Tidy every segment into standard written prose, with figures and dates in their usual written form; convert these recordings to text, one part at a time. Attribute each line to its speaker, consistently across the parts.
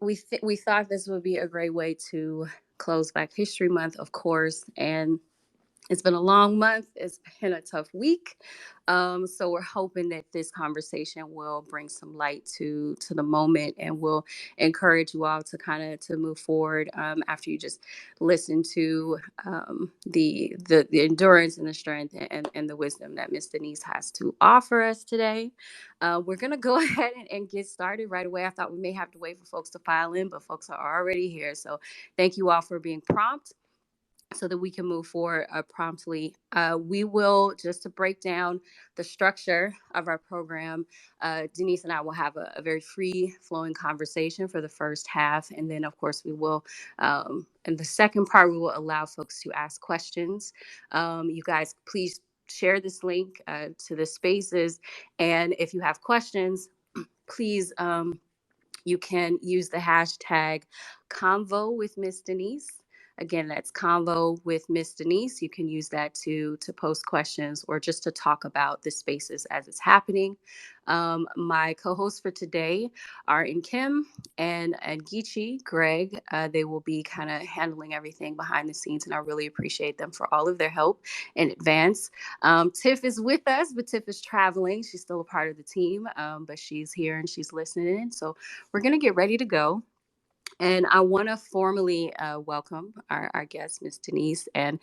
Speaker 1: we thought this would be a great way to close Black History Month, of course, and it's been a long month. It's been a tough week. So we're hoping that this conversation will bring some light to the moment and will encourage you all to kind of to move forward after you just listen to the endurance and the strength and the wisdom that Miss Denise has to offer us today. We're gonna go ahead and get started right away. I thought we may have to wait for folks to file in, but folks are already here. So thank you all for being prompt so that we can move forward promptly. We will, just to break down the structure of our program, Denise and I will have a very free flowing conversation for the first half. And then, of course, we will, in the second part, we will allow folks to ask questions. You guys, please share this link to the spaces. And if you have questions, please, you can use the hashtag Convo with Miss Denise. Again, that's Convo with Miss Denise. You can use that to post questions or just to talk about the spaces as it's happening. My co-hosts for today are in Kim and Geechee, Greg. They will be kind of handling everything behind the scenes, and I really appreciate them for all of their help in advance. Tiff is with us, but Tiff is traveling. She's still a part of the team, but she's here and she's listening in. So we're going to get ready to go. And I want to formally welcome our guest, Miss Denise. And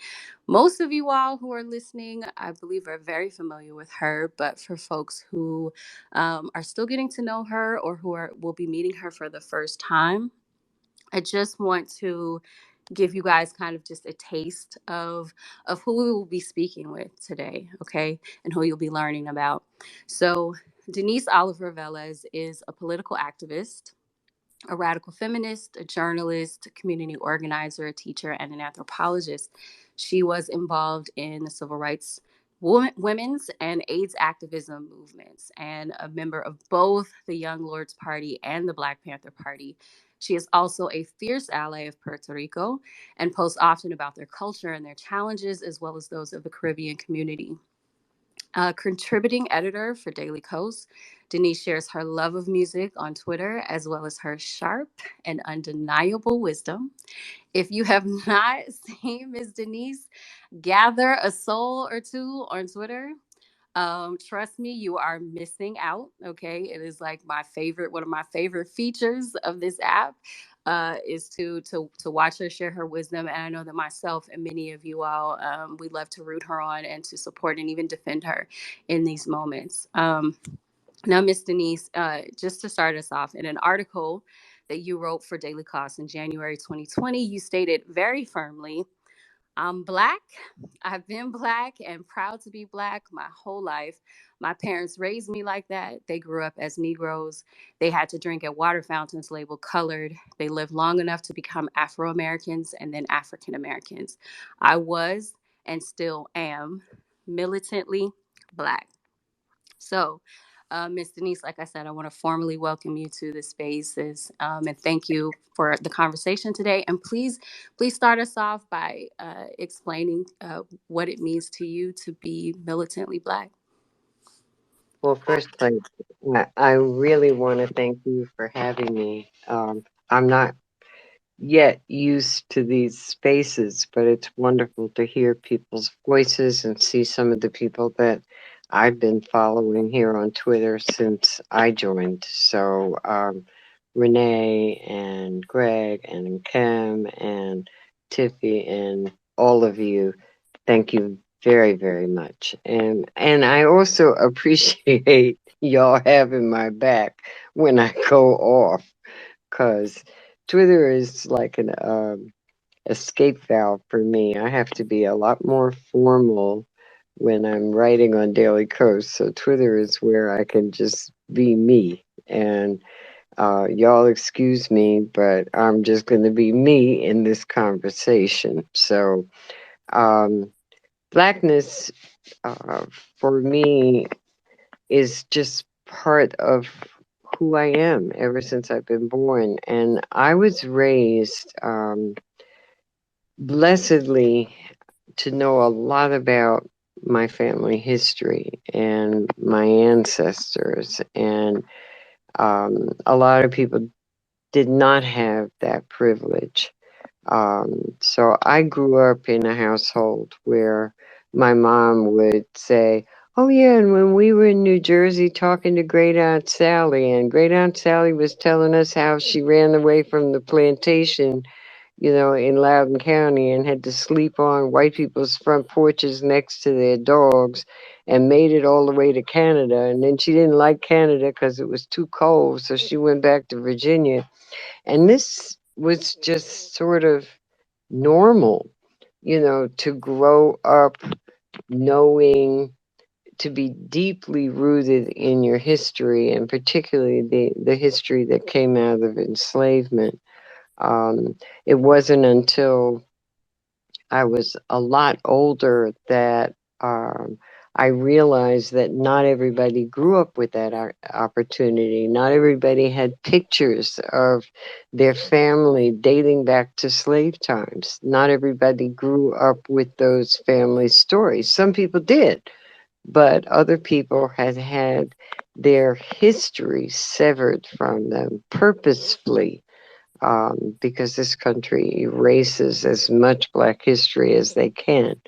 Speaker 1: most of you all who are listening, I believe, are very familiar with her. But for folks who are still getting to know her or will be meeting her for the first time, I just want to give you guys kind of just a taste of who we will be speaking with today, okay, and who you'll be learning about. So Denise Oliver-Velez is a political activist, a radical feminist, a journalist, a community organizer, a teacher, and an anthropologist. She was involved in the civil rights, women's, and AIDS activism movements, and a member of both the Young Lords Party and the Black Panther Party. She is also a fierce ally of Puerto Rico and posts often about their culture and their challenges, as well as those of the Caribbean community. Contributing editor for Daily Kos, Denise shares her love of music on Twitter, as well as her sharp and undeniable wisdom. If you have not seen Ms. Denise gather a soul or two on Twitter, trust me, you are missing out. Okay, it is like my favorite, one of my favorite features of this app. Is to watch her share her wisdom, and I know that myself and many of you all, we love to root her on and to support and even defend her in these moments. Now, Miss Denise, just to start us off, in an article that you wrote for Daily Kos in January 2020, you stated very firmly, I'm Black. I've been Black and proud to be Black my whole life. My parents raised me like that. They grew up as Negroes. They had to drink at water fountains labeled colored. They lived long enough to become Afro Americans and then African Americans. I was and still am militantly Black. So, Ms. Denise, like I said, I want to formally welcome you to the spaces and thank you for the conversation today. And please start us off by explaining what it means to you to be militantly Black.
Speaker 2: Well, first, I really want to thank you for having me. I'm not yet used to these spaces, but it's wonderful to hear people's voices and see some of the people that I've been following here on Twitter since I joined. So, Renee and Greg and Kim and Tiffy and all of you, thank you very, very much. And I also appreciate y'all having my back when I go off, because Twitter is like an escape valve for me. I have to be a lot more formal when I'm writing on Daily Kos. So Twitter is where I can just be me. And y'all excuse me, but I'm just going to be me in this conversation. So, Blackness uh, for me is just part of who I am ever since I've been born. And I was raised blessedly to know a lot about my family history and my ancestors. And a lot of people did not have that privilege. So I grew up in a household where my mom would say, "Oh yeah, and when we were in New Jersey talking to Great Aunt Sally, and Great Aunt Sally was telling us how she ran away from the plantation, in Loudoun County and had to sleep on white people's front porches next to their dogs and made it all the way to Canada. And then she didn't like Canada because it was too cold, so she went back to Virginia." And this was just sort of normal, to grow up knowing, to be deeply rooted in your history, and particularly the history that came out of enslavement. Um, it wasn't until I was a lot older that I realized that not everybody grew up with that opportunity. Not everybody had pictures of their family dating back to slave times. Not everybody grew up with those family stories. Some people did, but other people had their history severed from them purposefully, because this country erases as much Black history as they can.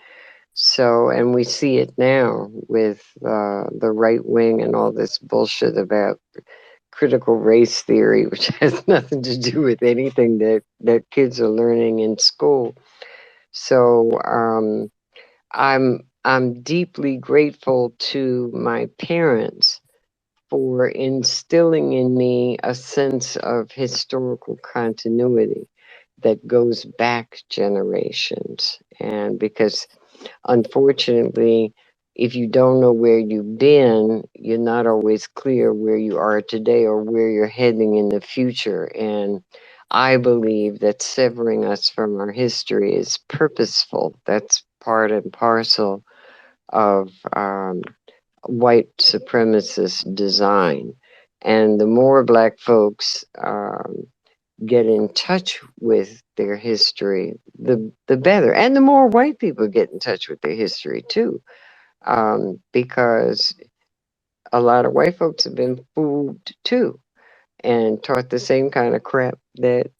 Speaker 2: So, and we see it now with the right wing and all this bullshit about critical race theory, which has nothing to do with anything that kids are learning in school. So, I'm deeply grateful to my parents for instilling in me a sense of historical continuity that goes back generations. And because unfortunately, if you don't know where you've been, you're not always clear where you are today or where you're heading in the future. And I believe that severing us from our history is purposeful. That's part and parcel of white supremacist design. And the more Black folks get in touch with their history, the better. And the more white people get in touch with their history too, because a lot of white folks have been fooled too and taught the same kind of crap that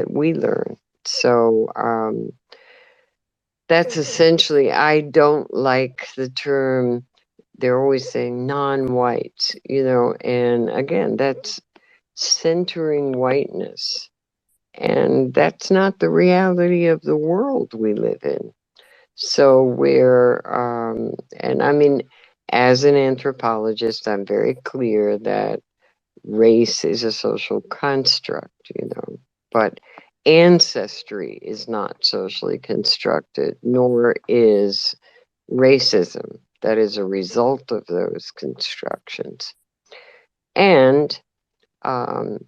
Speaker 2: we learn. So that's essentially. I don't like the term. They're always saying non-white, and again, that's centering whiteness. And that's not the reality of the world we live in. So and I mean, as an anthropologist, I'm very clear that race is a social construct, but ancestry is not socially constructed, nor is racism that is a result of those constructions. And um,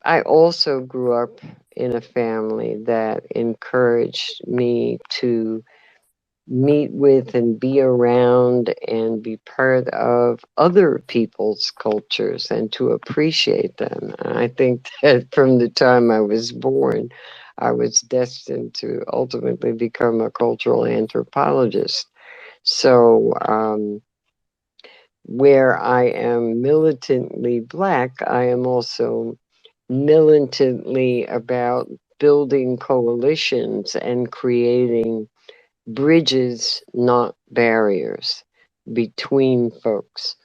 Speaker 2: I also grew up in a family that encouraged me to meet with and be around and be part of other people's cultures and to appreciate them. And I think that from the time I was born, I was destined to ultimately become a cultural anthropologist. So, where I am militantly Black, I am also militantly about building coalitions and creating bridges, not barriers, between folks.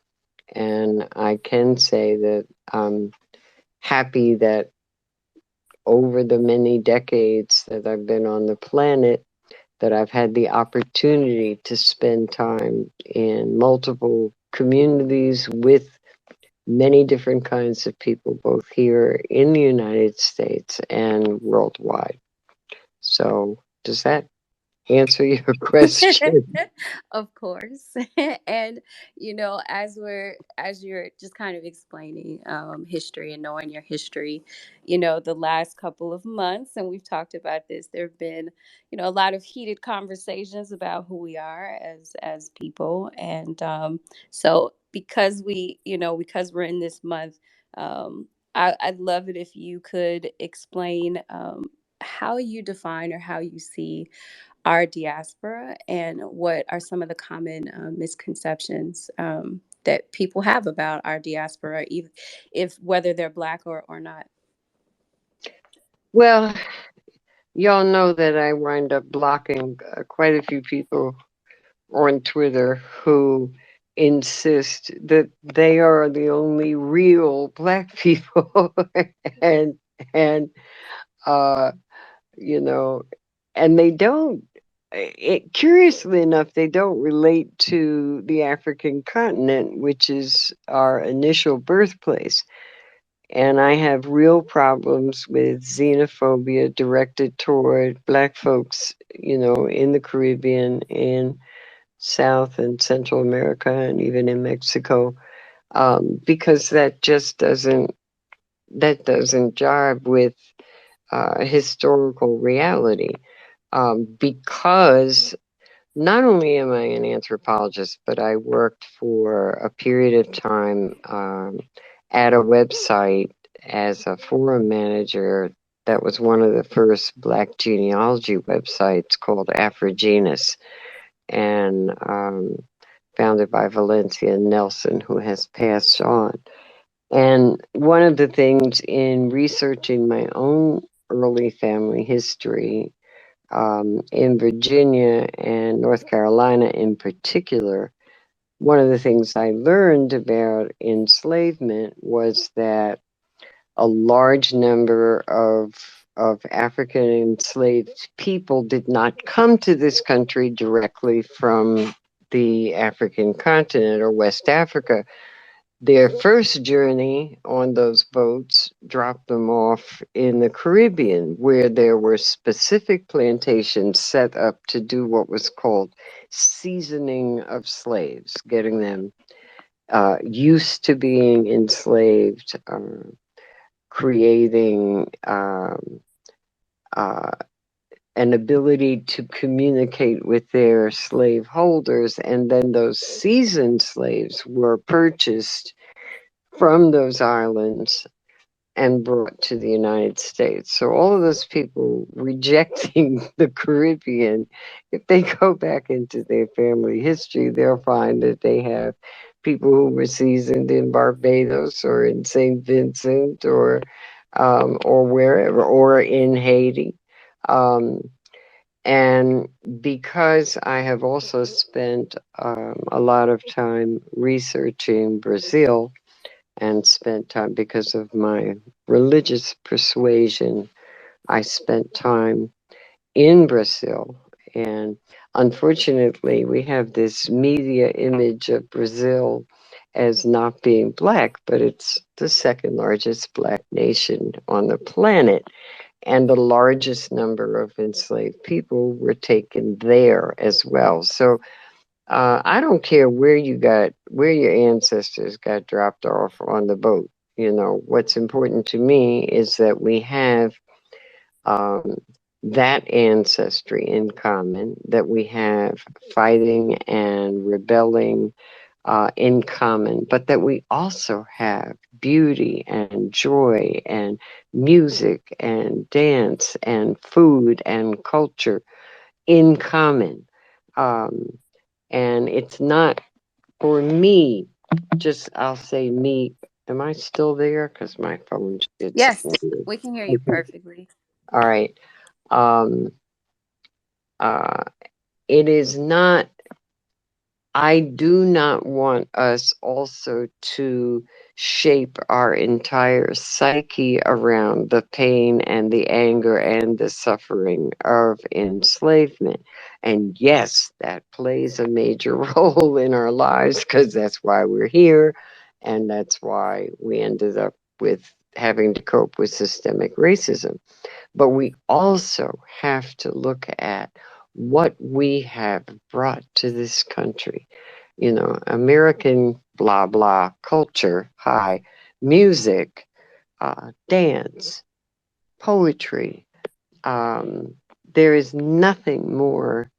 Speaker 2: And I can say that I'm happy that over the many decades that I've been on the planet, that I've had the opportunity to spend time in multiple communities with many different kinds of people, both here in the United States and worldwide. So, does that answer your question?
Speaker 1: Of course. And as you're just kind of explaining history and knowing your history, the last couple of months, and we've talked about this, there have been a lot of heated conversations about who we are as people. And so because we're in this month, I'd love it if you could explain how you define or how you see our diaspora, and what are some of the common misconceptions that people have about our diaspora, if whether they're Black or not.
Speaker 2: Well, y'all know that I wind up blocking quite a few people on Twitter who insist that they are the only real black people, and and uh you know, and they don't. Curiously enough, they don't relate to the African continent, which is our initial birthplace. And I have real problems with xenophobia directed toward black folks, in the Caribbean, in South and Central America, and even in Mexico, because that doesn't jive with historical reality. Because not only am I an anthropologist, but I worked for a period of time at a website as a forum manager that was one of the first Black genealogy websites called Afrogenus, and founded by Valencia Nelson, who has passed on. And one of the things in researching my own early family history in Virginia and North Carolina in particular, one of the things I learned about enslavement was that a large number of African enslaved people did not come to this country directly from the African continent or West Africa. Their first journey on those boats dropped them off in the Caribbean, where there were specific plantations set up to do what was called seasoning of slaves, getting them used to being enslaved, creating uh, an ability to communicate with their slave holders, and then those seasoned slaves were purchased from those islands and brought to the United States. So all of those people rejecting the Caribbean, if they go back into their family history, they'll find that they have people who were seasoned in Barbados or in St. Vincent or wherever, or in Haiti. Um, and because I have also spent a lot of time researching Brazil, and spent time because of my religious persuasion. I spent time in Brazil, and unfortunately, we have this media image of Brazil as not being black, but it's the second largest black nation on the planet. And the largest number of enslaved people were taken there as well. So I don't care where your ancestors got dropped off on the boat. What's important to me is that we have um, that ancestry in common, that we have fighting and rebelling in common, but that we also have beauty and joy and music and dance and food and culture in common. Um, and it's not for me, just I'll say me. Am I still there? Because my phone did
Speaker 1: Yes,
Speaker 2: something weird.
Speaker 1: we can hear you
Speaker 2: Okay.
Speaker 1: perfectly.
Speaker 2: All right. Um, uh, it is not, I do not want us also to shape our entire psyche around the pain and the anger and the suffering of enslavement. And yes, that plays a major role in our lives because that's why we're here. And that's why we ended up with having to cope with systemic racism. But we also have to look at what we have brought to this country. American blah blah culture, hi, music, dance, poetry. Um, there is nothing more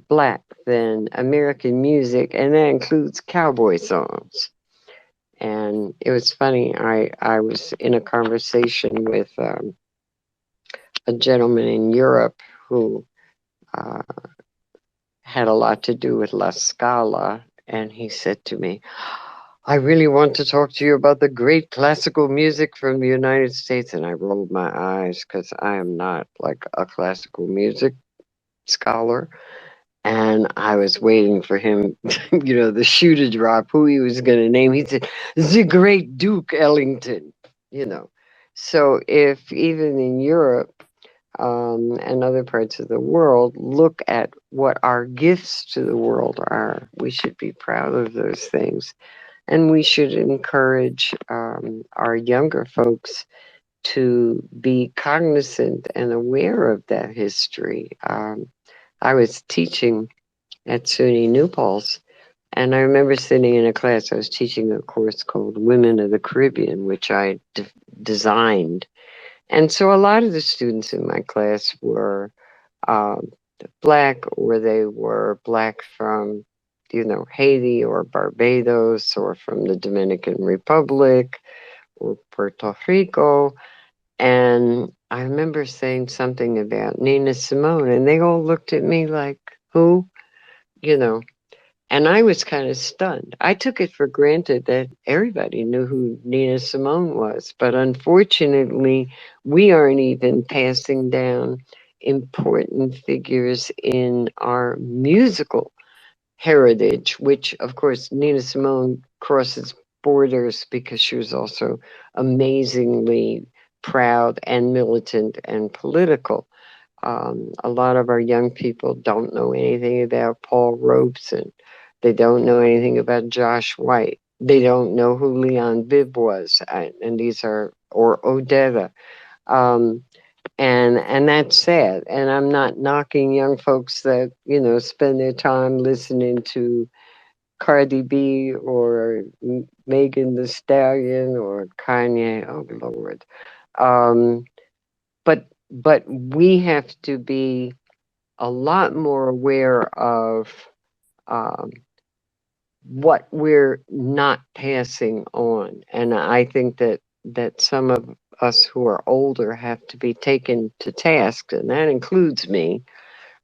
Speaker 2: black than American music, and that includes cowboy songs. And it was funny. I was in a conversation with a gentleman in Europe who uh, had a lot to do with La Scala, and he said to me, I really want to talk to you about the great classical music from the United States. And I rolled my eyes because I am not like a classical music scholar. And I was waiting for him, the shoe to drop, who he was going to name. He said, the great Duke Ellington, you know. So if even in Europe and other parts of the world look at what our gifts to the world are, we should be proud of those things. And we should encourage our younger folks to be cognizant and aware of that history. I was teaching at SUNY New Paltz, and I remember sitting in a class. I was teaching a course called Women of the Caribbean, which I designed. And so a lot of the students in my class were um, black, or they were black from, Haiti or Barbados or from the Dominican Republic or Puerto Rico. And I remember saying something about Nina Simone, and they all looked at me like, who? You know, and I was kind of stunned. I took it for granted that everybody knew who Nina Simone was, but unfortunately, we aren't even passing down important figures in our musical heritage, which, of course, Nina Simone crosses borders because she was also amazingly proud and militant and political. A lot of our young people don't know anything about Paul Robeson. They don't know anything about Josh White. They don't know who Leon Bibb was, and these are or Odetta. Um, and that's sad. And I'm not knocking young folks that spend their time listening to Cardi B or Megan the Stallion or Kanye. Oh Lord. Um, but we have to be a lot more aware of um, what we're not passing on, and I think that some of us who are older have to be taken to task, and that includes me,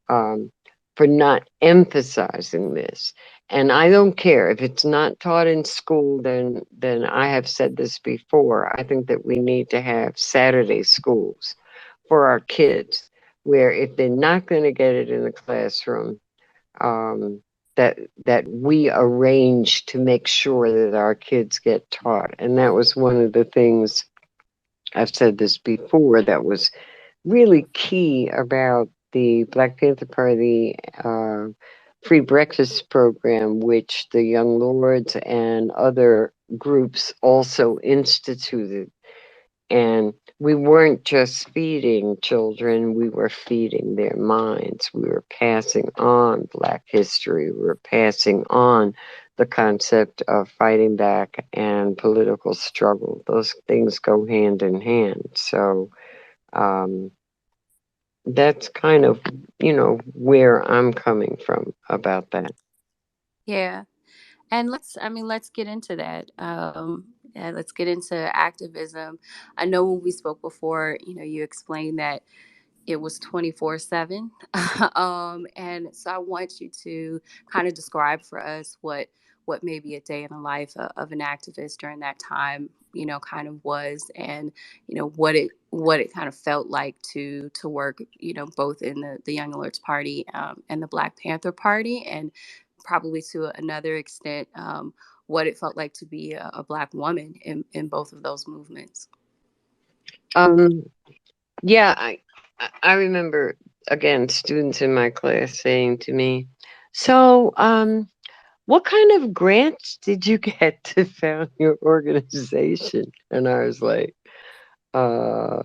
Speaker 2: um, for not emphasizing this. And I don't care if it's not taught in school. Then I have said this before. I think that we need to have Saturday schools for our kids, where if they're not going to get it in the classroom, um, that we arrange to make sure that our kids get taught. And that was one of the things, I've said this before, that was really key about the Black Panther Party free breakfast program, which the Young Lords and other groups also instituted. And we weren't just feeding children, we were feeding their minds. We were passing on Black history. We were passing on the concept of fighting back and political struggle. Those things go hand in hand. So um, that's kind of, where I'm coming from about that.
Speaker 1: Yeah. And let's get into that. Yeah, let's get into activism. I know when we spoke before, you explained that it was 24/7. And so I want you to kind of describe for us what maybe a day in the life of an activist during that time, kind of was, and what it kind of felt like to work, both in the Young Lords Party and the Black Panther Party, and probably to another extent, what it felt like to be a Black woman in both of those movements.
Speaker 2: Um, yeah, I remember, again, students in my class saying to me, so, what kind of grants did you get to found your organization? And I was like, uh,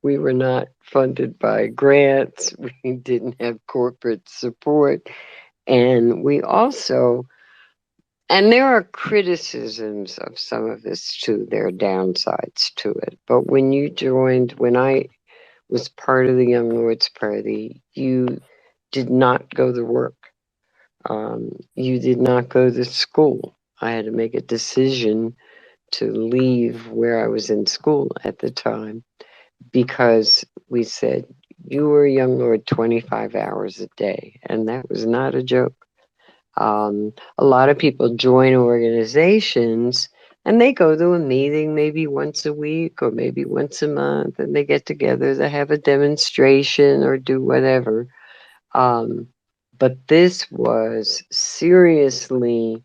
Speaker 2: we were not funded by grants. We didn't have corporate support. And we also, and there are criticisms of some of this too, there are downsides to it. But when I was part of the Young Lords Party, you did not go to work. You did not go to school. I had to make a decision to leave where I was in school at the time because we said, you were a Young Lord 25 hours a day. And that was not a joke. A lot of people join organizations and they go to a meeting maybe once a week or maybe once a month, and they get together to have a demonstration or do whatever. Um, but this was seriously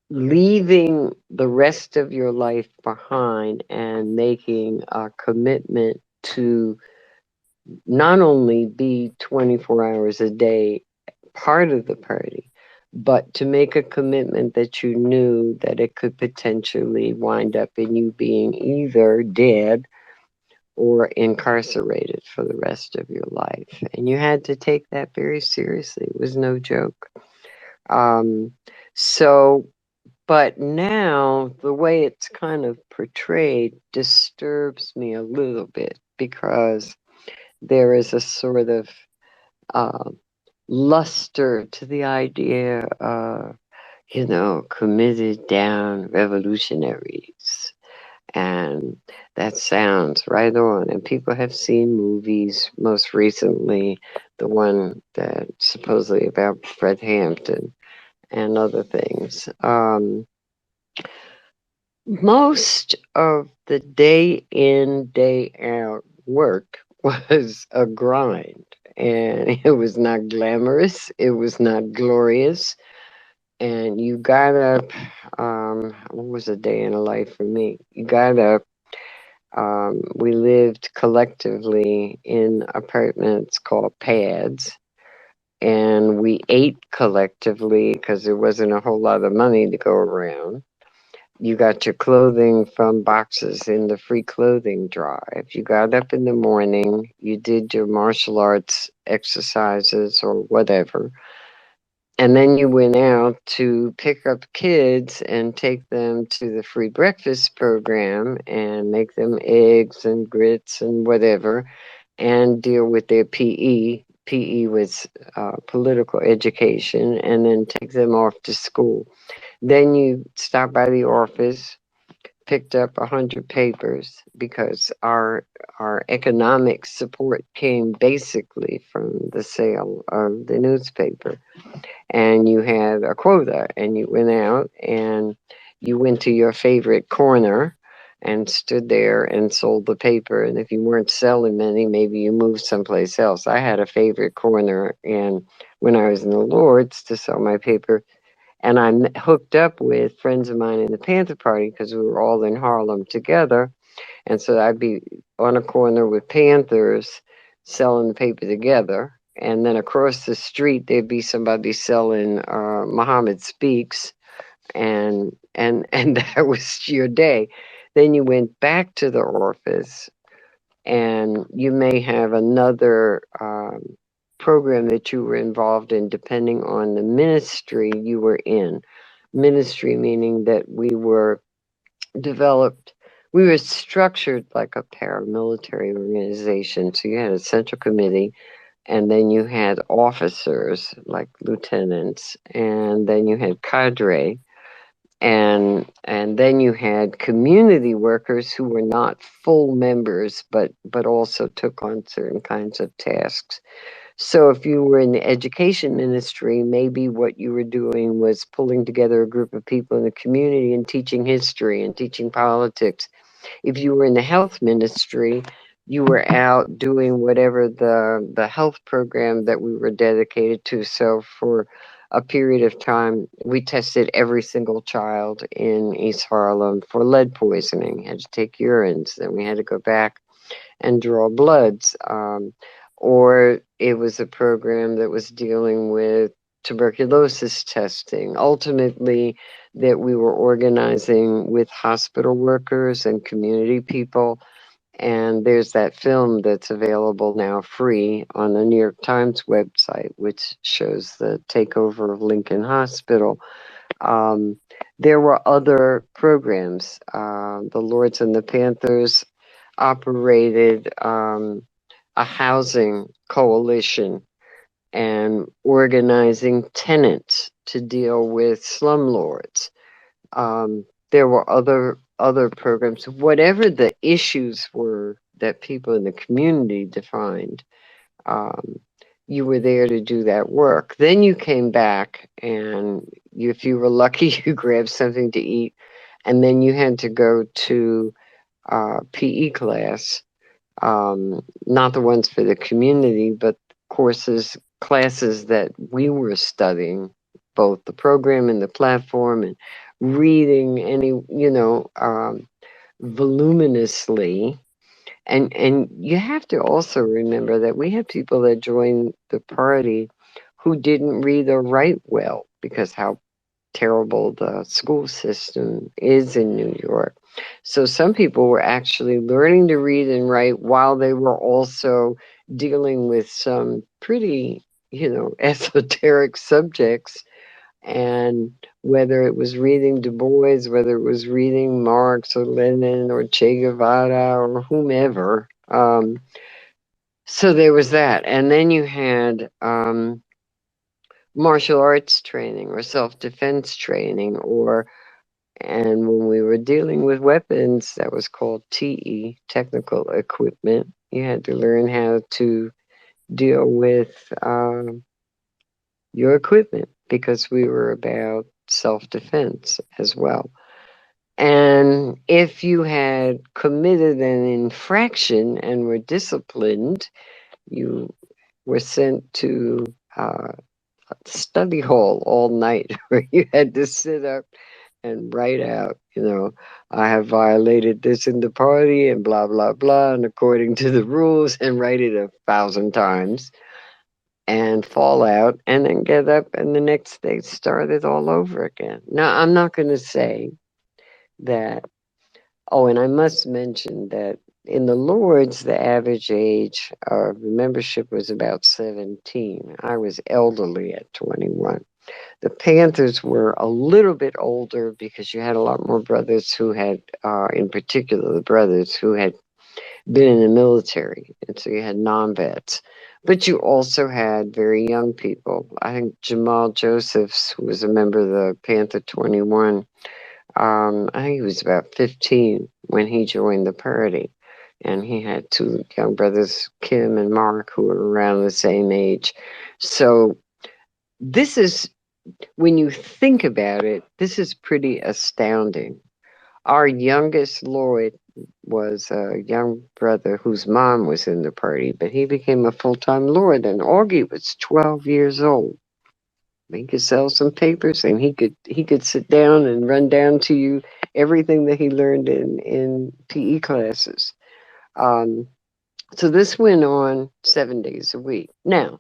Speaker 2: leaving the rest of your life behind and making a commitment to not only be 24 hours a day part of the party, but to make a commitment that you knew that it could potentially wind up in you being either dead or incarcerated for the rest of your life. And you had to take that very seriously. It was no joke. Um, so, but now the way it's kind of portrayed disturbs me a little bit because there is a sort of uh, luster to the idea of, committed down revolutionaries. And that sounds right on. And people have seen movies, most recently, the one that supposedly about Fred Hampton and other things. Most of the day in, day out work was a grind. And it was not glamorous, it was not glorious. And you got up, what was a day in a life for me? You got up, we lived collectively in apartments called pads, and we ate collectively because there wasn't a whole lot of money to go around. You got your clothing from boxes in the free clothing drive. You got up in the morning, you did your martial arts exercises or whatever, and then you went out to pick up kids and take them to the free breakfast program and make them eggs and grits and whatever and deal with their PE. PE was political education, and then take them off to school. Then you stop by the office, picked up 100 papers because our economic support came basically from the sale of the newspaper, and you had a quota, and you went out and you went to your favorite corner and stood there and sold the paper. And if you weren't selling many, maybe you moved someplace else. I had a favorite corner, and when I was in the Lords to sell my paper, and I hooked up with friends of mine in the Panther Party because we were all in Harlem together. And so I'd be on a corner with Panthers selling the paper together. And then across the street, there'd be somebody selling Muhammad Speaks, and that was your day. Then you went back to the office, and you may have another program that you were involved in, depending on the ministry you were in. Ministry meaning that developed, we were structured like a paramilitary organization. So you had a central committee, and then you had officers like lieutenants, and then you had cadre, and then you had community workers who were not full members, but also took on certain kinds of tasks. So if you were in the education ministry, maybe what you were doing was pulling together a group of people in the community and teaching history and teaching politics. If you were in the health ministry, you were out doing whatever the health program that we were dedicated to. So for a period of time, we tested every single child in East Harlem for lead poisoning. Had to take urines, then we had to go back and draw bloods. Or it was a program that was dealing with tuberculosis testing. Ultimately, that we were organizing with hospital workers and community people. And there's that film that's available now free on the New York Times website, which shows the takeover of Lincoln Hospital. Um, there were other programs. The Lords and the Panthers operated a housing coalition and organizing tenants to deal with slumlords. There were other programs, whatever the issues were that people in the community defined. Um, you were there to do that work. Then you came back, and if you were lucky, you grabbed something to eat, and then you had to go to PE class, not the ones for the community, but classes that we were studying, both the program and the platform, and reading voluminously. And you have to also remember that we had people that joined the party who didn't read or write well because how terrible the school system is in New York. So some people were actually learning to read and write while they were also dealing with some pretty, esoteric subjects. And whether it was reading Du Bois, whether it was reading Marx or Lenin or Che Guevara or whomever. So there was that. And then you had martial arts training or self-defense training, and when we were dealing with weapons, that was called TE, technical equipment. You had to learn how to deal with your equipment because we were about self-defense as well. And if you had committed an infraction and were disciplined, you were sent to study hall all night where you had to sit up and write out, I have violated this in the party and blah, blah, blah, and according to the rules, and write it 1,000 times and fall out and then get up and the next day start it all over again. Now, I'm not going to say that. Oh, and I must mention that in the Lords, the average age of membership was about 17. I was elderly at 21. The Panthers were a little bit older because you had a lot more brothers who had, in particular, the brothers who had been in the military. And so you had non vets. But you also had very young people. I think Jamal Josephs, who was a member of the Panther 21, I think he was about 15 when he joined the party. And he had two young brothers, Kim and Mark, who were around the same age. So this is, when you think about it, this is pretty astounding. Our youngest Lloyd was a young brother whose mom was in the party, but he became a full-time Lord, and Augie was 12 years old. He could sell some papers, and he could sit down and run down to you everything that he learned in PE classes. Um, so this went on 7 days a week. Now,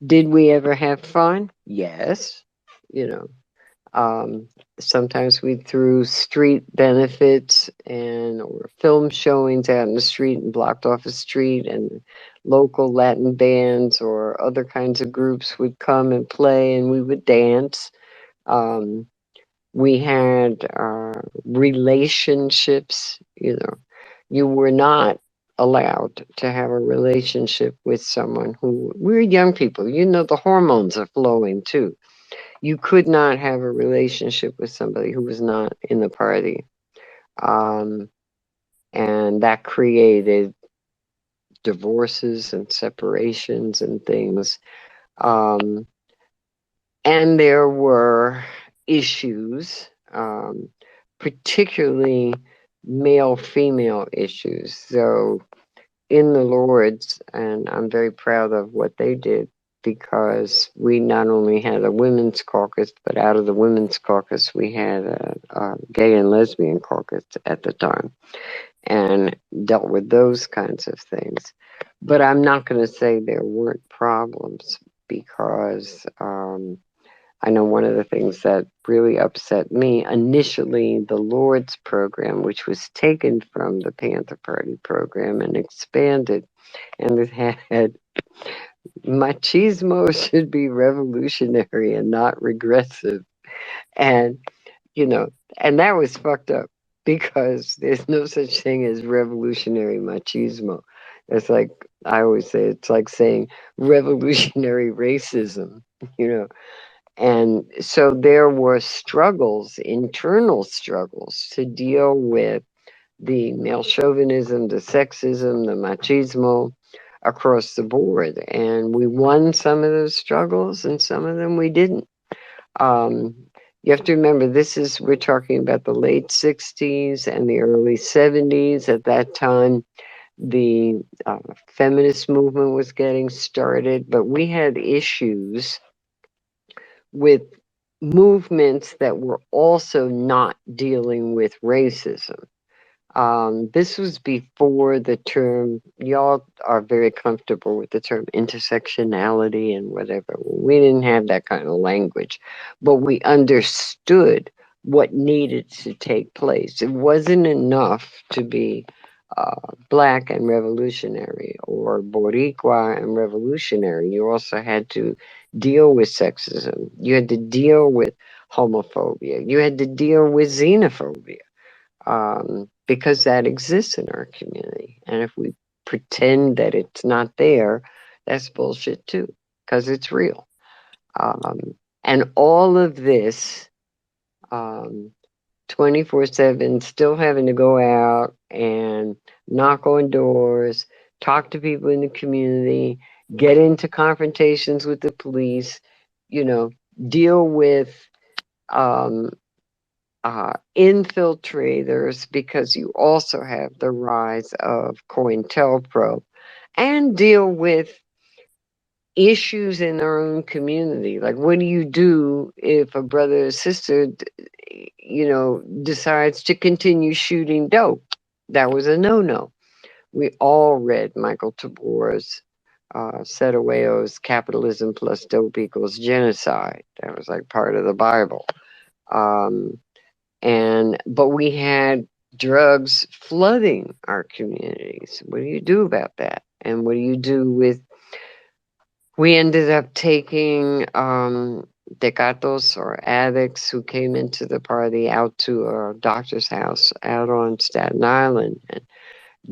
Speaker 2: did we ever have fun? Yes. You know, sometimes we threw street benefits and or film showings out in the street and blocked off a street, and local Latin bands or other kinds of groups would come and play, and we would dance. Um, we had relationships. You were not allowed to have a relationship with someone who, we're young people. The hormones are flowing too. You could not have a relationship with somebody who was not in the party. Um, and that created divorces and separations and things. Um, and there were issues, particularly male female issues. So in the Lords, and I'm very proud of what they did, because we not only had a women's caucus, but out of the women's caucus, we had a gay and lesbian caucus at the time, and dealt with those kinds of things. But I'm not going to say there weren't problems, because I know one of the things that really upset me initially, the Lord's program, which was taken from the Panther Party program and expanded, and it had machismo should be revolutionary and not regressive. And, you know, and that was fucked up, because there's no such thing as revolutionary machismo. It's like, I always say, it's like saying revolutionary racism, you know. And so there were struggles, internal struggles, to deal with the male chauvinism, the sexism, the machismo. across the board. And we won some of those struggles and some of them we didn't. Um, you have to remember, we're talking about the late 60s and the early 70s. At that time, the feminist movement was getting started, but we had issues with movements that were also not dealing with racism. This was before the term, y'all are very comfortable with the term intersectionality and whatever. We didn't have that kind of language, but we understood what needed to take place. It wasn't enough to be black and revolutionary or Boricua and revolutionary. You also had to deal with sexism. You had to deal with homophobia. You had to deal with xenophobia, because that exists in our community. And if we pretend that it's not there, that's bullshit too, because it's real. Um, and all of this, 24/7, still having to go out and knock on doors, talk to people in the community, get into confrontations with the police, you know, deal with um, infiltrators, because you also have the rise of COINTELPRO, and deal with issues in our own community. Like, what do you do if a brother or sister, decides to continue shooting dope? That was a no-no. We all read Michael Tabor's Setawayo's Capitalism Plus Dope Equals Genocide. That was like part of the Bible. Um, but we had drugs flooding our communities. What do you do about that? And what do you do with? We ended up taking decatos, or addicts, who came into the party out to a doctor's house out on Staten Island and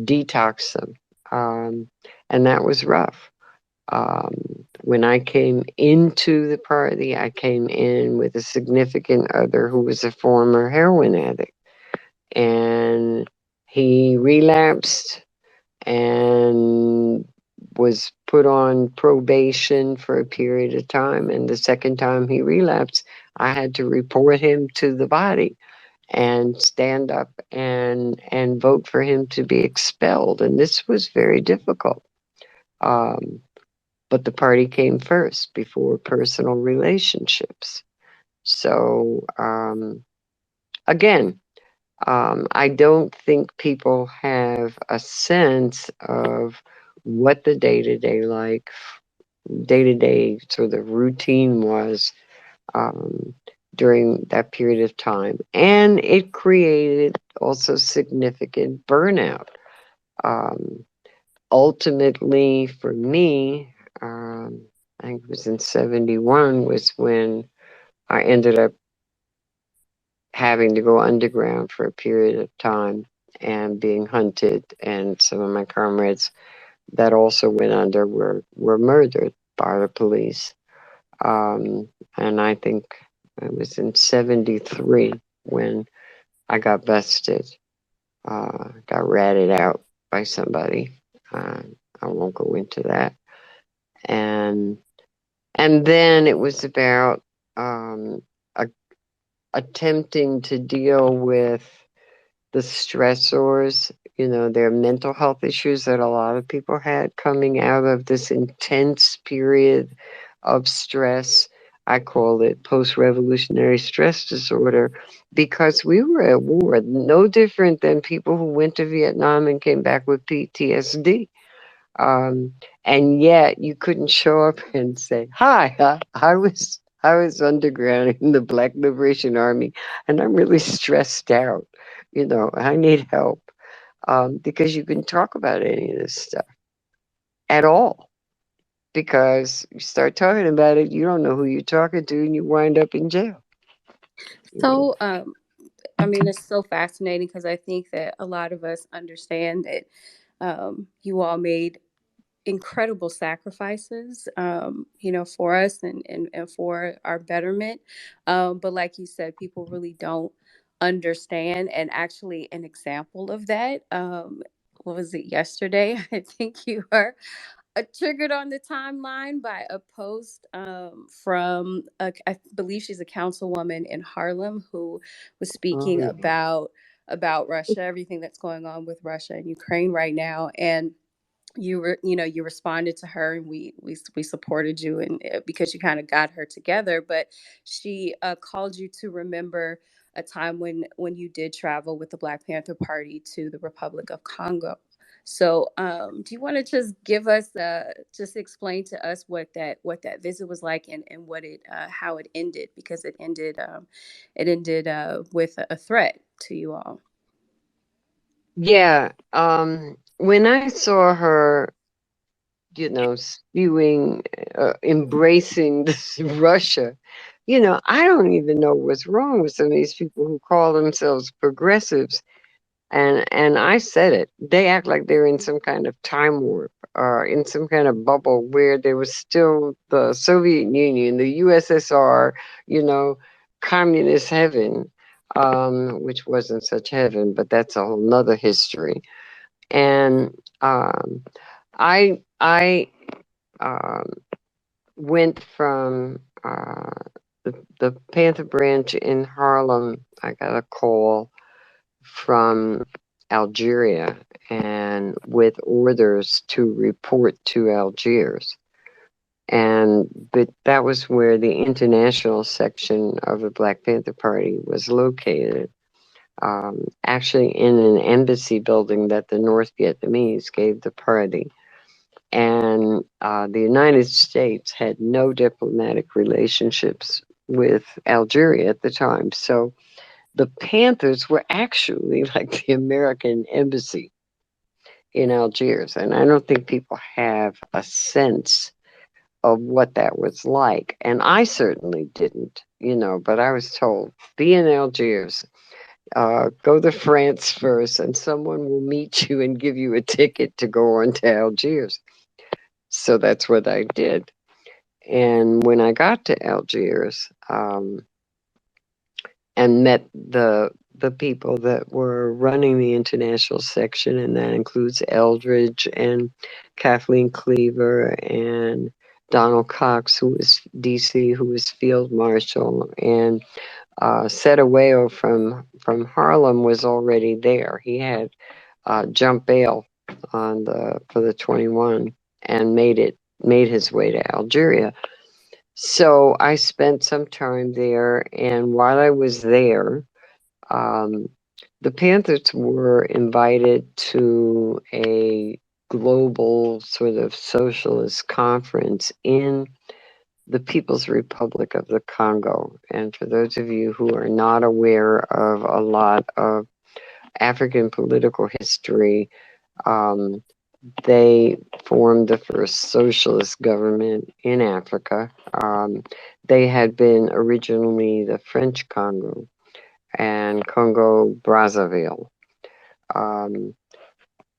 Speaker 2: detox them. Um, and that was rough. Um, when I came into the party, I came in with a significant other who was a former heroin addict, and he relapsed and was put on probation for a period of time. And the second time he relapsed, I had to report him to the body and stand up and vote for him to be expelled. And this was very difficult. Um, but the party came first before personal relationships. So, again, I don't think people have a sense of what the day to day sort of routine was, um, during that period of time. And it created also significant burnout. Um, Ultimately, for me, I think it was in 71 was when I ended up having to go underground for a period of time and being hunted, and some of my comrades that also went under were murdered by the police. And I think it was in 73 when I got busted, got ratted out by somebody. uh, I won't go into that. And and then it was about um, a, attempting to deal with the stressors, their mental health issues that a lot of people had coming out of this intense period of stress. I call it post revolutionary stress disorder, because we were at war, no different than people who went to Vietnam and came back with PTSD. Um, and yet you couldn't show up and say, "Hi, I was underground in the Black Liberation Army, and I'm really stressed out. I need help." Because you can talk about any of this stuff at all. Because you start talking about it, you don't know who you're talking to, and you wind up in jail.
Speaker 1: So, I mean, it's so fascinating because I think that a lot of us understand that you all made incredible sacrifices, for us and for our betterment. But like you said, people really don't understand. And actually, an example of that, what was it, yesterday? I think you were. triggered on the timeline by a post from I believe she's a councilwoman in Harlem who was speaking
Speaker 2: Oh,
Speaker 1: about Russia, everything that's going on with Russia and Ukraine right now, and you responded to her, and we supported you, and because you kind of got her together. But she called you to remember a time when you did travel with the Black Panther Party to the Republic of Congo. So do you want to just give us just explain to us what that visit was like, and what it how it ended, because it ended with a threat to you all.
Speaker 2: yeah. When I saw her, spewing, embracing this Russia, I don't even know what's wrong with some of these people who call themselves progressives. And I said it. They act like they're in some kind of time warp, in some kind of bubble where there was still the Soviet Union, the USSR, you know, communist heaven, which wasn't such heaven, but that's a whole nother history. And I um, went from the Panther branch in Harlem. I got a call from Algeria and with orders to report to Algiers. But that was where the international section of the Black Panther Party was located. Actually, in an embassy building that the North Vietnamese gave the party. And the United States had no diplomatic relationships with Algeria at the time. So the Panthers were actually like the American embassy in Algiers. And I don't think people have a sense of what that was like. And I certainly didn't, but I was told, be in Algiers, go to France first, and someone will meet you and give you a ticket to go on to Algiers. So that's what I did. And when I got to Algiers, and met the people that were running the international section, and that includes Eldridge and Kathleen Cleaver and Donald Cox, who was DC, who was field marshal, and Setawayo from Harlem was already there. He had jumped bail for the 21 and made his way to Algeria. So I spent some time there, and while I was there, um, the Panthers were invited to a global sort of socialist conference in the People's Republic of the Congo. And for those of you who are not aware of a lot of African political history, um, they formed the first socialist government in Africa. They had been originally the French Congo and Congo Brazzaville. Um,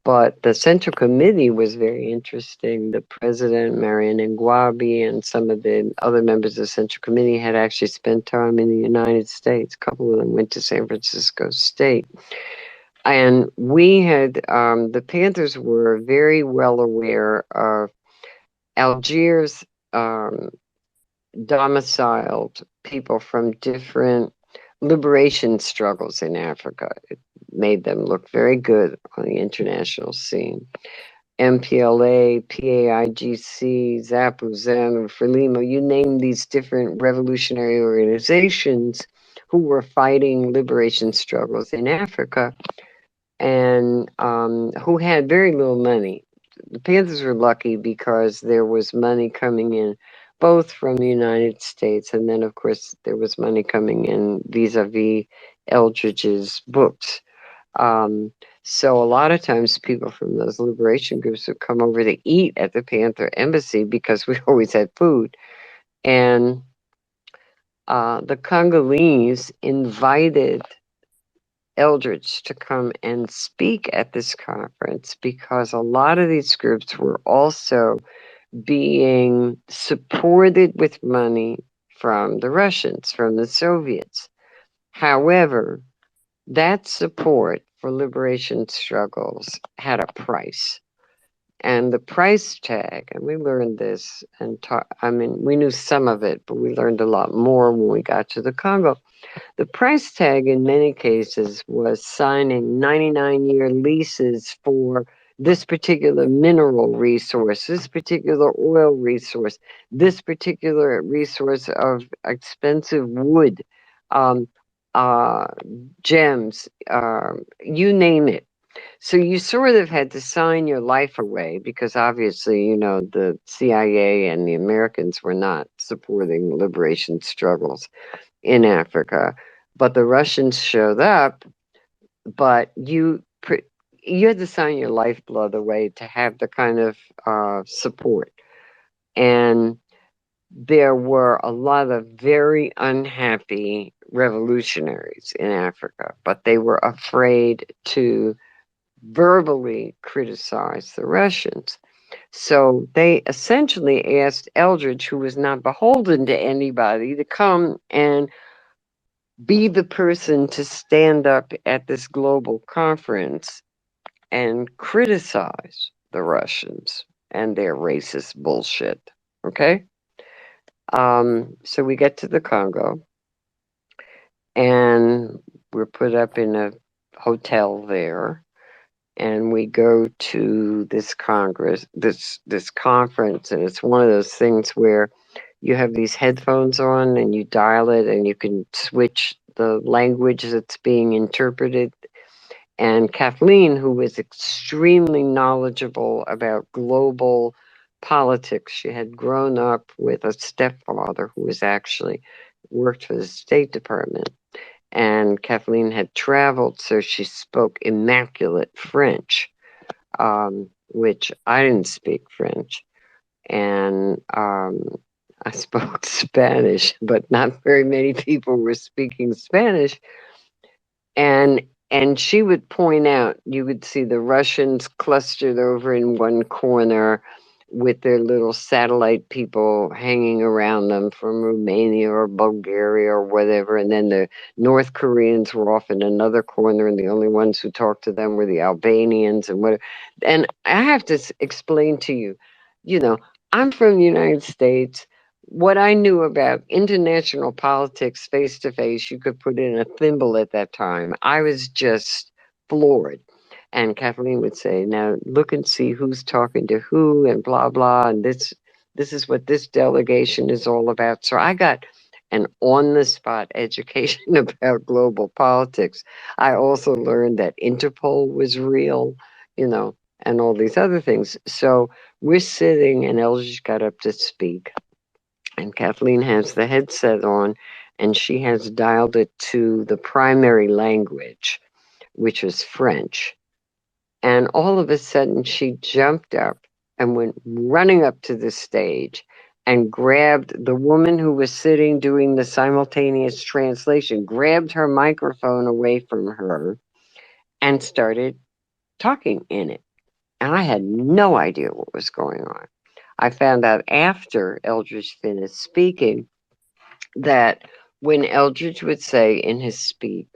Speaker 2: but the Central Committee was very interesting. The president, Marion Ngwabi, and some of the other members of the Central Committee had actually spent time in the United States. A couple of them went to San Francisco State. And the Panthers were very well aware of Algiers domiciled people from different liberation struggles in Africa. It made them look very good on the international scene. MPLA, PAIGC, ZAPU, ZANU, FRELIMO, you name these different revolutionary organizations who were fighting liberation struggles in Africa, and who had very little money. The Panthers were lucky because there was money coming in both from the United States, and then, of course, there was money coming in vis-a-vis Eldridge's books. So a lot of times people from those liberation groups would come over to eat at the Panther Embassy because we always had food. And the Congolese invited Eldridge to come and speak at this conference because a lot of these groups were also being supported with money from the Russians, from the Soviets. However, that support for liberation struggles had a price. And the price tag, and we learned this, I mean, we knew some of it, but we learned a lot more when we got to the Congo. The price tag in many cases was signing 99-year leases for this particular mineral resource, this particular oil resource, this particular resource of expensive wood, um, uh, gems, you name it. So you sort of had to sign your life away because obviously, the CIA and the Americans were not supporting liberation struggles in Africa. But the Russians showed up, but you had to sign your lifeblood away to have the kind of support. And there were a lot of very unhappy revolutionaries in Africa, but they were afraid to verbally criticize the Russians. So they essentially asked Eldridge, who was not beholden to anybody, to come and be the person to stand up at this global conference and criticize the Russians and their racist bullshit. Okay? So we get to the Congo and we're put up in a hotel there, and we go to this this conference, and it's one of those things where you have these headphones on and you dial it and you can switch the language that's being interpreted. And Kathleen, who was extremely knowledgeable about global politics, she had grown up with a stepfather who was actually worked for the State Department. And Kathleen had traveled, so she spoke immaculate French, which I didn't speak French. And I spoke Spanish, but not very many people were speaking Spanish. And and she would point out, you would see the Russians clustered over in one corner with their little satellite people hanging around them from Romania or Bulgaria or whatever, and then the North Koreans were off in another corner, and the only ones who talked to them were the Albanians and whatever. And I have to explain to you, you know, I'm from the United States. What I knew about international politics face to face, you could put in a thimble at that time. I was just floored. And Kathleen would say, "Now look and see who's talking to who, and blah blah." And this is what this delegation is all about. So I got an on the spot education about global politics. I also learned that Interpol was real, and all these other things. So we're sitting, and Eldridge got up to speak, and Kathleen has the headset on, and she has dialed it to the primary language, which was French. And all of a sudden, she jumped up and went running up to the stage and grabbed the woman who was sitting doing the simultaneous translation, grabbed her microphone away from her, and started talking in it. And I had no idea what was going on. I found out after Eldridge finished speaking that when Eldridge would say in his speech,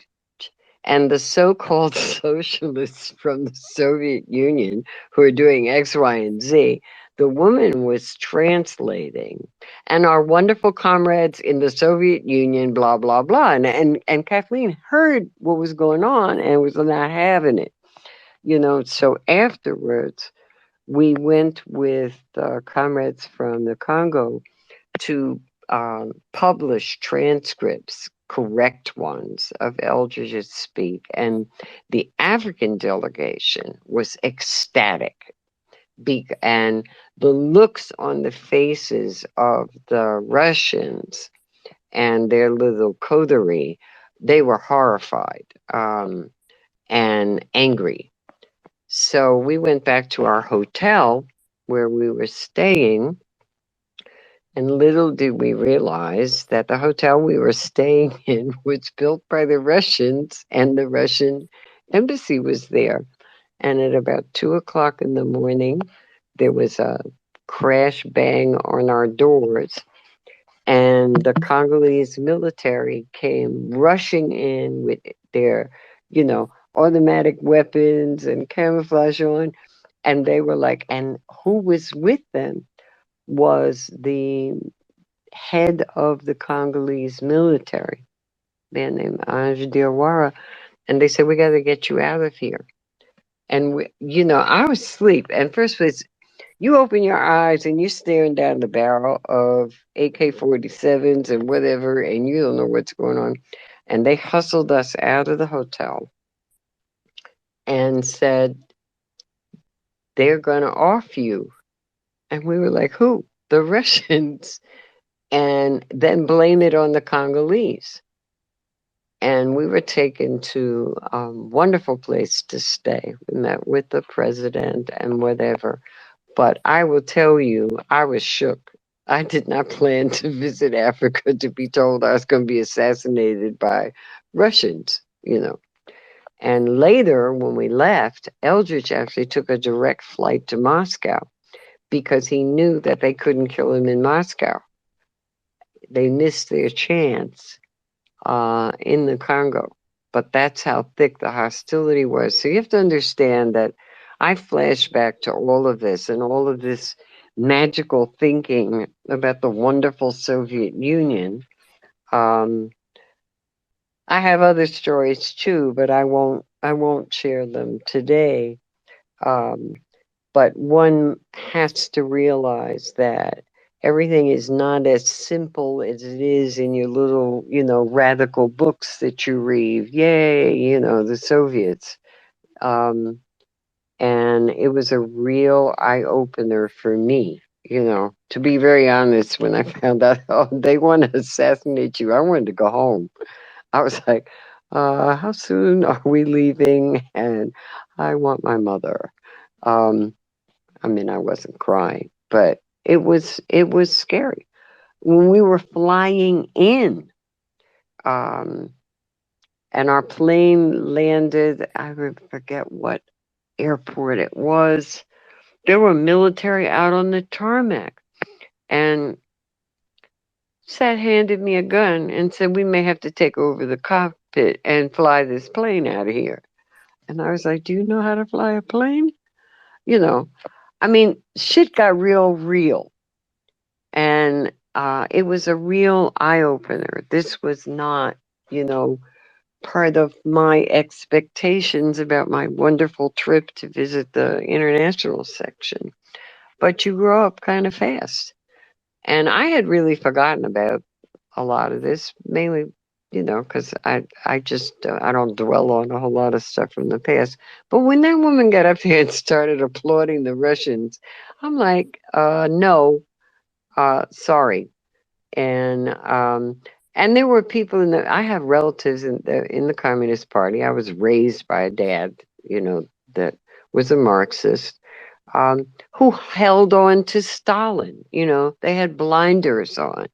Speaker 2: and the so called socialists from the Soviet Union who are doing X, Y, and Z, the woman was translating. And our wonderful comrades in the Soviet Union, blah, blah, blah. And Kathleen heard what was going on and was not having it. So afterwards, we went with comrades from the Congo to publish transcripts, correct ones, of Eldridge's speak. And the African delegation was ecstatic. And the looks on the faces of the Russians and their little coterie, they were horrified and angry. So we went back to our hotel where we were staying, and little did we realize that the hotel we were staying in was built by the Russians, and the Russian embassy was there. And at about 2 o'clock in the morning, there was a crash bang on our doors, and the Congolese military came rushing in with their, automatic weapons and camouflage on. And they were like, and who was with them was the head of the Congolese military, man named Ange Diawara. And they said, we got to get you out of here. And, I was asleep. And first was, you open your eyes and you're staring down the barrel of AK-47s and whatever, and you don't know what's going on. And they hustled us out of the hotel and said, they're going to off you. And we were like, who? The Russians. And then blame it on the Congolese. And we were taken to a wonderful place to stay. We met with the president and whatever. But I will tell you, I was shook. I did not plan to visit Africa to be told I was going to be assassinated by Russians. And later, when we left, Eldridge actually took a direct flight to Moscow because he knew that they couldn't kill him in Moscow. They missed their chance in the Congo. But that's how thick the hostility was. So you have to understand that I flash back to all of this and all of this magical thinking about the wonderful Soviet Union. Um, I have other stories too, but I won't share them today. Um, but one has to realize that everything is not as simple as it is in your little, radical books that you read. Yay, the Soviets. Um, and it was a real eye opener for me. To be very honest, when I found out, oh, they want to assassinate you, I wanted to go home. I was like, how soon are we leaving? And I want my mother. Um, I mean, I wasn't crying, but it was scary. When we were flying in, um, and our plane landed, I forget what airport it was. There were military out on the tarmac, and Sat handed me a gun and said, "We may have to take over the cockpit and fly this plane out of here." And I was like, "Do you know how to fly a plane?" You know, I mean, shit got real, real. And it was a real eye opener. This was not, you know, part of my expectations about my wonderful trip to visit the international section. But you grow up kind of fast. And I had really forgotten about a lot of this, mainly, because I just I don't dwell on a whole lot of stuff from the past. But when that woman got up there and started applauding the Russians, I'm like, no, sorry. And and there were people in the. I have relatives in the Communist Party. I was raised by a dad, that was a Marxist. Who held on to Stalin? They had blinders on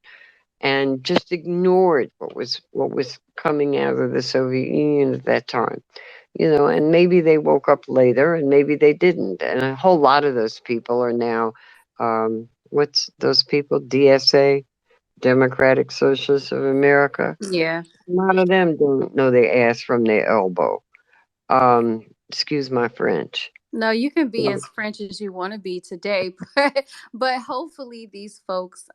Speaker 2: and just ignored what was coming out of the Soviet Union at that time. And maybe they woke up later and maybe they didn't. And a whole lot of those people are now what's those people? DSA, Democratic Socialists of America.
Speaker 1: Yeah.
Speaker 2: A lot of them don't know their ass from their elbow. Excuse my French.
Speaker 1: No, you can be as French as you want to be today, but hopefully these folks,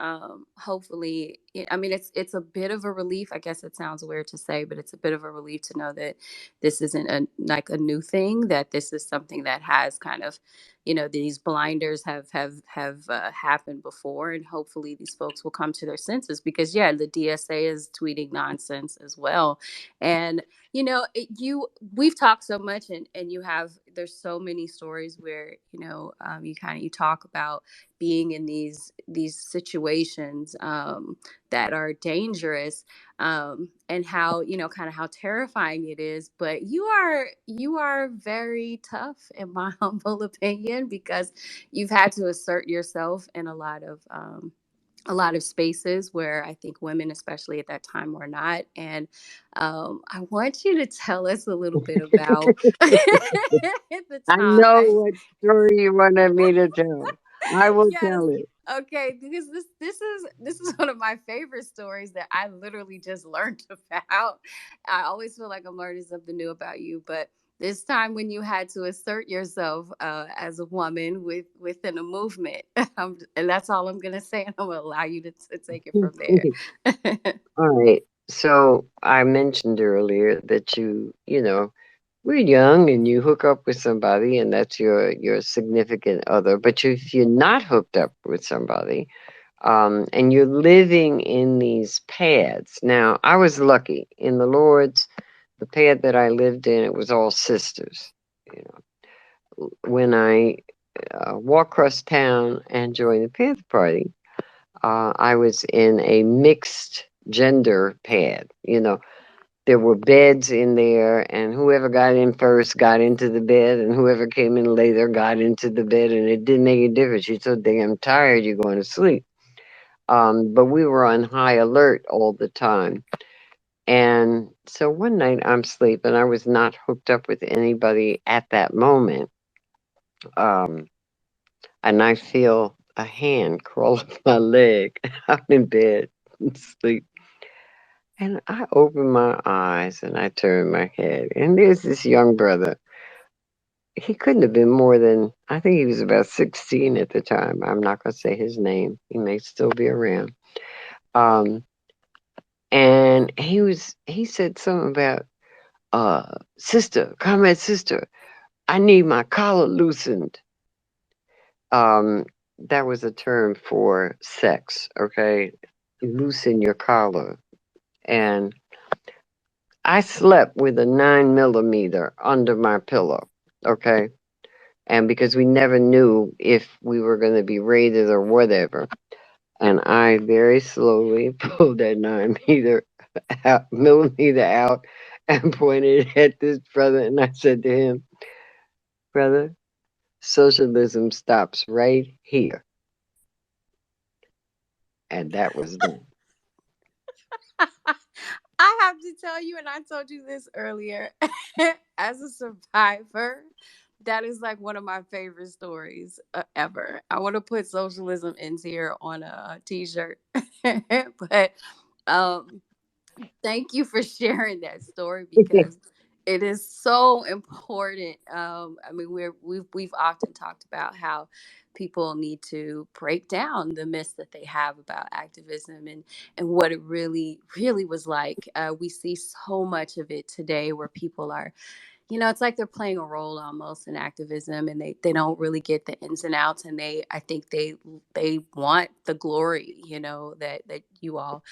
Speaker 1: hopefully, I mean, it's a bit of a relief. I guess it sounds weird to say, but it's a bit of a relief to know that this isn't like a new thing. That this is something that has kind of, these blinders have happened before, and hopefully these folks will come to their senses because yeah, the DSA is tweeting nonsense as well, and we've talked so much and there's so many stories where you talk about being in these situations that are dangerous, and how kind of how terrifying it is, but you are very tough in my humble opinion because you've had to assert yourself in a lot of spaces where I think women, especially at that time, were not. And I want you to tell us a little bit about the
Speaker 2: I
Speaker 1: time.
Speaker 2: know what story you wanted me to tell. I will
Speaker 1: Yes.
Speaker 2: tell it.
Speaker 1: Okay, because this is one of my favorite stories that I literally just learned about. I always feel like I'm learning something new about you, but this time when you had to assert yourself as a woman within a movement. And that's all I'm going to say. And I'm going to allow you to take it from there.
Speaker 2: All right. So I mentioned earlier that we're young and you hook up with somebody and that's your significant other. But if you're not hooked up with somebody, and you're living in these pads. Now, I was lucky in the Lord's, the pad that I lived in, it was all sisters. You when I walked across town and joined the Panther Party, I was in a mixed gender pad. There were beds in there, and whoever got in first got into the bed, and whoever came in later got into the bed, and it didn't make a difference. You're so damn tired, you're going to sleep. But we were on high alert all the time. And so one night I'm sleeping. I was not hooked up with anybody at that moment. Um, and I feel a hand crawl up my leg. I'm in bed, sleep. And I open my eyes and I turn my head. And there's this young brother. He couldn't have been more than, I think he was about 16 at the time. I'm not going to say his name. He may still be around. Um, and he said something about, sister, comrade sister, I need my collar loosened. Um, that was a term for sex, okay? Loosen your collar. And I slept with a 9 millimeter under my pillow, okay? And because we never knew if we were going to be raided or whatever. And I very slowly pulled that 9 millimeter out and pointed at this brother. And I said to him, brother, socialism stops right here. And that was done.
Speaker 1: I have to tell you, and I told you this earlier, as a survivor, that is like one of my favorite stories ever. I want to put socialism into here on a t-shirt. But um thank you for sharing that story because it is so important. I mean, we've often talked about how people need to break down the myths that they have about activism and what it really was like. We see so much of it today where people are, it's like they're playing a role almost in activism, and they don't really get the ins and outs, and I think they want the glory, that you all,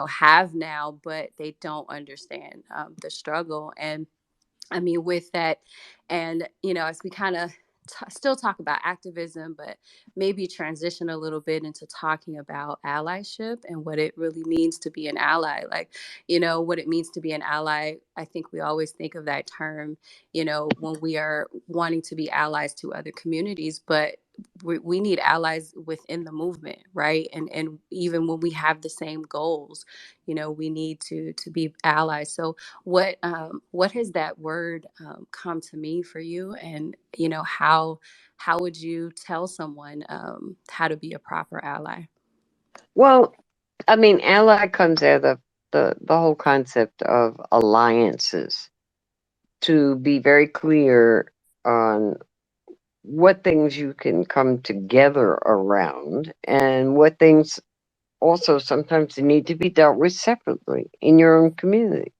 Speaker 1: have now, but they don't understand the struggle. And I mean, with that, and as we kind of still talk about activism, but maybe transition a little bit into talking about allyship and what it really means to be an ally. Like, what it means to be an ally. I think we always think of that term, when we are wanting to be allies to other communities, but we need allies within the movement, right? And even when we have the same goals, we need to be allies. So what has that word come to mean for you, and how would you tell someone how to be a proper ally?
Speaker 2: Well, I mean, ally comes out of the whole concept of alliances. To be very clear on what things you can come together around and what things also sometimes need to be dealt with separately in your own community.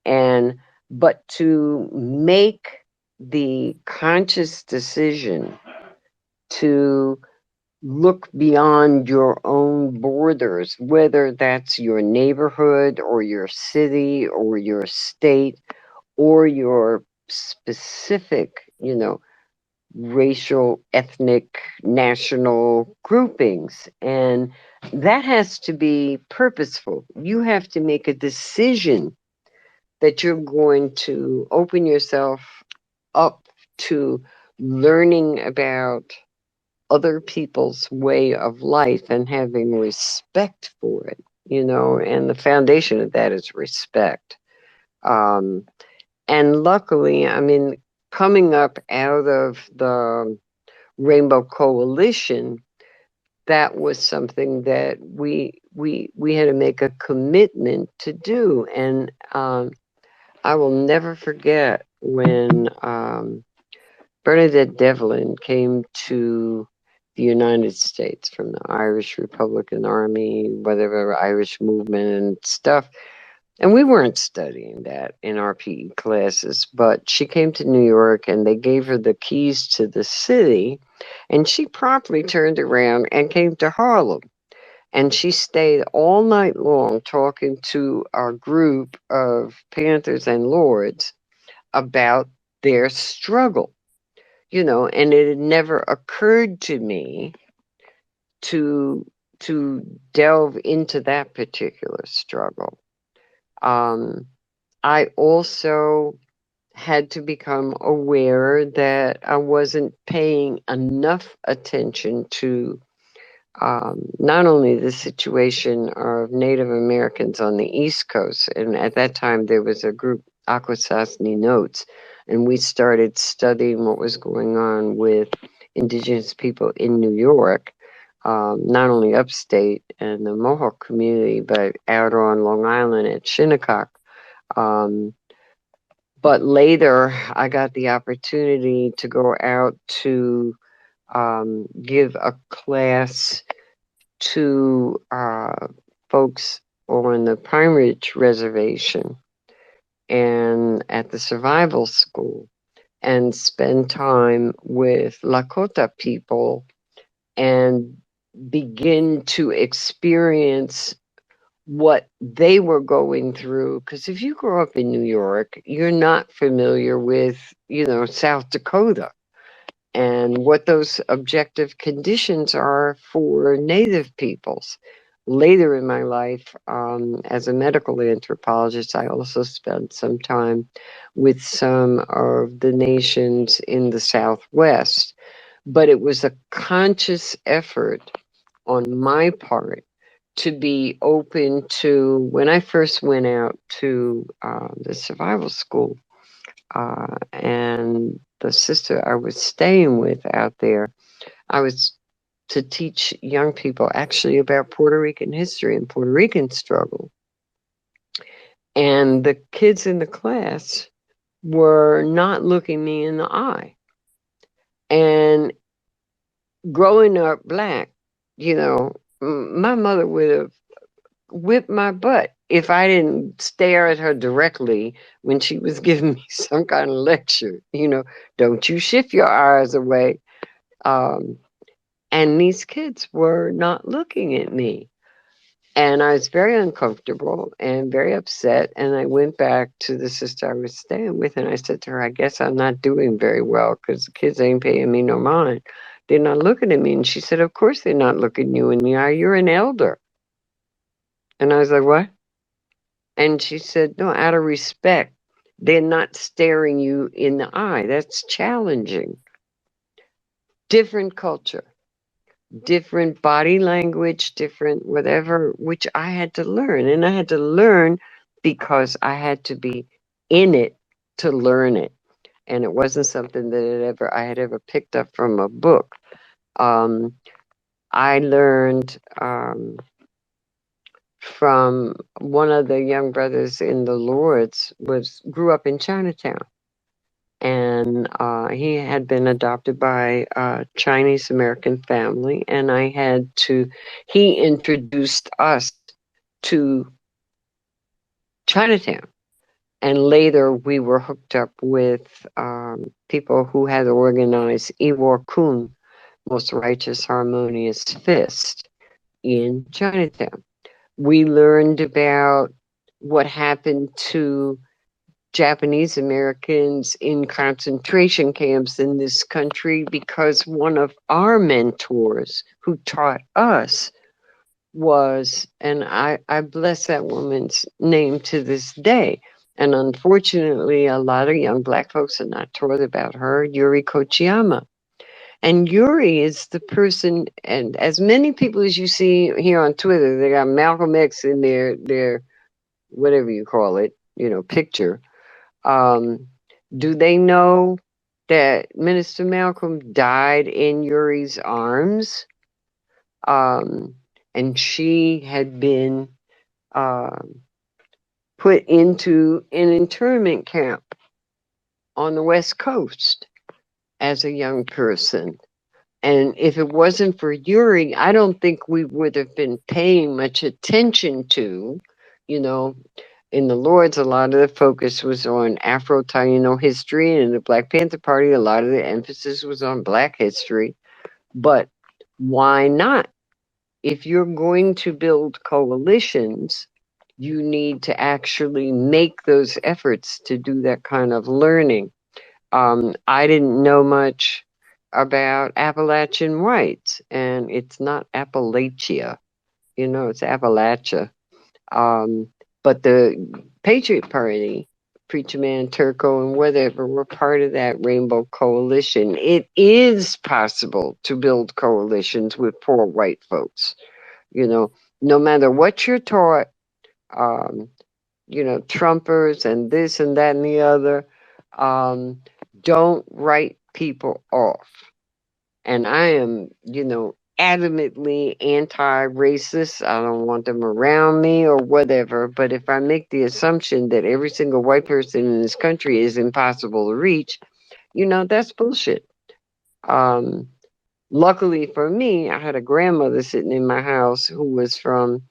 Speaker 2: And but to make the conscious decision to look beyond your own borders, whether that's your neighborhood or your city or your state or your specific, racial, ethnic, national groupings. And that has to be purposeful. You have to make a decision that you're going to open yourself up to learning about other people's way of life and having respect for it, and the foundation of that is respect. Um, and luckily, I mean, coming up out of the Rainbow Coalition, that was something that we had to make a commitment to do. And I will never forget. when Bernadette Devlin came to the United States from the Irish Republican Army, whatever Irish movement and stuff. And we weren't studying that in our PE classes, but she came to New York and they gave her the keys to the city, and she promptly turned around and came to Harlem. And she stayed all night long talking to our group of Panthers and Lords about their struggle, and it had never occurred to me to to delve into that particular struggle. Um, I also had to become aware that I wasn't paying enough attention to not only the situation of Native Americans on the East Coast, and at that time there was a group, Akwesasne Notes, and we started studying what was going on with Indigenous people in New York, not only upstate and the Mohawk community, but out on Long Island at Shinnecock. Um, but later, I got the opportunity to go out to give a class to folks on the Pine Ridge Reservation and at the survival school and spend time with Lakota people and begin to experience what they were going through. Because if you grow up in New York, you're not familiar with, South Dakota and what those objective conditions are for Native peoples. Later in my life, as a medical anthropologist, I also spent some time with some of the nations in the Southwest. But it was a conscious effort on my part to be open to when I first went out to the survival school and the sister I was staying with out there, I was to teach young people actually about Puerto Rican history and Puerto Rican struggle. And the kids in the class were not looking me in the eye. And growing up black, my mother would have whipped my butt if I didn't stare at her directly when she was giving me some kind of lecture. Don't you shift your eyes away. Um, and these kids were not looking at me. And I was very uncomfortable and very upset. And I went back to the sister I was staying with and I said to her, I guess I'm not doing very well because the kids ain't paying me no mind. They're not looking at me. And she said, of course they're not looking you in the eye. You're an elder. And I was like, what? And she said, no, out of respect, they're not staring you in the eye. That's challenging. Different culture, different body language, different whatever, which I had to learn. And I had to learn because I had to be in it to learn it. And it wasn't something that I had ever picked up from a book. Um, I learned from one of the young brothers in the Lords grew up in Chinatown, and he had been adopted by a Chinese American family, and he introduced us to Chinatown. And later we were hooked up with people who had organized Iwar Kun, Most Righteous Harmonious Fist, in Chinatown. We learned about what happened to Japanese Americans in concentration camps in this country because one of our mentors who taught us and I bless that woman's name to this day. And unfortunately, a lot of young black folks are not taught about her, Yuri Kochiyama. And Yuri is the person, and as many people as you see here on Twitter, they got Malcolm X in their whatever you call it, picture. Um, do they know that Minister Malcolm died in Yuri's arms? And she had been um, put into an internment camp on the West Coast as a young person. And if it wasn't for Uri, I don't think we would have been paying much attention to, you know, in the Lords, a lot of the focus was on Afro-Taino history, and in the Black Panther Party, a lot of the emphasis was on Black history. But why not? If you're going to build coalitions, you need to actually make those efforts to do that kind of learning. I didn't know much about Appalachian whites, and it's not Appalachia, it's Appalachia. Um, but the Patriot Party, Preacher Man, Turco, and whatever were part of that Rainbow Coalition. It is possible to build coalitions with poor white folks. You know, no matter what you're taught, um, Trumpers and this and that and the other, um, don't write people off. And I am, adamantly anti-racist. I don't want them around me or whatever. But if I make the assumption that every single white person in this country is impossible to reach, that's bullshit. Um, Luckily for me, I had a grandmother sitting in my house who was from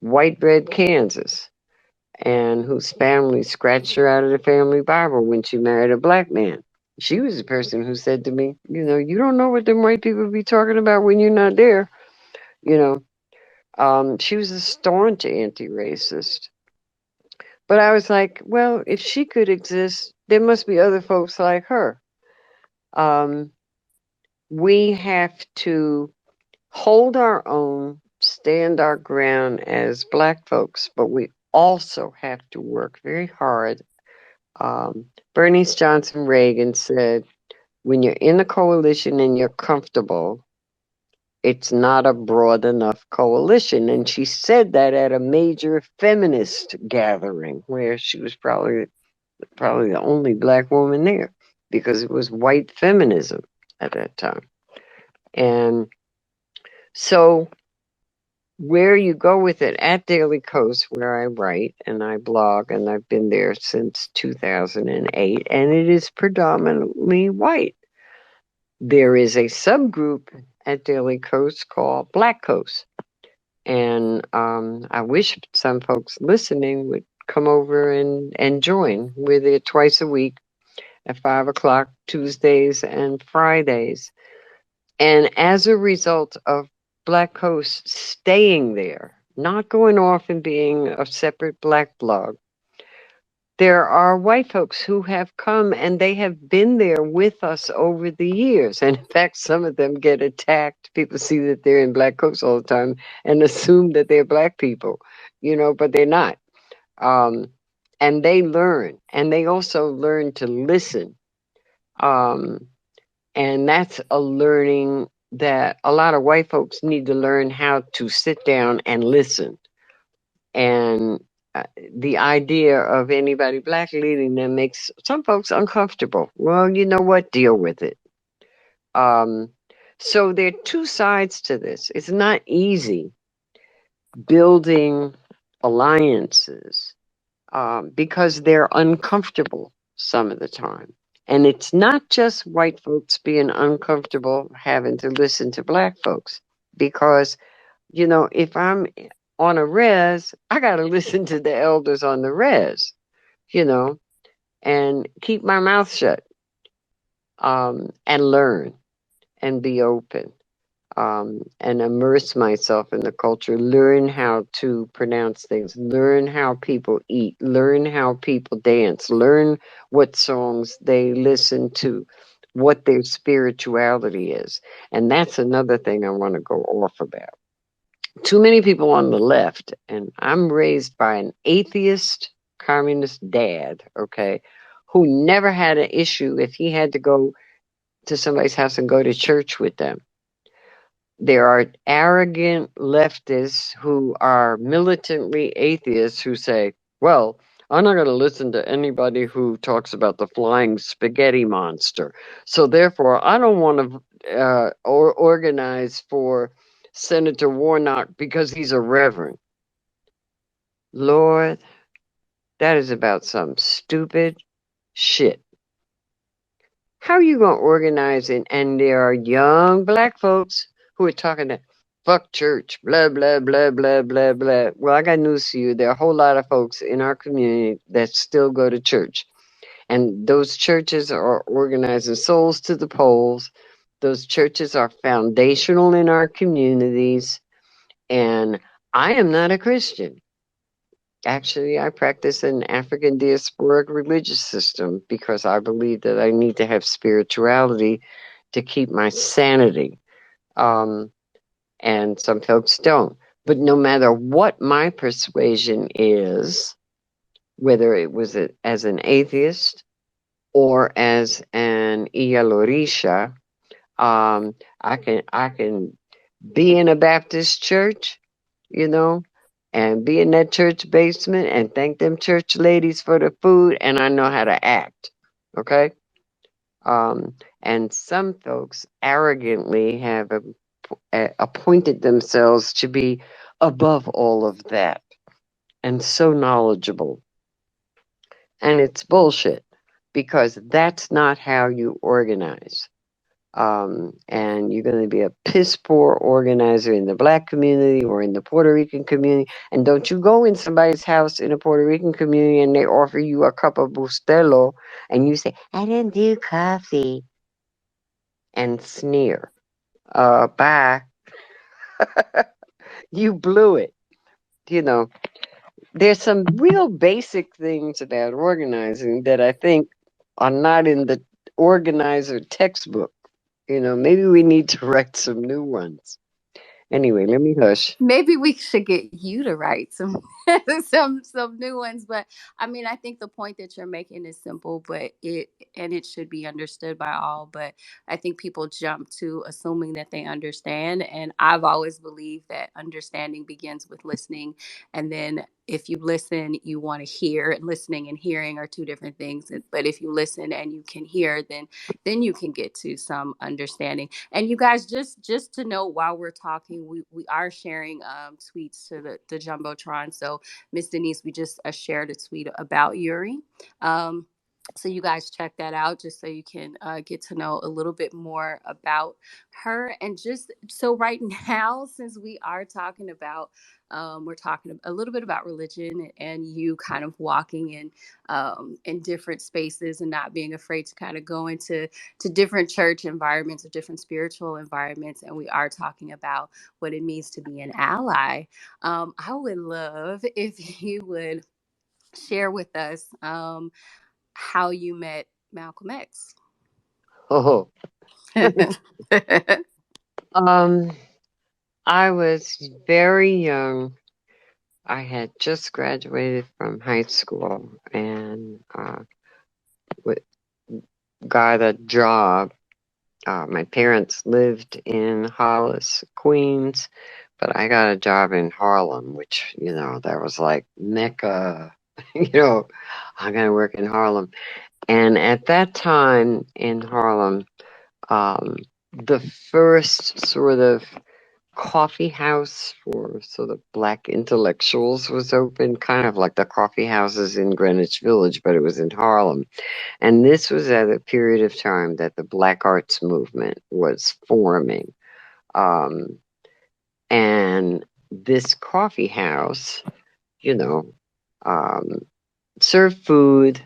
Speaker 2: White Bread, Kansas, and whose family scratched her out of the family Bible when she married a black man. She was the person who said to me, you don't know what them white people be talking about when you're not there. You know, she was a staunch anti-racist. But I was like, well, if she could exist, there must be other folks like her. Um, we have to hold our own, stand our ground as black folks, but we also have to work very hard. Bernice Johnson Reagan said, when you're in a coalition and you're comfortable, it's not a broad enough coalition. And she said that at a major feminist gathering where she was probably the only black woman there because it was white feminism at that time. And so where you go with it at Daily Coast, where I write and I blog, and I've been there since 2008, and it is predominantly white. There is a subgroup at Daily Coast called Black Coast. And I wish some folks listening would come over and join. We're there twice a week at 5 o'clock, Tuesdays and Fridays. And as a result of Black Coast staying there, not going off and being a separate Black blog, there are white folks who have come and they have been there with us over the years. And in fact, some of them get attacked. People see that they're in black coats all the time and assume that they're black people, but they're not. Um, and they learn, and they also learn to listen. Um, and that's a learning that a lot of white folks need to learn how to sit down and listen. And the idea of anybody black leading them makes some folks uncomfortable. Well, you know what? Deal with it. Um, so there are two sides to this. It's not easy building alliances because they're uncomfortable some of the time. And it's not just white folks being uncomfortable having to listen to black folks because, if I'm on a res, I got to listen to the elders on the res, you know, and keep my mouth shut and learn and be open and immerse myself in the culture, learn how to pronounce things, learn how people eat, learn how people dance, learn what songs they listen to, what their spirituality is. And that's another thing I want to go off about. Too many people on the left, and I'm raised by an atheist communist dad, okay, who never had an issue if he had to go to somebody's house and go to church with them. There are arrogant leftists who are militantly atheists who say, well, I'm not going to listen to anybody who talks about the flying spaghetti monster. So therefore, I don't want to organize for Senator Warnock because he's a reverend. Lord, that is about some stupid shit. How are you going to organize it? And there are young black folks who are talking to fuck church, blah, blah, blah, blah, blah, blah. Well, I got news for you. There are a whole lot of folks in our community that still go to church. And those churches are organizing souls to the polls. Those churches are foundational in our communities. And I am not a Christian. Actually, I practice an African diasporic religious system because I believe that I need to have spirituality to keep my sanity. Um, and some folks don't. But no matter what my persuasion is, whether it was as an atheist or as an Iyalorisha, I can be in a Baptist church, you know, and be in that church basement and thank them church ladies for the food, and I know how to act. Okay. Um, and some folks arrogantly have appointed themselves to be above all of that and so knowledgeable. And it's bullshit because that's not how you organize. And you're going to be a piss poor organizer in the black community or in the Puerto Rican community. And don't you go in somebody's house in a Puerto Rican community and they offer you a cup of Bustelo and you say, I didn't do coffee, and sneer. Bye. You blew it. You know, there's some real basic things about organizing that I think are not in the organizer textbook. Maybe we need to write some new ones. Anyway, let me hush.
Speaker 1: Maybe we should get you to write some some new ones. But I mean, I think the point that you're making is simple, but it should be understood by all. But I think people jump to assuming that they understand, and I've always believed that understanding begins with listening, and then if you listen, you want to hear. And listening and hearing are two different things. But if you listen and you can hear, then you can get to some understanding. And you guys, just to know, while we're talking, we are sharing tweets to the jumbotron. So Miss Denise, we just shared a tweet about Yuri. So you guys check that out just so you can get to know a little bit more about her. And just so right now, since we are talking about we're talking a little bit about religion and you kind of walking in different spaces and not being afraid to kind of go into to different church environments or different spiritual environments. And we are talking about what it means to be an ally. I would love if you would share with us how you met Malcolm X.
Speaker 2: Oh, um, I was very young. I had just graduated from high school and w- got a job. My parents lived in Hollis, Queens, but I got a job in Harlem, which, that was like Mecca. you know, I'm going to work in Harlem. And at that time in Harlem, um, the first sort of coffee house for sort of black intellectuals was open, kind of like the coffee houses in Greenwich Village, but it was in Harlem. And this was at a period of time that the black arts movement was forming. Um, and this coffee house, you know, um, served food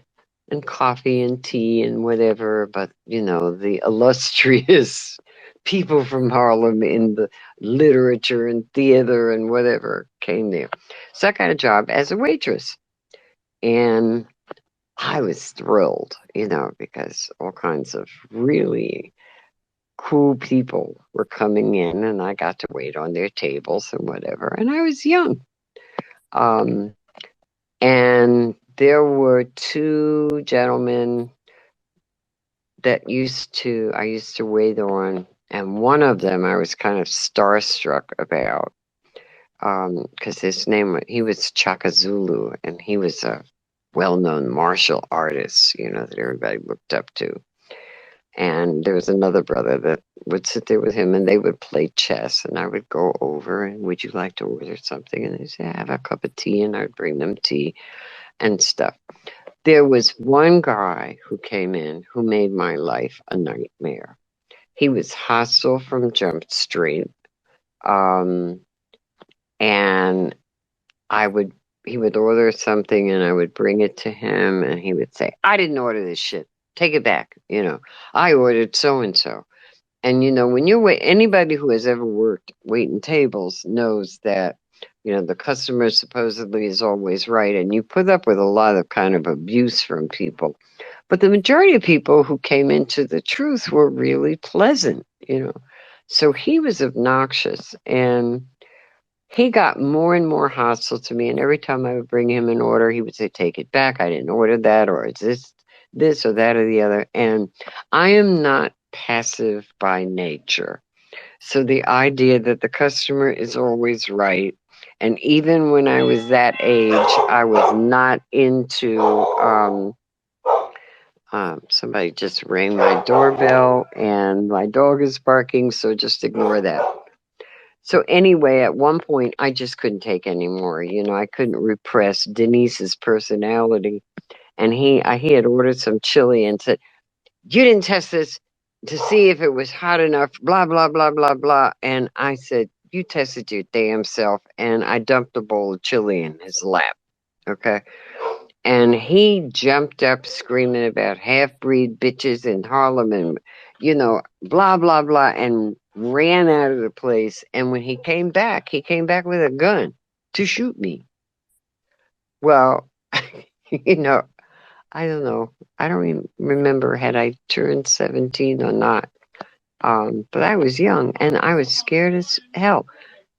Speaker 2: and coffee and tea and whatever, but the illustrious people from Harlem in the literature and theater and whatever came there. So I got a job as a waitress. And I was thrilled, because all kinds of really cool people were coming in and I got to wait on their tables and whatever. And I was young. Um, and there were two gentlemen that I used to wait on. And one of them I was kind of starstruck about because he was Chaka Zulu, and he was a well-known martial artist, that everybody looked up to. And there was another brother that would sit there with him and they would play chess. And I would go over and, would you like to order something? And they'd say, I have a cup of tea. And I would bring them tea and stuff. There was one guy who came in who made my life a nightmare. He was hostile from Jump Street. Um, and I would, he would order something and I would bring it to him and he would say, I didn't order this shit. Take it back. I ordered so and so. And when you wait, anybody who has ever worked waiting tables knows that, the customer supposedly is always right. And you put up with a lot of kind of abuse from people. But the majority of people who came into the truth were really pleasant. So he was obnoxious and he got more and more hostile to me. And every time I would bring him an order, he would say, take it back. I didn't order that, or is this or that or the other. And I am not passive by nature. So the idea that the customer is always right. And even when I was that age, I was not into somebody just rang my doorbell and my dog is barking, so just ignore that. So anyway, at one point, I just couldn't take anymore. I couldn't repress Denise's personality. And he had ordered some chili and said, you didn't test this to see if it was hot enough, blah, blah, blah, blah, blah. And I said, you tested your damn self. And I dumped a bowl of chili in his lap. Okay. And he jumped up screaming about half breed bitches in Harlem and, blah, blah, blah, and ran out of the place. And when he came back with a gun to shoot me. Well, you know, I don't know. I don't even remember had I turned 17 or not. But I was young and I was scared as hell.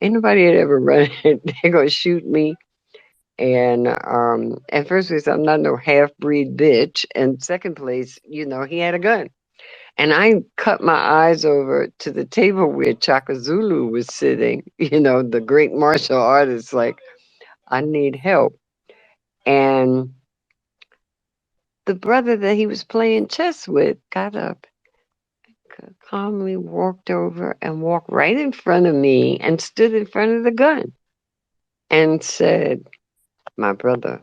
Speaker 2: Anybody had ever run it, they're going to shoot me. And at first place, I'm not no half breed bitch. And second place, he had a gun. And I cut my eyes over to the table where Chaka Zulu was sitting, the great martial artist, like, I need help. And the brother that he was playing chess with got up, calmly walked over and walked right in front of me and stood in front of the gun and said, my brother,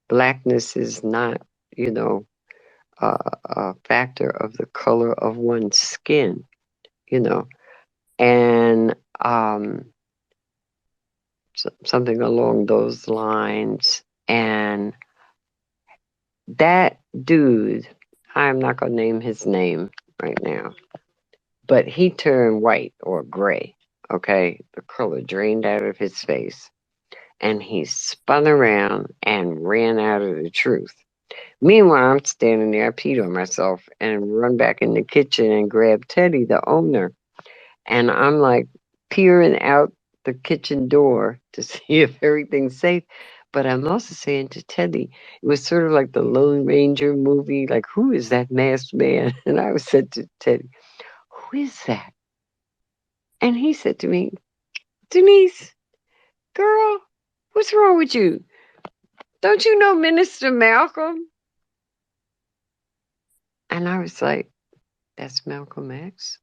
Speaker 2: blackness is not, you know, a factor of the color of one's skin, you know, and something along those lines. And that dude, I'm not going to name his name right now, but he turned white or gray. Okay. The color drained out of his face. And he spun around and ran out of the truth. Meanwhile, I'm standing there, I peed on myself and run back in the kitchen and grab Teddy, the owner. And I'm like peering out the kitchen door to see if everything's safe. But I'm also saying to Teddy, it was sort of like the Lone Ranger movie, like, who is that masked man? And I was said to Teddy, who is that? And he said to me, Denise, girl, what's wrong with you? Don't you know Minister Malcolm? And I was like, that's Malcolm X?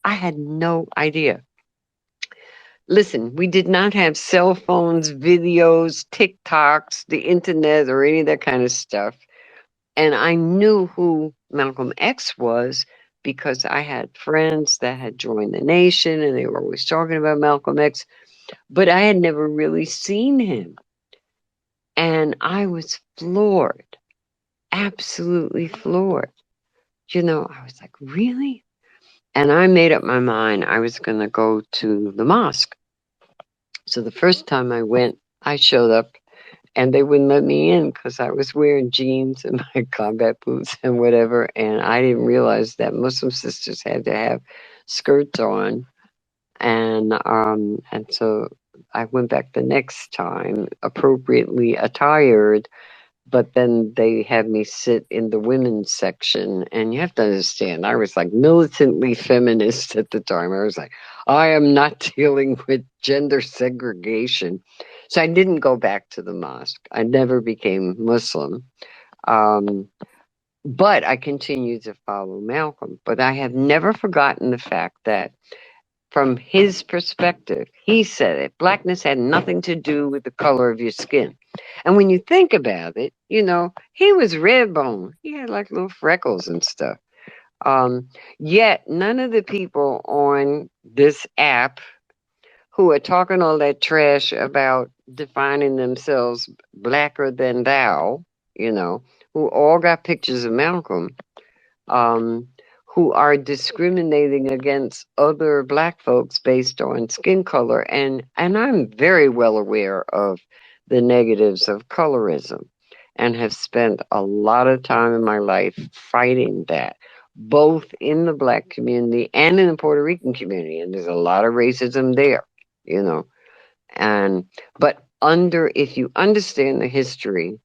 Speaker 2: I had no idea. Listen, we did not have cell phones, videos, TikToks, the internet, or any of that kind of stuff. And I knew who Malcolm X was because I had friends that had joined the nation and they were always talking about Malcolm X, but I had never really seen him. And I was floored, absolutely floored. I was like, really? And I made up my mind I was going to go to the mosque. So the first time I went, I showed up and they wouldn't let me in because I was wearing jeans and my combat boots and whatever. And I didn't realize that Muslim sisters had to have skirts on. And so I went back the next time appropriately attired, but then they had me sit in the women's section. And you have to understand, I was like militantly feminist at the time. I was like, I am not dealing with gender segregation. So I didn't go back to the mosque. I never became Muslim. Um, but I continued to follow Malcolm. But I have never forgotten the fact that from his perspective. He said it. Blackness had nothing to do with the color of your skin. And when you think about it, he was red bone. He had like little freckles and stuff. Yet none of the people on this app who are talking all that trash about defining themselves blacker than thou, you know, who all got pictures of Malcolm, um, who are discriminating against other black folks based on skin color. And I'm very well aware of the negatives of colorism and have spent a lot of time in my life fighting that, both in the black community and in the Puerto Rican community. And there's a lot of racism there, you know. And but if you understand the history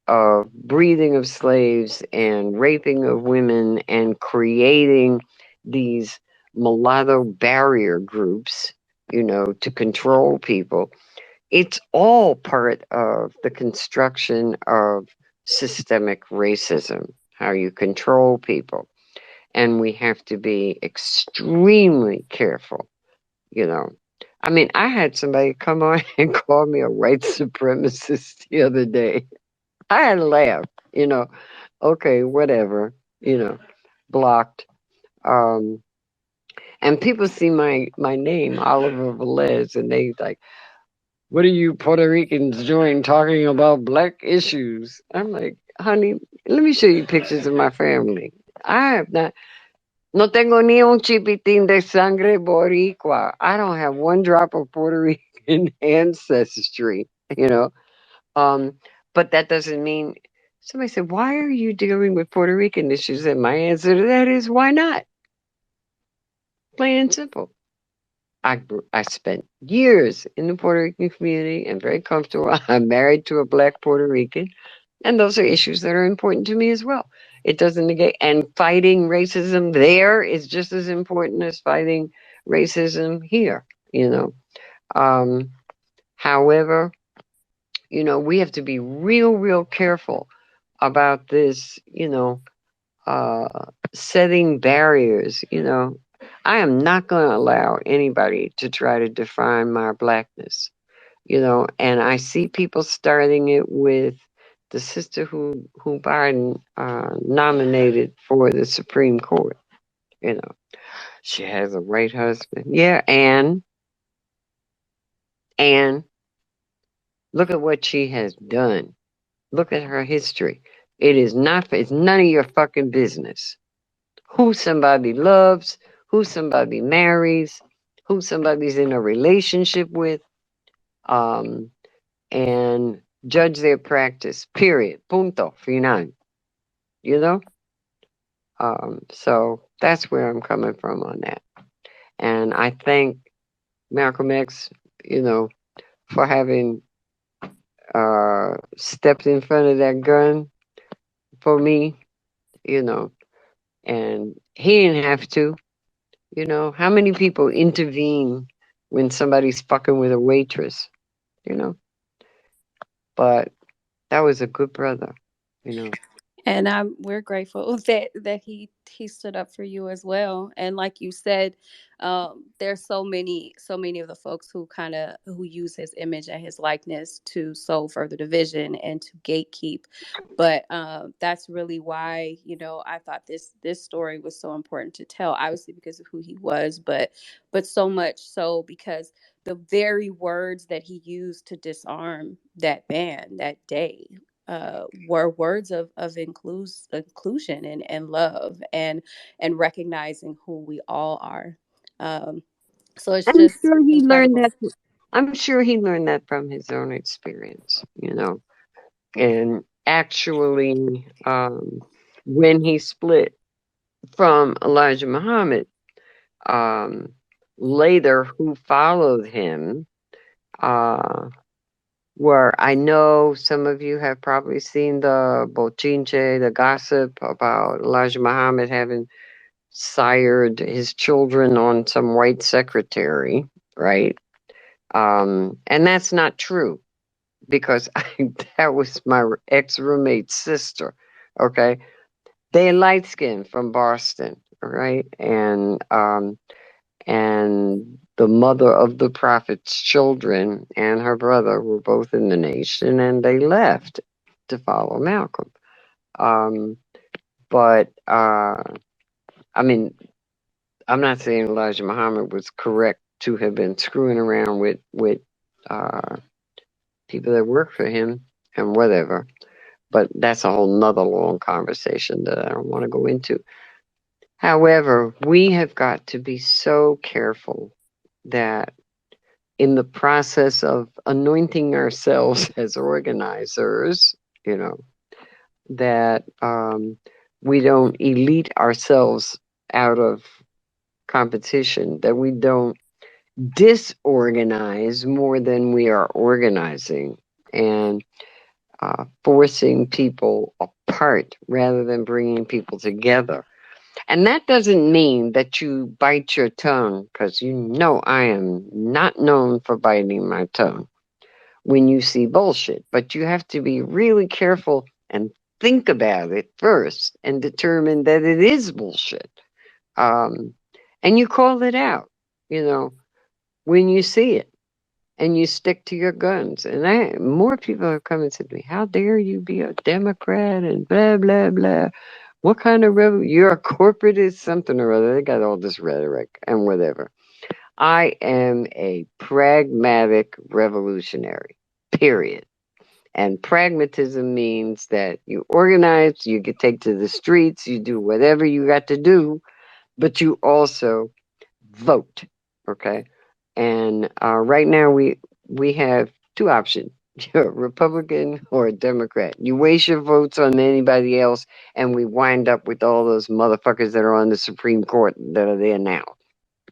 Speaker 2: of breeding of slaves and raping of women and creating these mulatto barrier groups, to control people. It's all part of the construction of systemic racism, how you control people. And we have to be extremely careful, you know. I mean, I had somebody come on and call me a white supremacist the other day. I had to laugh, you know. Okay, whatever, blocked. Um, and people see my name, Oliver-Velez, and they like, what are you Puerto Ricans doing talking about black issues? I'm like, honey, let me show you pictures of my family. I have not, no tengo ni un chipitín de sangre boricua. I don't have one drop of Puerto Rican ancestry, you know. Um, but that doesn't mean somebody said, why are you dealing with Puerto Rican issues? And my answer to that is, why not? Plain and simple. I spent years in the Puerto Rican community and very comfortable. I'm married to a black Puerto Rican, and those are issues that are important to me as well. It doesn't negate, and fighting racism there is just as important as fighting racism here, you know. Um, However, we have to be real, real careful about this, setting barriers, I am not going to allow anybody to try to define my blackness, and I see people starting it with the sister who Biden nominated for the Supreme Court. You know, she has a white husband. Yeah, and look at what she has done. Look at her history. It's none of your fucking business who somebody loves, who somebody marries, who somebody's in a relationship with, um, and judge their practice. Period. Punto. Final. You know? So that's where I'm coming from on that. And I thank Malcolm X, for having stepped in front of that gun for me, you know, and he didn't have to. How many people intervene when somebody's fucking with a waitress, you know? But that was a good brother, you know.
Speaker 1: And we're grateful that he stood up for you as well. And like you said, there's so many of the folks who use his image and his likeness to sow further division and to gatekeep. But that's really why I thought this story was so important to tell. Obviously because of who he was, but so much so because the very words that he used to disarm that ban that day were words of inclusion and love and recognizing who we all are. Um, so it's
Speaker 2: I'm
Speaker 1: just
Speaker 2: sure he learned
Speaker 1: incredible.
Speaker 2: that. I'm sure he learned that from his own experience, and actually, when he split from Elijah Muhammad, um, later who followed him, uh, were I know some of you have probably seen the bochinche, the gossip about Elijah Muhammad having sired his children on some white secretary, right? And that's not true because that was my ex roommate's sister. Okay, they light skinned from Boston, right? and the mother of the prophet's children and her brother were both in the nation, and they left to follow Malcolm. Um, but I mean, I'm not saying Elijah Muhammad was correct to have been screwing around with uh, people that work for him and whatever. But that's a whole nother long conversation that I don't want to go into. However, we have got to be so careful that in the process of anointing ourselves as organizers, you know, that we don't elite ourselves out of competition, that we don't disorganize more than we are organizing and forcing people apart rather than bringing people together. And that doesn't mean that you bite your tongue, because you know I am not known for biting my tongue when you see bullshit. But you have to be really careful and think about it first and determine that it is bullshit. Um, and you call it out, you know, when you see it. And you stick to your guns. And more people are coming to me. How dare you be a Democrat and blah blah blah? What kind of you're a corporatist something or other? They got all this rhetoric and whatever. I am a pragmatic revolutionary. Period. And pragmatism means that you organize, you get take to the streets, you do whatever you got to do, but you also vote. Okay. And right now we have two options. You're a Republican or a Democrat. You waste your votes on anybody else, and we wind up with all those motherfuckers that are on the Supreme Court that are there now.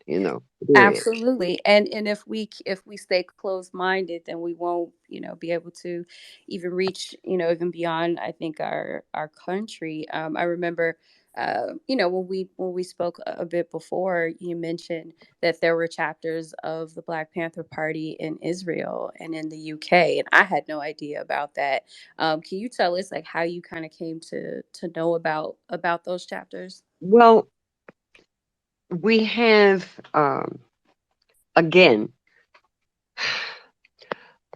Speaker 2: You know, period.
Speaker 1: Absolutely. And if we stay closed minded, then we won't, be able to even reach, even beyond, I think, our country. I remember when we spoke a bit before, you mentioned that there were chapters of the Black Panther Party in Israel and in the UK, and I had no idea about that. Can you tell us, like, how you kind of came to know about those chapters?
Speaker 2: Well, we have again,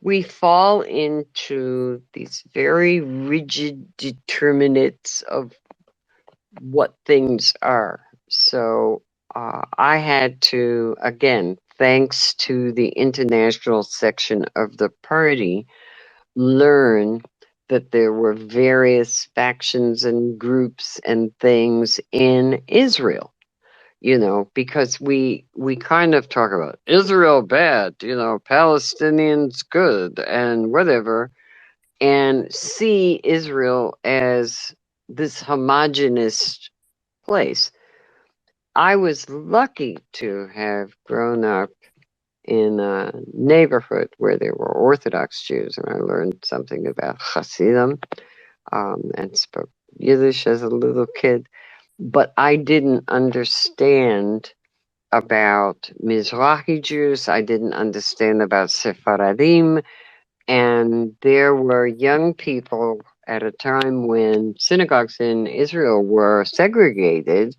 Speaker 2: we fall into these very rigid determinants of what things are. So I had to, again, thanks to the international section of the party, learn that there were various factions and groups and things in Israel. You know, because we kind of talk about Israel bad, you know, Palestinians good, and whatever, and see Israel as this homogenous place. I was lucky to have grown up in a neighborhood where there were Orthodox Jews, and I learned something about Hasidim and spoke Yiddish as a little kid. But I didn't understand about Mizrahi Jews. I didn't understand about Sephardim. And there were young people at a time when synagogues in Israel were segregated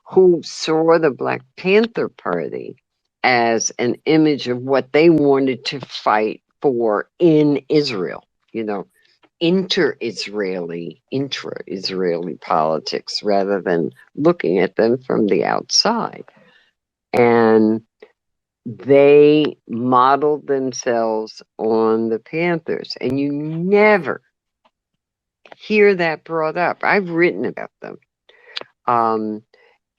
Speaker 2: who saw the Black Panther Party as an image of what they wanted to fight for in Israel, you know, intra-Israeli politics rather than looking at them from the outside. And they modeled themselves on the Panthers. And you never hear that brought up. I've written about them. Um,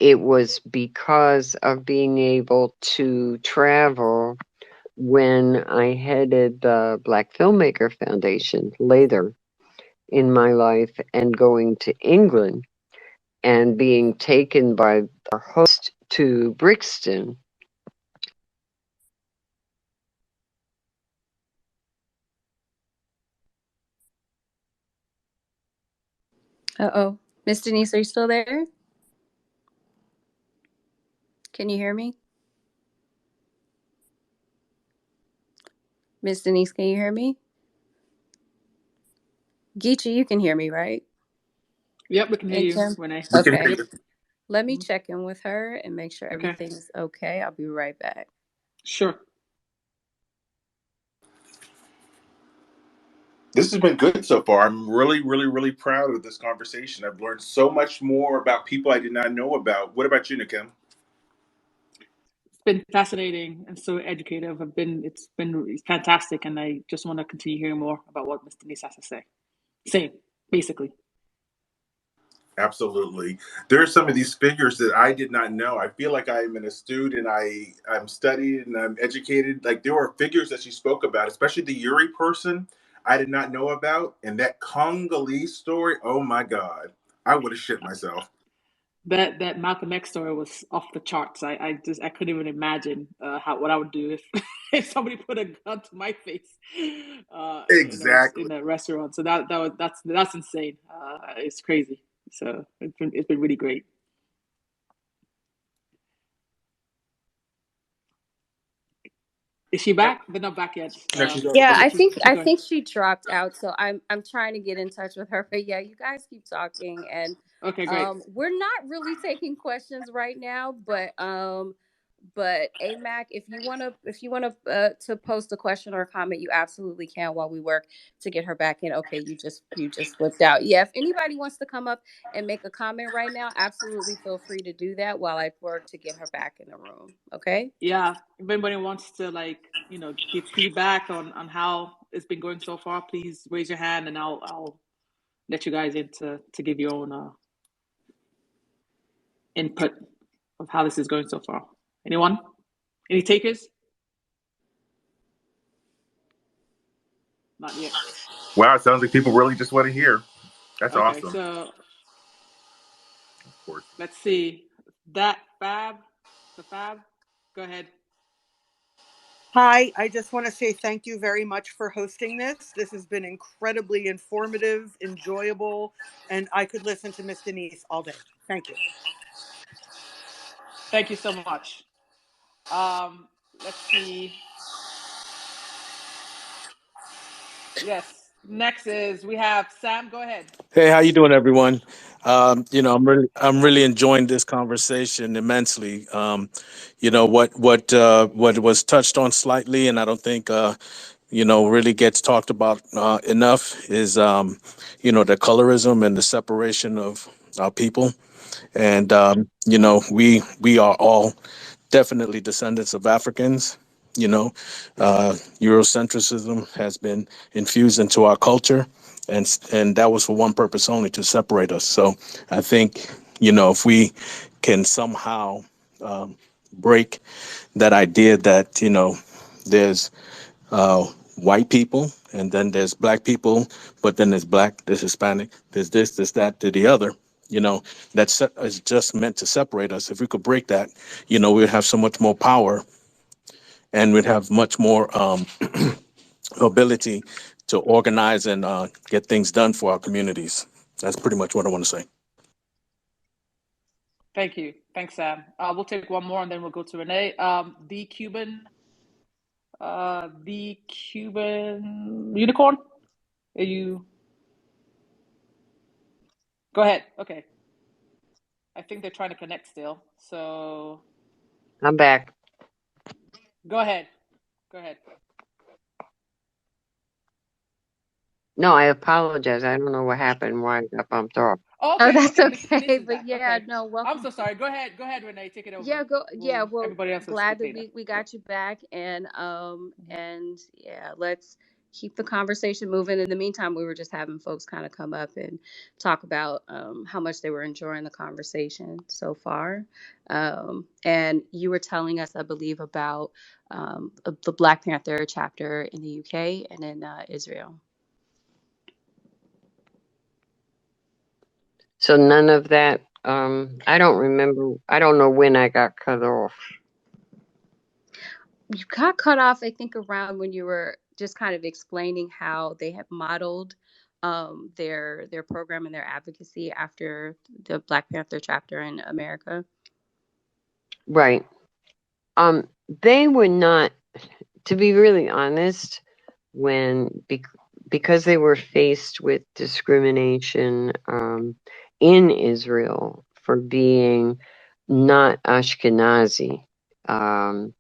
Speaker 2: it was because of being able to travel when I headed the Black Filmmaker Foundation later in my life and going to England and being taken by our host to Brixton.
Speaker 1: Uh-oh. Miss Denise, are you still there? Can you hear me? Miss Denise, can you hear me? Geechee, you can hear me, right?
Speaker 3: Yep, we can hear
Speaker 1: And
Speaker 3: you,
Speaker 1: Kim?
Speaker 3: Renee.
Speaker 1: Okay.
Speaker 3: Yep.
Speaker 1: Let me check in with her and make sure
Speaker 3: Okay.
Speaker 1: everything's okay. I'll be right back.
Speaker 3: Sure.
Speaker 4: This has been good so far. I'm really, really, really proud of this conversation. I've learned so much more about people I did not know about. What about you, Nakim?
Speaker 3: It's been fascinating and so educative. It's been fantastic, and I just want to continue hearing more about what Mr. Denise has to say. Same, basically.
Speaker 4: Absolutely. There are some of these figures that I did not know. I feel like I'm an astute and I'm studied and I'm educated. Like there were figures that she spoke about, especially the Yuri person I did not know about. And that Congolese story, oh my God, I would have shit myself.
Speaker 3: That Malcolm X story was off the charts. I couldn't even imagine what I would do if if somebody put a gun to my face
Speaker 4: Exactly.
Speaker 3: in a restaurant. So that's insane. It's crazy. So it's been really great. Is she back? They're not back yet.
Speaker 4: No, she's
Speaker 1: Yeah,
Speaker 4: over.
Speaker 3: Keep
Speaker 1: I
Speaker 3: going.
Speaker 1: think she dropped out, so I'm trying to get in touch with her. But yeah, you guys keep talking, and
Speaker 3: Okay, great.
Speaker 1: we're not really taking questions right now, but AMAC, if you wanna to post a question or a comment, you absolutely can while we work to get her back in. Okay, you just flipped out. Yeah, if anybody wants to come up and make a comment right now, absolutely feel free to do that while I work to get her back in the room. Okay.
Speaker 3: Yeah, if anybody wants to give feedback on how it's been going so far, please raise your hand and I'll let you guys in to give your own input of how this is going so far. Anyone? Any takers? Not yet.
Speaker 4: Wow, it sounds like people really just want to hear. That's
Speaker 3: Okay,
Speaker 4: awesome.
Speaker 3: so
Speaker 4: Of course.
Speaker 3: let's see. The Fab, go ahead.
Speaker 5: Hi, I just want to say thank you very much for hosting this. This has been incredibly informative, enjoyable, and I could listen to Miss Denise all day. Thank you.
Speaker 3: Thank you so much. Let's see. Yes. Next is we have Sam. Go ahead.
Speaker 6: Hey, how you doing, everyone? I'm really enjoying this conversation immensely. What was touched on slightly, and I don't think really gets talked about enough is the colorism and the separation of our people, and we are all definitely descendants of Africans. Eurocentrism has been infused into our culture, and that was for one purpose only, to separate us. So I think if we can somehow break that idea that there's white people and then there's black people, but then there's black, there's Hispanic, there's this, that, to the other. Is just meant to separate us. If we could break that, we'd have so much more power, and we'd have much more ability to organize and get things done for our communities. That's pretty much what I want to say.
Speaker 3: Thank you. Thanks, Sam. We'll take one more and then we'll go to Renee. The Cuban unicorn. Are you? Go ahead. Okay. I think they're trying to connect still. So
Speaker 2: I'm back.
Speaker 3: go ahead. Go ahead.
Speaker 2: No, I apologize. I don't know what happened, why I got bumped off.
Speaker 3: Oh,
Speaker 1: Oh,
Speaker 3: okay.
Speaker 1: that's
Speaker 3: Okay. Mr.
Speaker 1: okay.
Speaker 3: Denise is
Speaker 1: But
Speaker 3: back.
Speaker 1: yeah,
Speaker 3: Okay.
Speaker 1: no,
Speaker 3: I'm
Speaker 1: welcome.
Speaker 3: so sorry. Go ahead. Go ahead, Renee. Take it over.
Speaker 1: Yeah, go. Yeah, well,
Speaker 3: Everybody else will
Speaker 1: glad
Speaker 3: speak
Speaker 1: that
Speaker 3: later.
Speaker 1: we got you back, and yeah, let's keep the conversation moving. In the meantime, we were just having folks kind of come up and talk about how much they were enjoying the conversation so far, and you were telling us, I believe, about the Black Panther chapter in the UK and in Israel.
Speaker 2: So none of that. I don't remember. I don't know when I got cut off.
Speaker 1: You got cut off, I think, around when you were just kind of explaining how they have modeled their program and their advocacy after the Black Panther chapter in America.
Speaker 2: Right. They were not, to be really honest, because they were faced with discrimination in Israel for being not Ashkenazi, and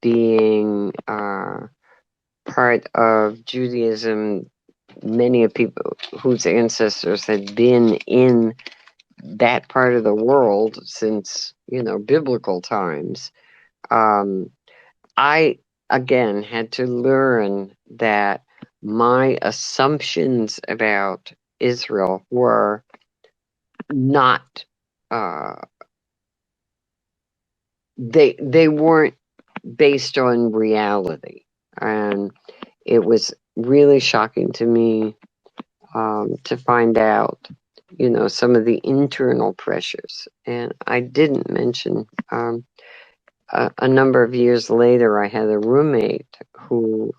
Speaker 2: being part of Judaism. Many of people whose ancestors had been in that part of the world since, biblical times. I, again, had to learn that my assumptions about Israel were not, they weren't based on reality. And it was really shocking to me to find out, some of the internal pressures. And I didn't mention, a number of years later, I had a roommate who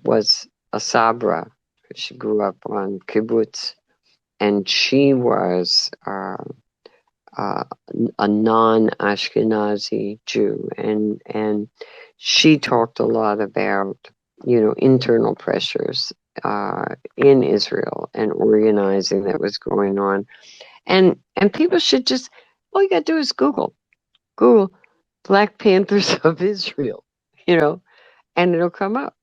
Speaker 2: was a Sabra. She grew up on kibbutz, and she was a non-Ashkenazi Jew, and she talked a lot about, internal pressures in Israel and organizing that was going on, and people should just, all you got to do is Google Black Panthers of Israel, and it'll come up.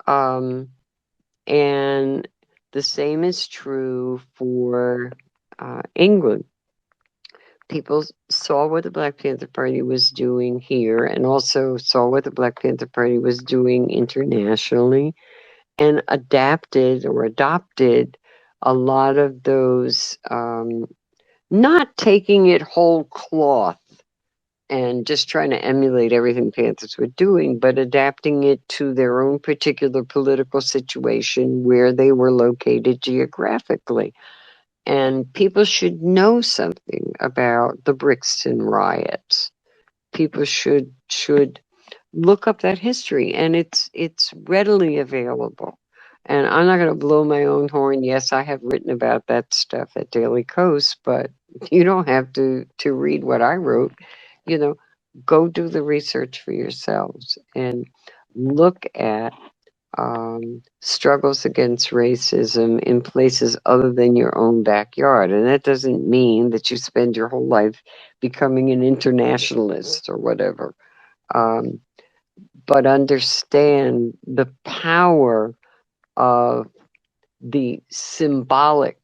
Speaker 2: And the same is true for England. People saw what the Black Panther Party was doing here, and also saw what the Black Panther Party was doing internationally, and adapted or adopted a lot of those, not taking it whole cloth and just trying to emulate everything Panthers were doing, but adapting it to their own particular political situation where they were located geographically. And people should know something about the Brixton riots. People should look up that history, and it's readily available. And I'm not going to blow my own horn. Yes, I have written about that stuff at Daily Kos, but you don't have to read what I wrote. Go do the research for yourselves and look at struggles against racism in places other than your own backyard. And that doesn't mean that you spend your whole life becoming an internationalist or whatever. But understand the power of the symbolic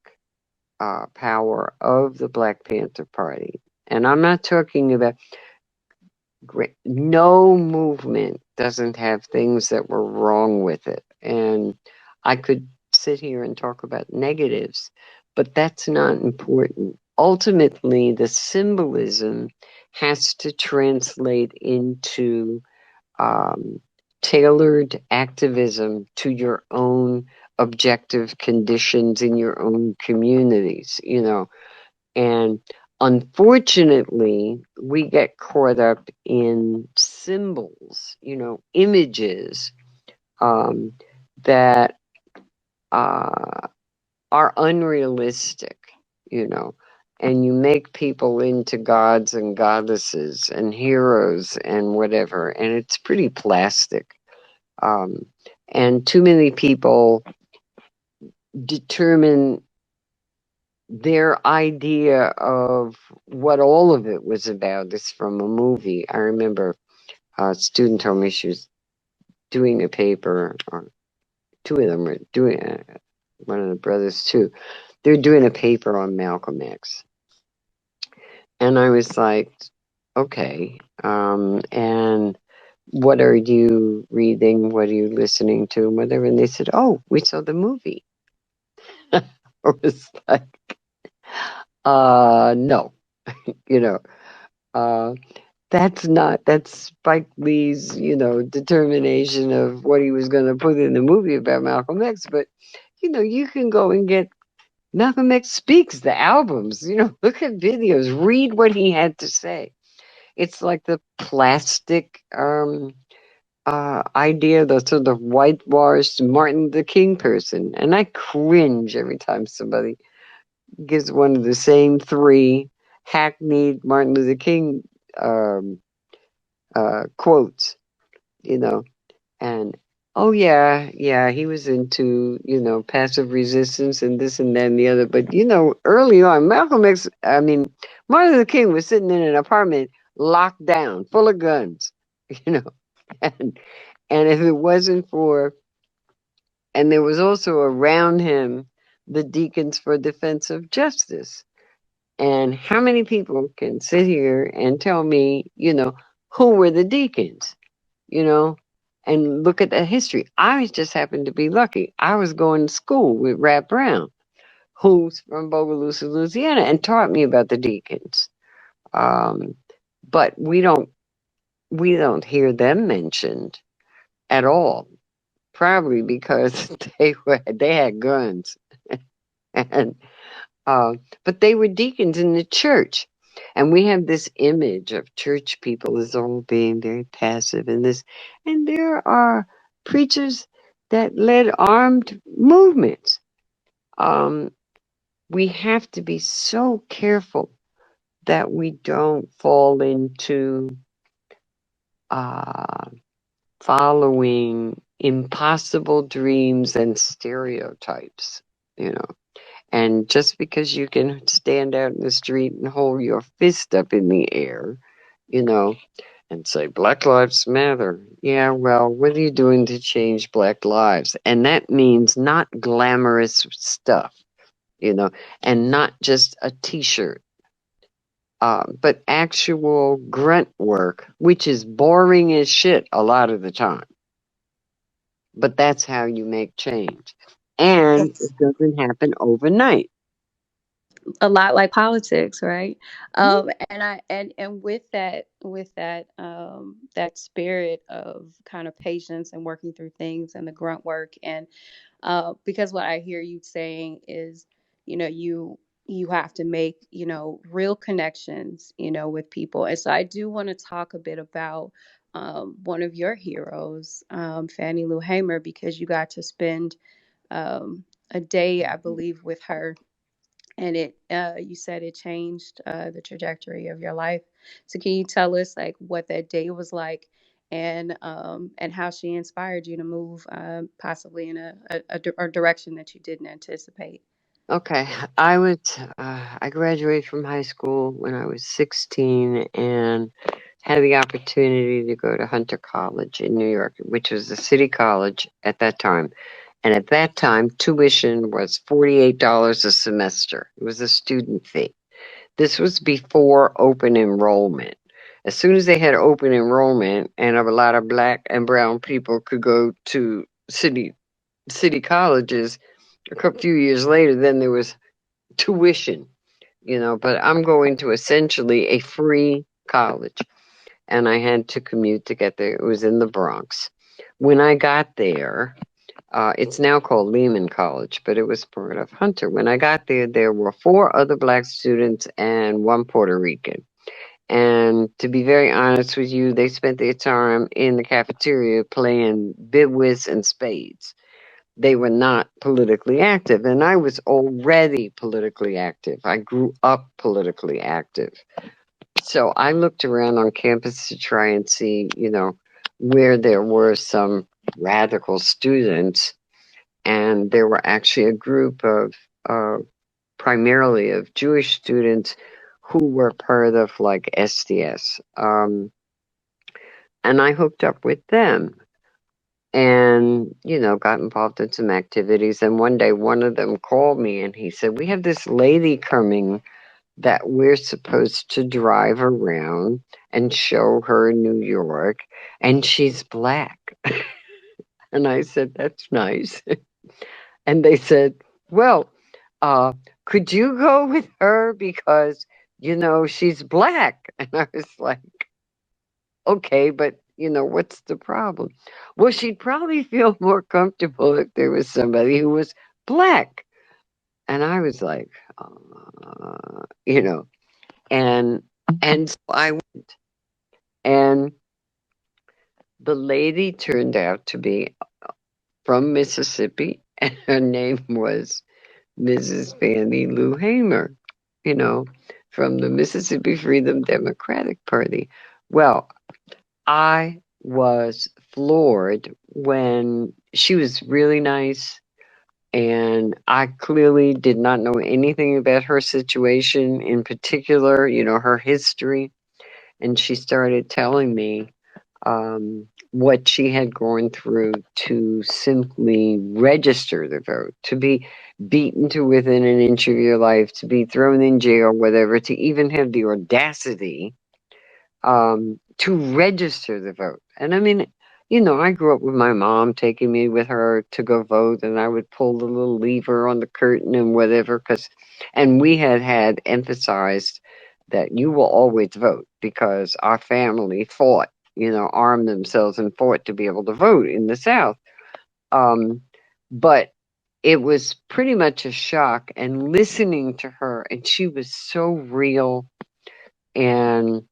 Speaker 2: power of the Black Panther Party. And I'm not talking about no movement doesn't have things that were wrong with it. And I could sit here and talk about negatives, but that's not important. Ultimately, the symbolism has to translate into tailored activism to your own objective conditions in your own communities, and unfortunately, we get caught up in symbols, images that are unrealistic, and you make people into gods and goddesses and heroes and whatever, and it's pretty plastic. And too many people determine their idea of what all of it was about is from a movie. I remember a student told me she was doing a paper, or two of them were doing, one of the brothers too. They're doing a paper on Malcolm X. And I was like, okay, and what are you reading? What are you listening to? And whatever. And they said, oh, we saw the movie. I was like, no, that's Spike Lee's, determination of what he was going to put in the movie about Malcolm X. But, you can go and get Malcolm X Speaks, the albums, look at videos, read what he had to say. It's like the plastic idea, the sort of whitewashed Martin Luther King person. And I cringe every time somebody gives one of the same three hackneyed Martin Luther King quotes, and Oh yeah, he was into, passive resistance and this and that and the other. But early on, Martin Luther King was sitting in an apartment locked down, full of guns, you know, and if it wasn't for, and there was also around him the Deacons for Defense of Justice. And how many people can sit here and tell me, who were the deacons? you know, and look at that history. I just happened to be lucky. I was going to school with Rap Brown, who's from Bogalusa, Louisiana, and taught me about the deacons. Um, but we don't hear them mentioned at all. Probably because they had guns, and uh, but they were deacons in the church. And we have this image of church people as all being very passive in this. And there are preachers that led armed movements. Um, we have to be so careful that we don't fall into uh, following impossible dreams and stereotypes, you know. And just because you can stand out in the street and hold your fist up in the air, you know, and say, Black Lives Matter. Yeah, well, what are you doing to change Black lives? And that means not glamorous stuff, and not just a t shirt, but actual grunt work, which is boring as shit a lot of the time. But that's how you make change. And it doesn't happen overnight.
Speaker 1: A lot like politics, right? And with that spirit of kind of patience and working through things and the grunt work, and because what I hear you saying is, you have to make, real connections, with people. And so I do want to talk a bit about one of your heroes, Fannie Lou Hamer, because you got to spend a day, I believe, with her, and it you said it changed the trajectory of your life. So can you tell us like what that day was like, and how she inspired you to move possibly in a direction that you didn't anticipate?
Speaker 2: Okay, I graduated from high school when I was 16 and had the opportunity to go to Hunter College in New York, which was a city college at that time. And at that time, tuition was $48 a semester. It was a student fee. This was before open enrollment. As soon as they had open enrollment and a lot of black and brown people could go to city colleges, a few years later, then there was tuition, but I'm going to essentially a free college. And I had to commute to get there. It was in the Bronx. When I got there, it's now called Lehman College, but it was part of Hunter. When I got there, there were 4 other black students and 1 Puerto Rican. And to be very honest with you, they spent their time in the cafeteria playing bidwiz and spades. They were not politically active, and I was already politically active. I grew up politically active. So I looked around on campus to try and see, where there were some radical students, and there were actually a group of primarily of Jewish students who were part of like SDS. And I hooked up with them and, got involved in some activities. And one day, one of them called me and he said, We have this lady coming that we're supposed to drive around and show her New York, and she's black. And I said, That's nice. And they said, Well, uh, could you go with her because, she's black? And I was like, Okay, but what's the problem? Well, she'd probably feel more comfortable if there was somebody who was black. And I was like, uh, you know, and so I went, and the lady turned out to be from Mississippi, and her name was Mrs. Fannie Lou Hamer, you know, from the Mississippi Freedom Democratic Party. Well, I was floored when she was really nice. And I clearly did not know anything about her situation in particular, her history. And she started telling me what she had gone through to simply register the vote, to be beaten to within an inch of your life, to be thrown in jail, whatever, to even have the audacity to register the vote. And I mean, I grew up with my mom taking me with her to go vote, and I would pull the little lever on the curtain and whatever, and we had emphasized that you will always vote because our family fought, armed themselves and fought to be able to vote in the South. But it was pretty much a shock, and listening to her, and she was so real. And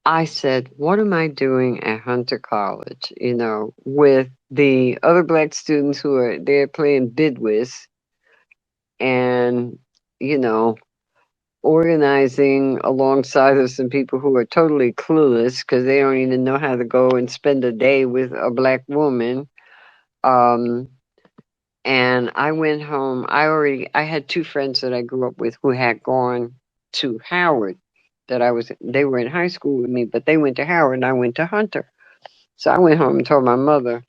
Speaker 2: I said, what am I doing at Hunter College, with the other black students who are there playing bidwiz and, you know, organizing alongside of some people who are totally clueless because they don't even know how to go and spend a day with a black woman. Um, and I went home. I had two friends that I grew up with who had gone to Howard. They were in high school with me, but they went to Howard and I went to Hunter. So I went home and told my mother,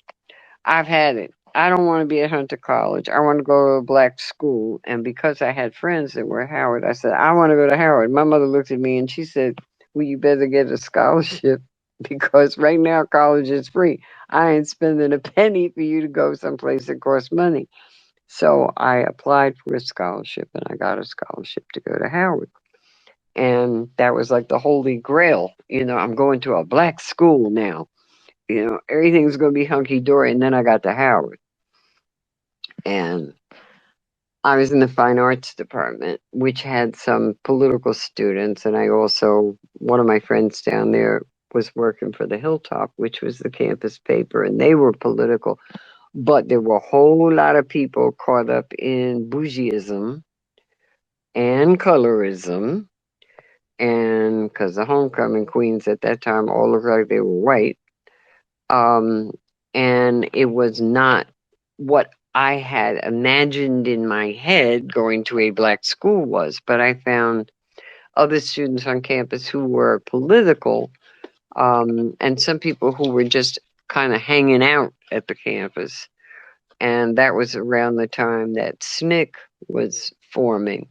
Speaker 2: I've had it. I don't want to be at Hunter College. I want to go to a black school. And because I had friends that were at Howard, I said, I want to go to Howard. My mother looked at me and she said, well, you better get a scholarship because right now college is free. I ain't spending a penny for you to go someplace that costs money. So I applied for a scholarship and I got a scholarship to go to Howard. And that was like the holy grail. I'm going to a black school now. Everything's going to be hunky dory. And then I got to Howard. And I was in the fine arts department, which had some political students. And one of my friends down there was working for the Hilltop, which was the campus paper, and they were political. But there were a whole lot of people caught up in bourgeoism and colorism. And because the homecoming queens at that time all looked like they were white. And it was not what I had imagined in my head going to a black school was, but I found other students on campus who were political, and some people who were just kind of hanging out at the campus. And that was around the time that SNCC was forming.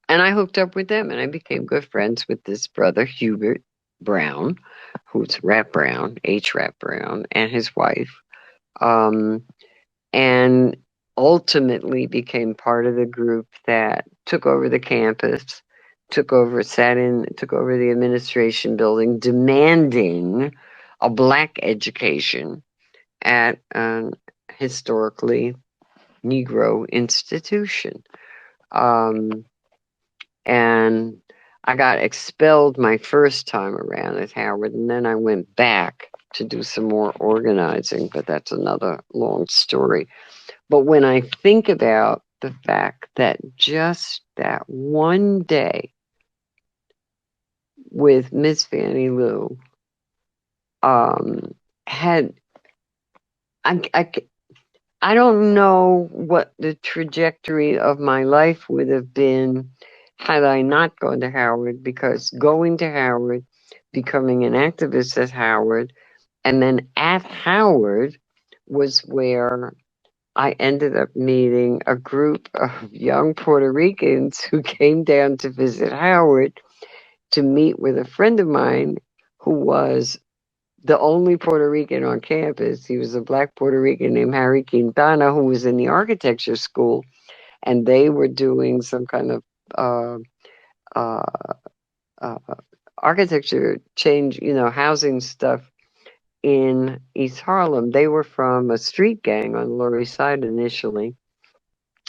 Speaker 2: And I hooked up with them and I became good friends with this brother, Hubert Brown, who's Rap Brown, H. Rap Brown, and his wife. And ultimately became part of the group that took over the campus, took over the administration building, demanding a black education at an historically Negro institution. And I got expelled my first time around at Howard, and then I went back to do some more organizing, but that's another long story. But when I think about the fact that just that one day with Miss Fannie Lou had I don't know what the trajectory of my life would have been had I not gone to Howard, because going to Howard, becoming an activist at Howard, and then at Howard was where I ended up meeting a group of young Puerto Ricans who came down to visit Howard to meet with a friend of mine who was the only Puerto Rican on campus. He was a black Puerto Rican named Harry Quintana, who was in the architecture school, and they were doing some kind of uh, uh, uh, architecture change, housing stuff in East Harlem. They were from a street gang on the Lower East Side initially,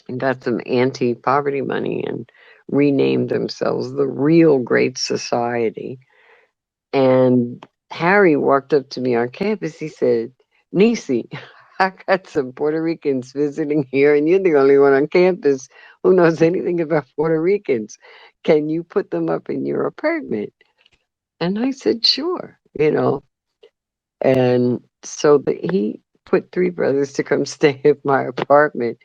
Speaker 2: and got some anti-poverty money and renamed themselves the Real Great Society. And Harry walked up to me on campus. He said, Nisi, I got some Puerto Ricans visiting here, and you're the only one on campus who knows anything about Puerto Ricans. Can you put them up in your apartment? And I said, sure. you know. And so he put three brothers to come stay at my apartment,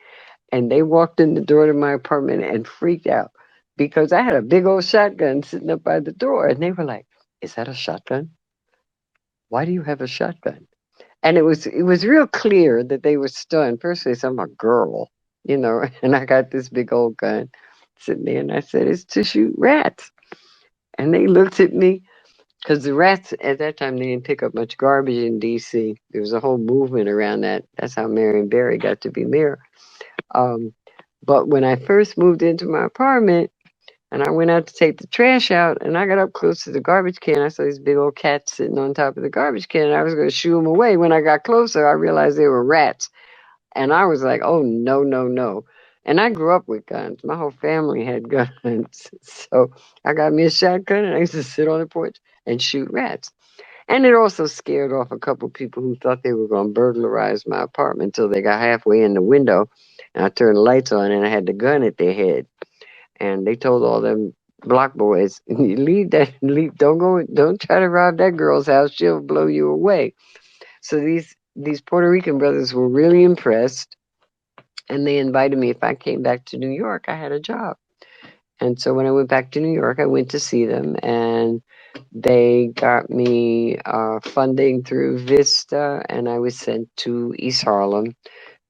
Speaker 2: and they walked in the door to my apartment and freaked out because I had a big old shotgun sitting up by the door, and they were like, "Is that a shotgun? Why do you have a shotgun?" And it was real clear that they were stunned. First they said, "I'm a girl," and I got this big old gun sitting there, and I said, "It's to shoot rats." And they looked at me because the rats at that time they didn't pick up much garbage in D.C. There was a whole movement around that. That's how Marion Barry got to be mayor. Um, but when I first moved into my apartment and I went out to take the trash out and I got up close to the garbage can, I saw these big old cats sitting on top of the garbage can and I was going to shoo them away. When I got closer, I realized they were rats. And I was like, oh, no, no, no. And I grew up with guns. My whole family had guns. So I got me a shotgun and I used to sit on the porch and shoot rats. And it also scared off a couple people who thought they were going to burglarize my apartment until they got halfway in the window. And I turned the lights on and I had the gun at their head. And they told all them block boys, leave, don't try to rob that girl's house. She'll blow you away. So these Puerto Rican brothers were really impressed. And they invited me if I came back to New York, I had a job. And so when I went back to New York, I went to see them and they got me funding through Vista, and I was sent to East Harlem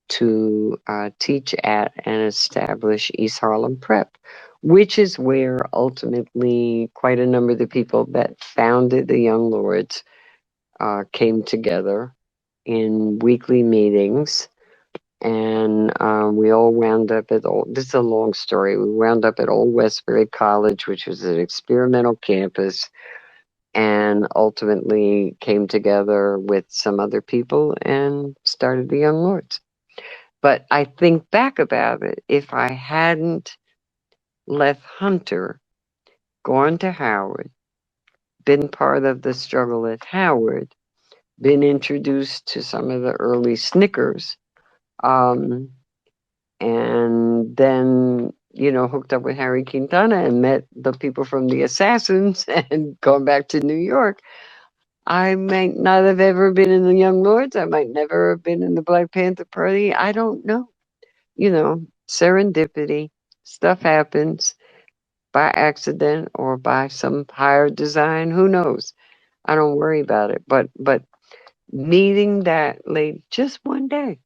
Speaker 2: to teach at and establish East Harlem Prep, which is where ultimately quite a number of the people that founded the Young Lords came together in weekly meetings. And we all wound up at this is a long story. We wound up at Old Westbury College, which was an experimental campus, and ultimately came together with some other people and started the Young Lords. But I think back about it, if I hadn't left Hunter, gone to Howard, been part of the struggle at Howard, been introduced to some of the early Snickers, um, and then hooked up with Harry Quintana and met the people from the Assassins and gone back to New York, I might not have ever been in the Young Lords. I might never have been in the Black Panther Party. I don't know. Serendipity. Stuff happens by accident or by some higher design. Who knows? I don't worry about it. But meeting that lady just one day,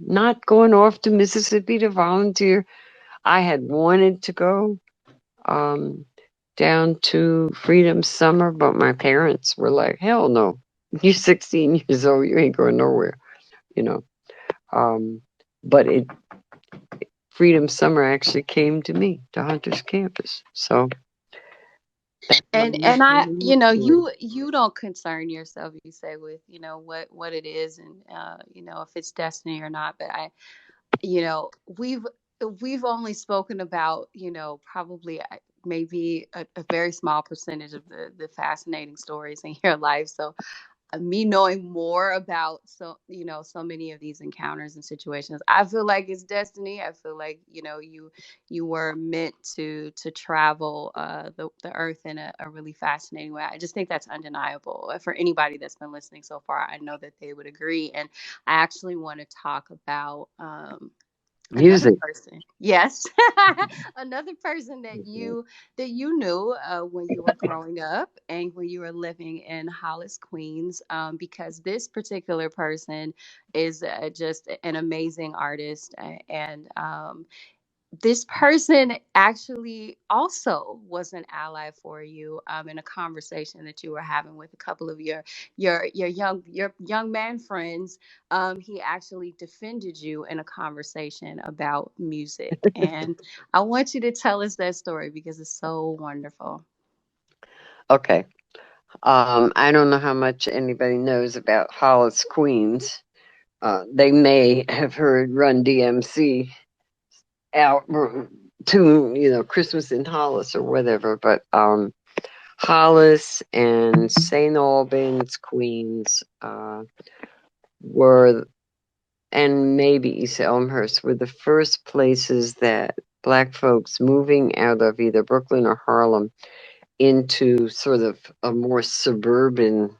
Speaker 2: not going off to Mississippi to volunteer. I had wanted to go down to Freedom Summer, but my parents were like, hell no. You're 16 years old, you ain't going nowhere, you know. But Freedom Summer actually came to me, to Hunter's campus. So
Speaker 1: And I, you don't concern yourself, you say, with what it is, and if it's destiny or not. But you know we've we've only spoken about probably maybe a very small percentage of the fascinating stories in your life. So me knowing more about so many of these encounters and situations, I feel like it's destiny. I feel like you were meant to travel the earth in a really fascinating way. I just think that's undeniable for anybody that's been listening so far. I know that they would agree. And I actually want to talk about another
Speaker 2: music.
Speaker 1: person. Yes. Another person that you knew when you were growing up and when you were living in Hollis, Queens, because this particular person is just an amazing artist. And this person actually also was an ally for you in a conversation that you were having with a couple of your young man friends. He actually defended you in a conversation about music, and I want you to tell us that story because it's so wonderful.
Speaker 2: Okay. I don't know how much anybody knows about Hollis, Queens. They may have heard Run DMC out to Christmas in Hollis or whatever, but Hollis and St. Albans, Queens, were, and maybe East Elmhurst, were the first places that Black folks moving out of either Brooklyn or Harlem into sort of a more suburban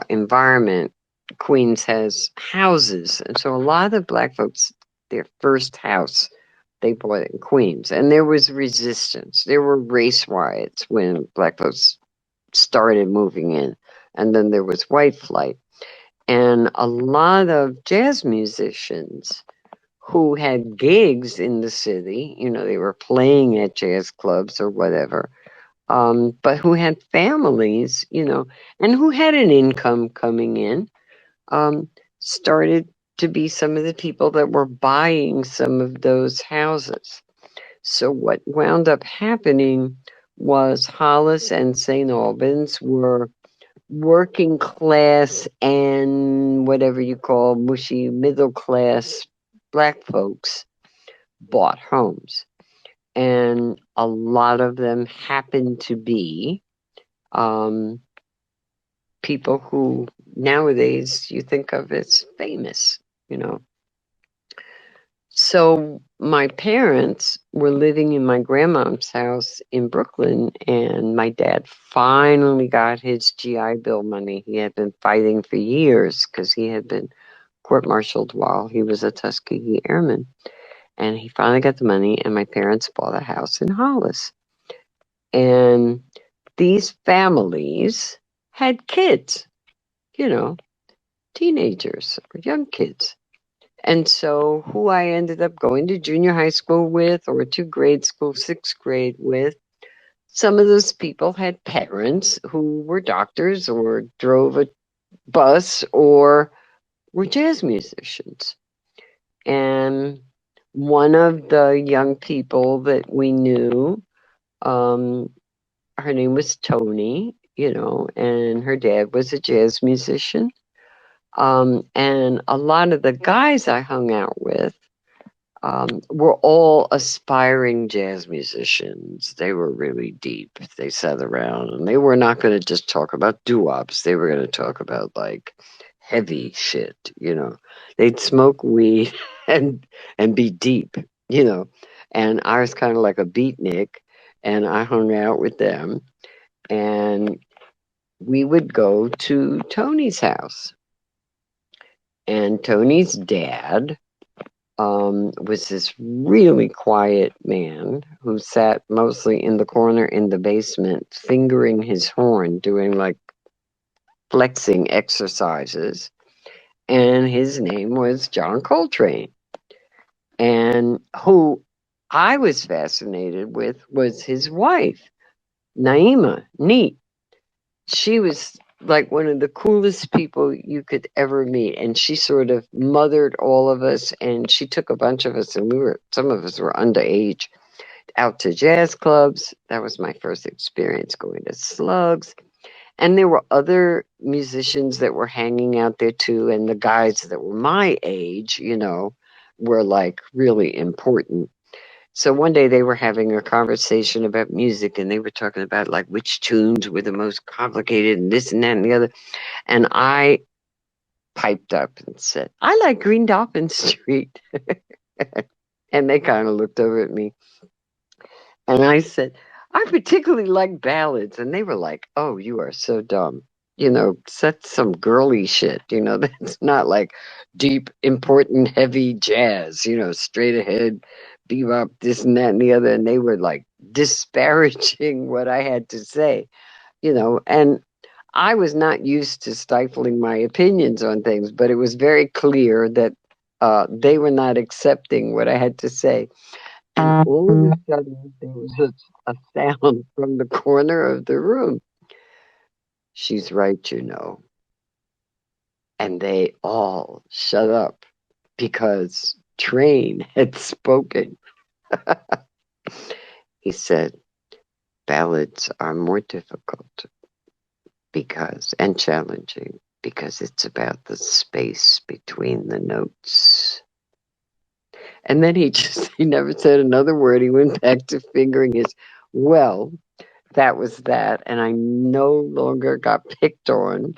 Speaker 2: environment, Queens has houses. And so a lot of Black folks, their first house, they bought in Queens. And there was resistance. There were race riots when Black folks started moving in. And then there was white flight. And a lot of jazz musicians who had gigs in the city, they were playing at jazz clubs or whatever, but who had families, and who had an income coming in, started to be some of the people that were buying some of those houses. So what wound up happening was Hollis and St. Albans were working class and whatever you call mushy middle class Black folks bought homes. And a lot of them happened to be people who nowadays you think of as famous, So my parents were living in my grandmom's house in Brooklyn, and my dad finally got his GI Bill money. He had been fighting for years because he had been court-martialed while he was a Tuskegee Airman. And he finally got the money, and my parents bought a house in Hollis. And these families had kids, teenagers or young kids. And so who I ended up going to junior high school with or to grade school, sixth grade with, some of those people had parents who were doctors or drove a bus or were jazz musicians. And one of the young people that we knew, her name was Tony, and her dad was a jazz musician. And a lot of the guys I hung out with were all aspiring jazz musicians. They were really deep. They sat around and they were not going to just talk about doo-wops. They were going to talk about like heavy shit, They'd smoke weed and be deep, And I was kind of like a beatnik, and I hung out with them. And we would go to Tony's house. And Tony's dad was this really quiet man who sat mostly in the corner in the basement, fingering his horn, doing like flexing exercises. And his name was John Coltrane. And who I was fascinated with was his wife, Naima Neat. She was like one of the coolest people you could ever meet. And she sort of mothered all of us, and she took a bunch of us, and some of us were underage, out to jazz clubs. That was my first experience going to Slugs. And there were other musicians that were hanging out there too. And the guys that were my age, were like really important. So one day they were having a conversation about music, and they were talking about like which tunes were the most complicated and this and that and the other. And I piped up and said, I like Green Dolphin Street. And they kind of looked over at me. And I said, I particularly like ballads. And they were like, oh, you are so dumb. That's some girly shit. That's not like deep, important, heavy jazz, straight ahead, bebop, this and that and the other. And they were like disparaging what I had to say, and I was not used to stifling my opinions on things, but it was very clear that they were not accepting what I had to say. And all of a sudden, there was a sound from the corner of the room. She's right, And they all shut up because Train had spoken. He said, ballads are more difficult and challenging because it's about the space between the notes. And then he never said another word. He went back to fingering his, that was that. And I no longer got picked on.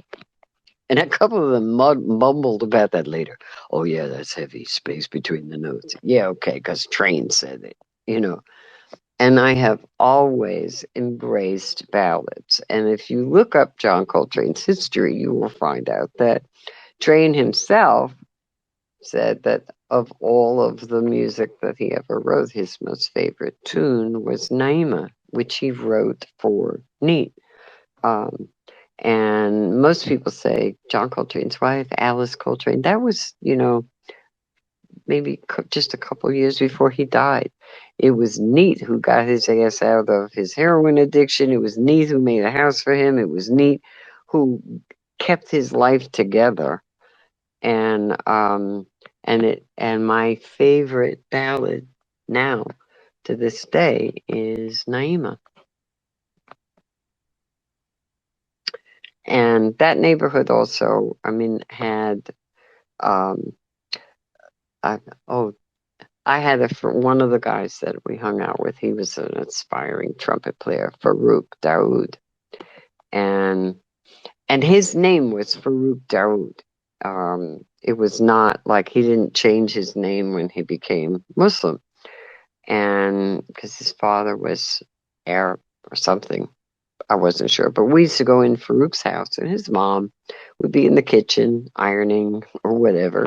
Speaker 2: And a couple of them mumbled about that later. Oh, yeah, that's heavy space between the notes. Yeah, okay, because Train said it, And I have always embraced ballads. And if you look up John Coltrane's history, you will find out that Train himself said that of all of the music that he ever wrote, his most favorite tune was Naima, which he wrote for Neat. Um, and most people say John Coltrane's wife, Alice Coltrane, that was, maybe just a couple years before he died. It was Neat who got his ass out of his heroin addiction. It was Neat who made a house for him. It was Neat who kept his life together. And my favorite ballad now to this day is Naima. And that neighborhood also, had I had one of the guys that we hung out with. He was an aspiring trumpet player, Farouk Daoud, and his name was Farouk Daoud. It was not like he didn't change his name when he became Muslim, and because his father was Arab or something. I wasn't sure, but we used to go in Farouk's house, and his mom would be in the kitchen ironing or whatever,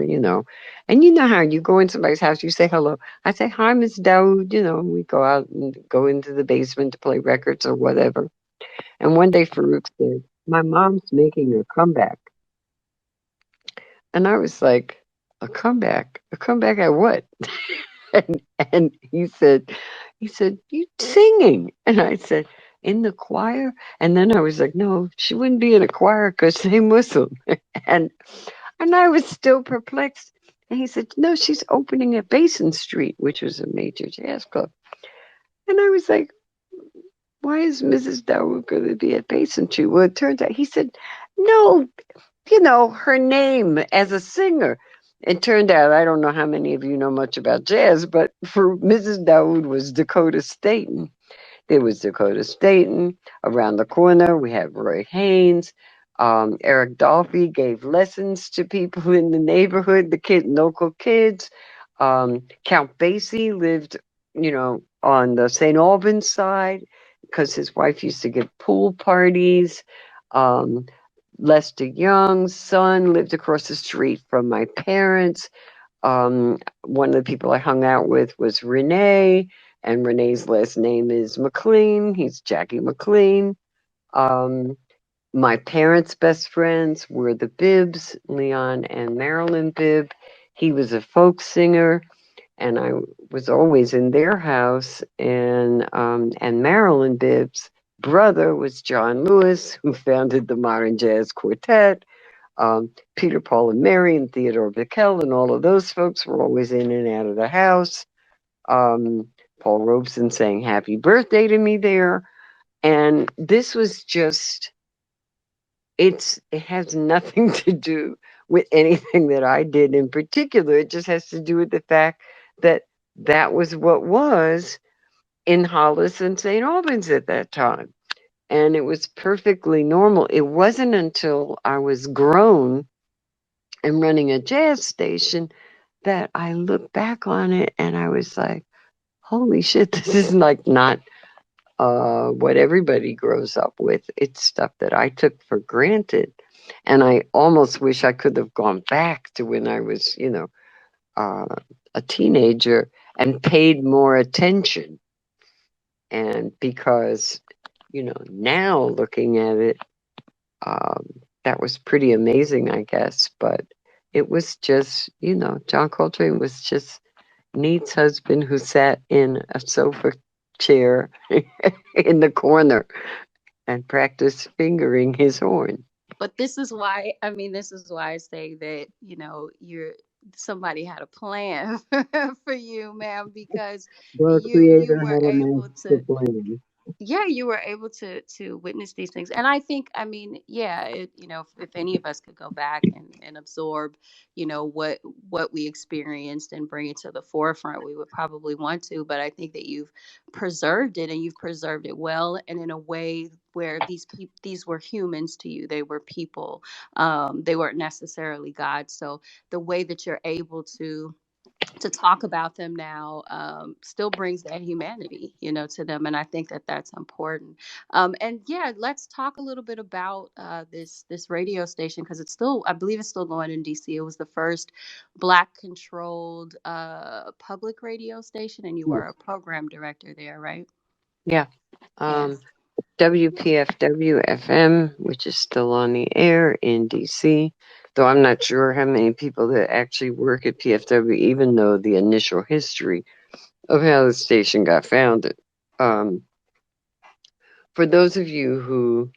Speaker 2: And you know how you go in somebody's house, you say hello. I say, hi, Miss Daoud, and we go out and go into the basement to play records or whatever. And one day Farouk said, my mom's making a comeback. And I was like, a comeback? A comeback at what? and he said, you singing? And I said, in the choir? And then I was like, no, she wouldn't be in a choir because they're Muslim. and I was still perplexed. And he said, no, she's opening at Basin Street, which was a major jazz club. And I was like, why is Mrs. Dawood going to be at Basin Street? Well, it turns out, he said, no, her name as a singer. It turned out, I don't know how many of you know much about jazz, but for Mrs. Dawood was Dakota Staten. There was Dakota Staten. Around the corner, we had Roy Haynes. Eric Dolphy gave lessons to people in the neighborhood, local kids. Count Basie lived, on the St. Albans side because his wife used to give pool parties. Lester Young's son lived across the street from my parents. One of the people I hung out with was Renee, and Renee's last name is McLean. He's Jackie McLean. My parents' best friends were the Bibbs, Leon and Marilyn Bibb. He was a folk singer, and I was always in their house. And Marilyn Bibb's brother was John Lewis, who founded the Modern Jazz Quartet. Peter, Paul, and Mary, and Theodore Bickel, and all of those folks were always in and out of the house. Paul Robeson saying happy birthday to me there. And this was just, it has nothing to do with anything that I did in particular. It just has to do with the fact that that was what was in Hollis and St. Albans at that time. And it was perfectly normal. It wasn't until I was grown and running a jazz station that I look back on it and I was like, holy shit, this is like not what everybody grows up with. It's stuff that I took for granted. And I almost wish I could have gone back to when I was, a teenager and paid more attention. And because, now looking at it, that was pretty amazing, I guess. But it was just, John Coltrane was just Neat's husband who sat in a sofa chair in the corner and practiced fingering his horn.
Speaker 1: But this is why I say that, somebody had a plan for you, ma'am, because
Speaker 2: The
Speaker 1: you
Speaker 2: creator
Speaker 1: were
Speaker 2: had a
Speaker 1: able
Speaker 2: master
Speaker 1: to,
Speaker 2: plan.
Speaker 1: yeah, you were able to witness these things. And I think, yeah, if any of us could go back and absorb, what we experienced and bring it to the forefront, we would probably want to. But I think that you've preserved it, and you've preserved it well, and in a way where these were humans to you. They were people. They weren't necessarily God. So the way that you're able to to talk about them now still brings that humanity, to them. And I think that that's important. And yeah, let's talk a little bit about this radio station, because I believe it's still going in DC. It was the first Black controlled public radio station, and you were a program director there, right?
Speaker 2: Yeah.
Speaker 1: Yes.
Speaker 2: WPFW-FM, which is still on the air in DC, though I'm not sure how many people that actually work at PFW even know the initial history of how the station got founded. For those of you who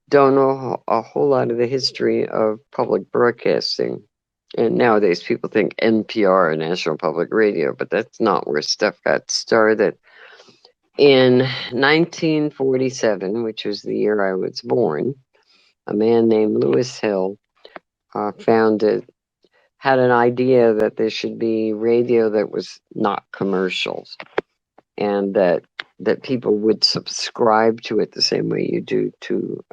Speaker 2: don't know a whole lot of the history of public broadcasting, and nowadays people think NPR, National Public Radio, but that's not where stuff got started. In 1947, which was the year I was born, a man named Lewis Hill had an idea that there should be radio that was not commercials, and that people would subscribe to it the same way you do to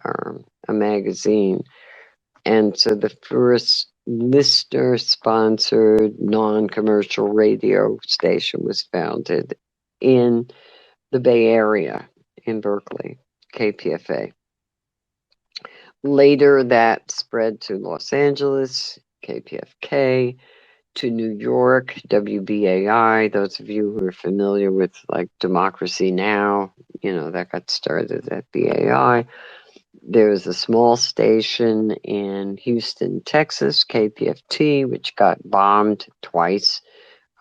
Speaker 2: a magazine. And so the first listener-sponsored, non-commercial radio station was founded in the Bay Area in Berkeley, KPFA. Later, that spread to Los Angeles, KPFK, to New York, WBAI. Those of you who are familiar with like Democracy Now!, that got started at BAI. There's a small station in Houston, Texas, KPFT, which got bombed twice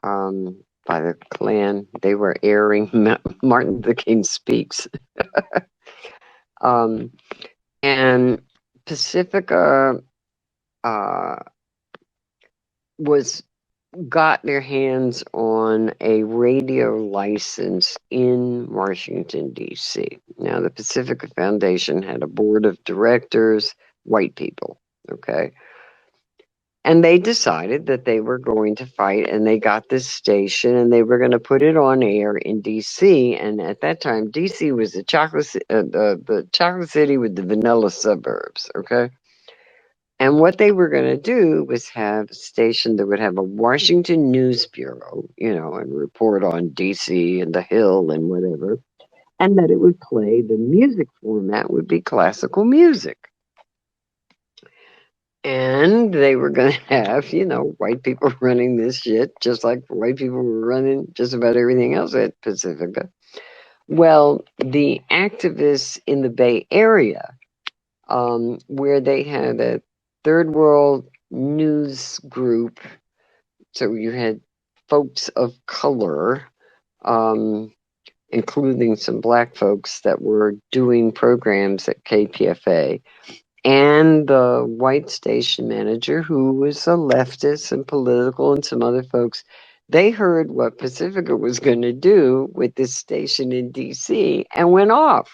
Speaker 2: by the Klan. They were airing Martin Luther King Speaks. And Pacifica got their hands on a radio license in Washington, D.C. Now, the Pacifica Foundation had a board of directors, white people, okay? And they decided that they were going to fight, and they got this station, and they were going to put it on air in D.C. And at that time, D.C. was the chocolate city with the vanilla suburbs, okay? And what they were going to do was have a station that would have a Washington News Bureau, and report on DC and the Hill and whatever, and that it would play, the music format would be classical music. And they were going to have, white people running this shit, just like white people were running just about everything else at Pacifica. Well, the activists in the Bay Area, where they had a third world news group, so you had folks of color, including some black folks that were doing programs at KPFA, and the white station manager, who was a leftist and political, and some other folks. They heard what Pacifica was going to do with this station in DC and went off.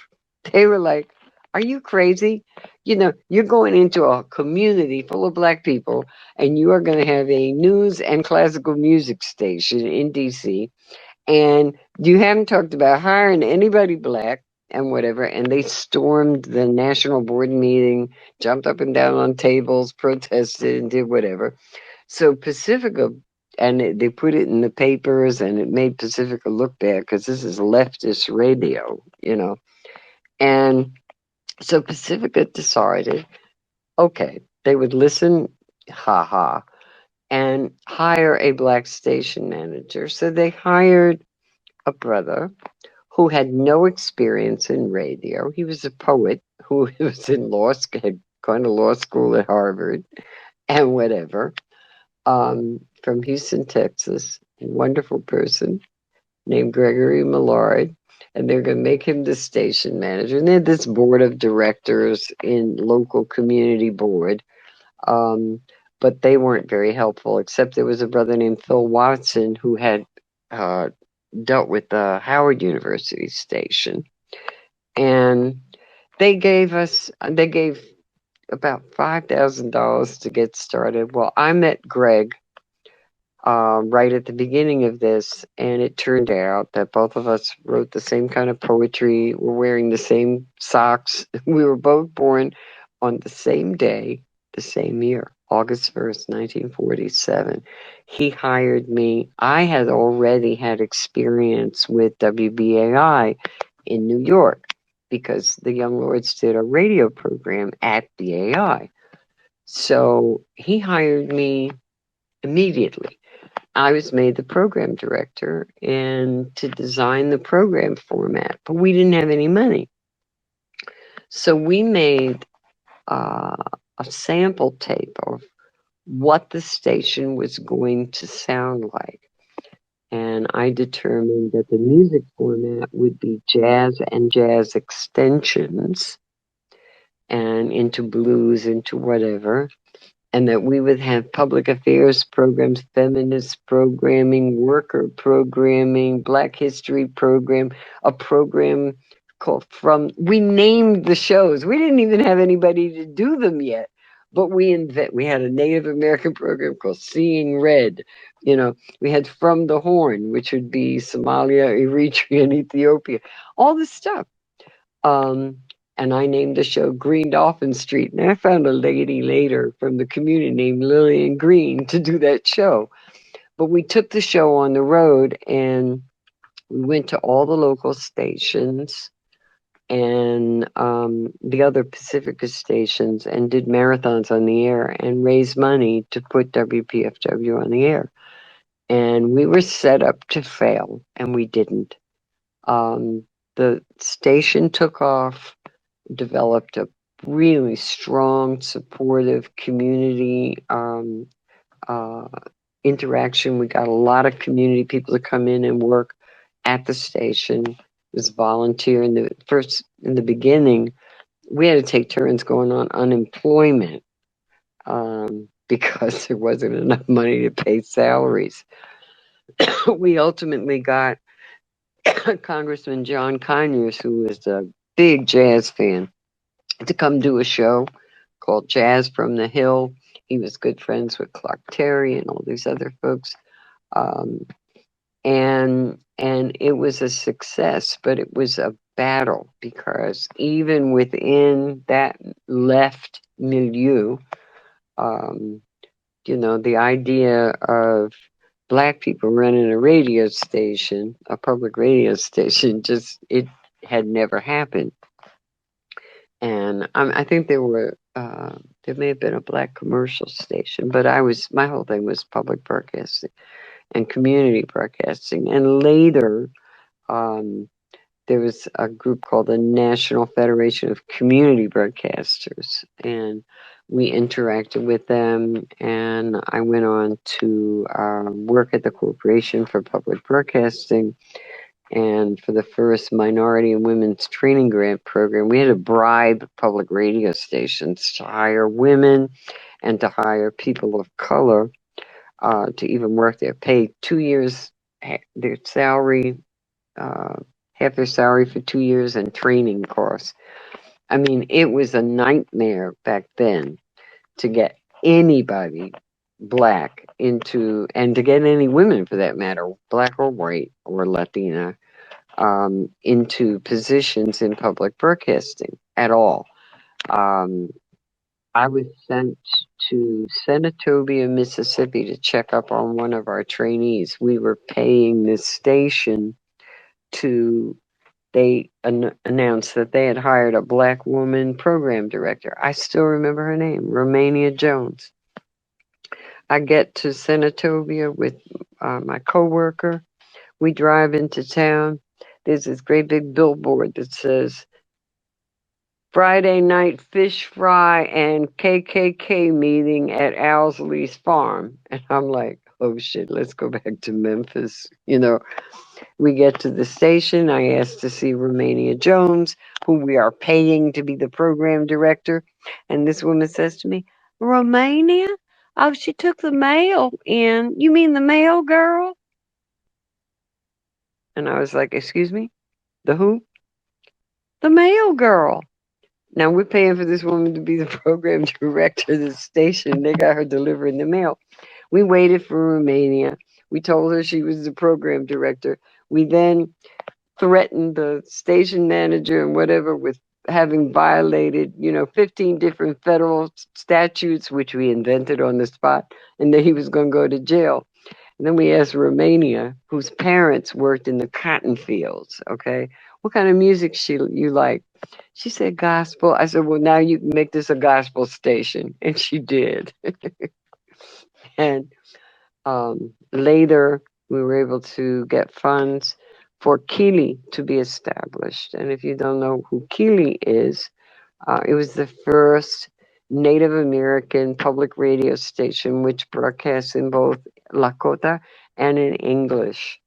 Speaker 2: They were like, are you crazy? You're going into a community full of black people, and you are going to have a news and classical music station in DC, and you haven't talked about hiring anybody black and whatever. And they stormed the national board meeting, jumped up and down on tables, protested, and did whatever. So Pacifica, and they put it in the papers, and it made Pacifica look bad because this is leftist radio, And so Pacifica decided, okay, they would listen, and hire a black station manager. So they hired a brother who had no experience in radio. He was a poet who was in law school, had gone to law school at Harvard and whatever, from Houston, Texas. Wonderful person named Gregory Millard. And they're going to make him the station manager. And they had this board of directors in local community board. But they weren't very helpful, except there was a brother named Phil Watson who had dealt with the Howard University station. And they gave about $5,000 to get started. Well, I met Greg right at the beginning of this, and it turned out that both of us wrote the same kind of poetry. We're wearing the same socks. We were both born on the same day, the same year. August 1st, 1947. He hired me. I had already had experience with WBAI in New York because the Young Lords did a radio program at BAI. So he hired me immediately. I was made the program director and to design the program format, but we didn't have any money. So we made a sample tape of what the station was going to sound like. And I determined that the music format would be jazz and jazz extensions and into blues, into whatever. And that we would have public affairs programs, feminist programming, worker programming, Black history program, a program called we named the shows. We didn't even have anybody to do them yet. But we had a Native American program called Seeing Red. We had From the Horn, which would be Somalia, Eritrea, and Ethiopia. All this stuff. And I named the show Green Dolphin Street. And I found a lady later from the community named Lillian Green to do that show. But we took the show on the road and we went to all the local stations and the other Pacifica stations and did marathons on the air and raised money to put WPFW on the air. And we were set up to fail, and we didn't. The station took off, developed a really strong, supportive community interaction. We got a lot of community people to come in and work at the station. It was volunteer. In the beginning, we had to take turns going on unemployment because there wasn't enough money to pay salaries. We ultimately got Congressman John Conyers, who was a big jazz fan, to come do a show called Jazz from the Hill. He was good friends with Clark Terry and all these other folks. And it was a success, but it was a battle because even within that left milieu, the idea of Black people running a radio station, a public radio station, it had never happened. And I think there may have been a Black commercial station, but my whole thing was public broadcasting and community broadcasting. And later, there was a group called the National Federation of Community Broadcasters, and we interacted with them. And I went on to work at the Corporation for Public Broadcasting. And for the first Minority and Women's Training Grant Program, we had to bribe public radio stations to hire women and to hire people of color to even work there. Pay 2 years their salary, half their salary for 2 years, and training course. I mean, it was a nightmare back then to get anybody Black into, and to get any women for that matter, Black or white or Latina, into positions in public broadcasting at all. I was sent to Senatobia, Mississippi to check up on one of our trainees. We were paying this station they announced that they had hired a Black woman program director. I still remember her name, Romania Jones. I get to Senatobia with my coworker. We drive into town. There's this great big billboard that says Friday night fish fry and KKK meeting at Owsley's farm. And I'm like, oh shit, let's go back to Memphis. We get to the station. I asked to see Romania Jones, who we are paying to be the program director. And this woman says to me, Romania? Oh, she took the mail in. You mean the mail girl? And I was like, excuse me? The who? The mail girl. Now we're paying for this woman to be the program director of the station. They got her delivering the mail. We waited for Romania. We told her she was the program director. We then threatened the station manager and whatever with having violated, 15 different federal statutes, which we invented on the spot, and that he was going to go to jail. And then we asked Romania, whose parents worked in the cotton fields, okay, what kind of music you like? She said gospel. I said, well, now you can make this a gospel station. And she did. And later, we were able to get funds for Keeley to be established. And if you don't know who Keeley is, it was the first Native American public radio station which broadcasts in both Lakota and in English.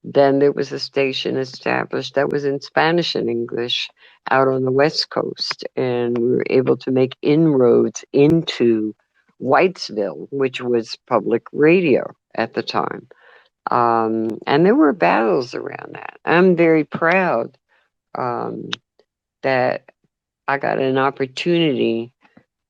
Speaker 2: Then there was a station established that was in Spanish and English out on the West Coast, and we were able to make inroads into Whitesville, which was public radio at the time. And there were battles around that. I'm very proud that I got an opportunity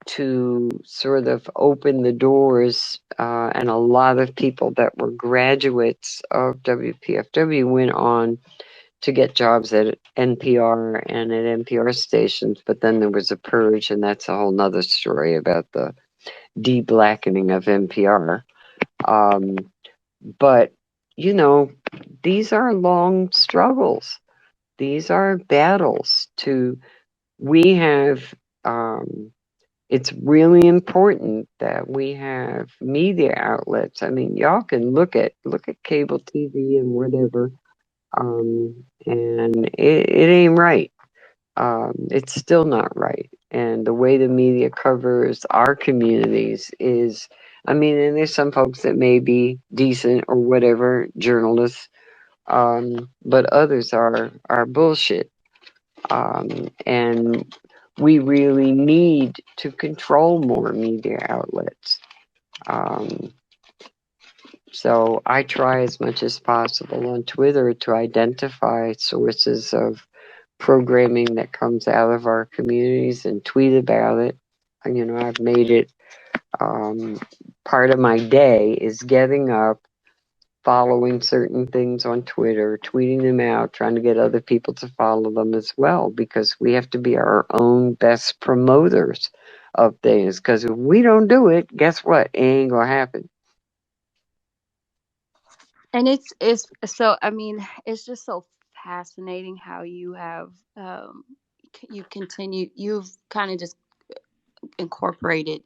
Speaker 2: to sort of open the doors, and a lot of people that were graduates of WPFW went on to get jobs at NPR and at NPR stations, but then there was a purge, and that's a whole nother story about the de-blackening of NPR. But, these are long struggles. These are battles we have, it's really important that we have media outlets. I mean, y'all can look at cable TV and whatever, and it ain't right. It's still not right. And the way the media covers our communities is, I mean, and there's some folks that may be decent or whatever, journalists, but others are bullshit. And we really need to control more media outlets. So I try as much as possible on Twitter to identify sources of programming that comes out of our communities and tweet about it. I've made it part of my day is getting up, following certain things on Twitter, tweeting them out, trying to get other people to follow them as well, because we have to be our own best promoters of things. Because if we don't do it, guess what? It ain't gonna happen.
Speaker 1: And it's so, I mean, it's just so fascinating how you have you've kind of just incorporated,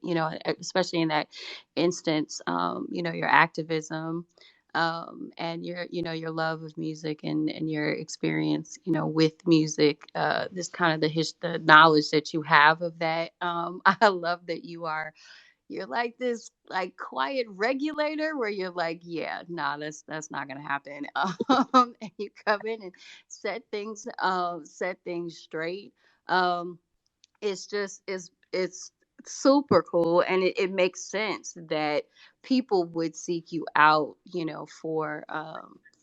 Speaker 1: especially in that instance, your activism, and your love of music, and your experience, with music, this kind of the knowledge that you have of that. I love that you're like this like quiet regulator where you're like, yeah, nah, that's not gonna happen. And you come in and set things straight. It's just it's super cool, and it makes sense that people would seek you out,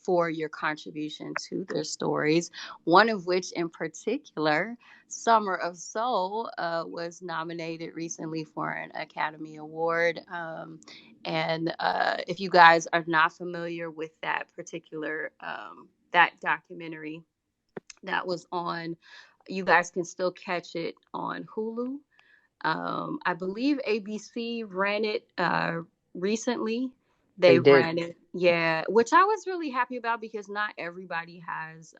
Speaker 1: for your contribution to their stories. One of which in particular, Summer of Soul, was nominated recently for an Academy Award. And if you guys are not familiar with that particular that documentary, that was on, you guys can still catch it on Hulu. I believe ABC ran it recently.
Speaker 2: They
Speaker 1: They
Speaker 2: did.
Speaker 1: ran it, yeah, which I was really happy about, because not everybody has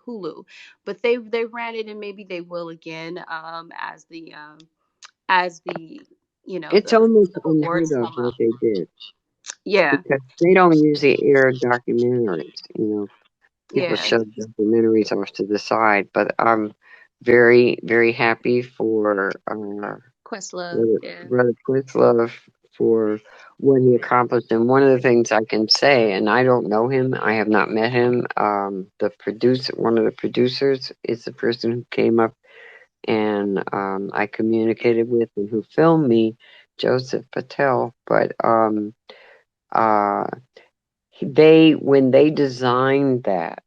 Speaker 1: Hulu, but they ran it, and maybe they will again, as the
Speaker 2: It's almost
Speaker 1: the
Speaker 2: unheard
Speaker 1: awards
Speaker 2: of
Speaker 1: come
Speaker 2: what
Speaker 1: up.
Speaker 2: they did,
Speaker 1: Yeah,
Speaker 2: because they don't usually air documentaries. People
Speaker 1: yeah,
Speaker 2: shove documentaries off to the side, but I'm very, very happy for
Speaker 1: Questlove,
Speaker 2: Brother,
Speaker 1: yeah.
Speaker 2: Brother Quislove for what he accomplished. And one of the things I can say, and I don't know him, I have not met him. One of the producers is the person who came up and I communicated with and who filmed me, Joseph Patel. But uh, when they designed that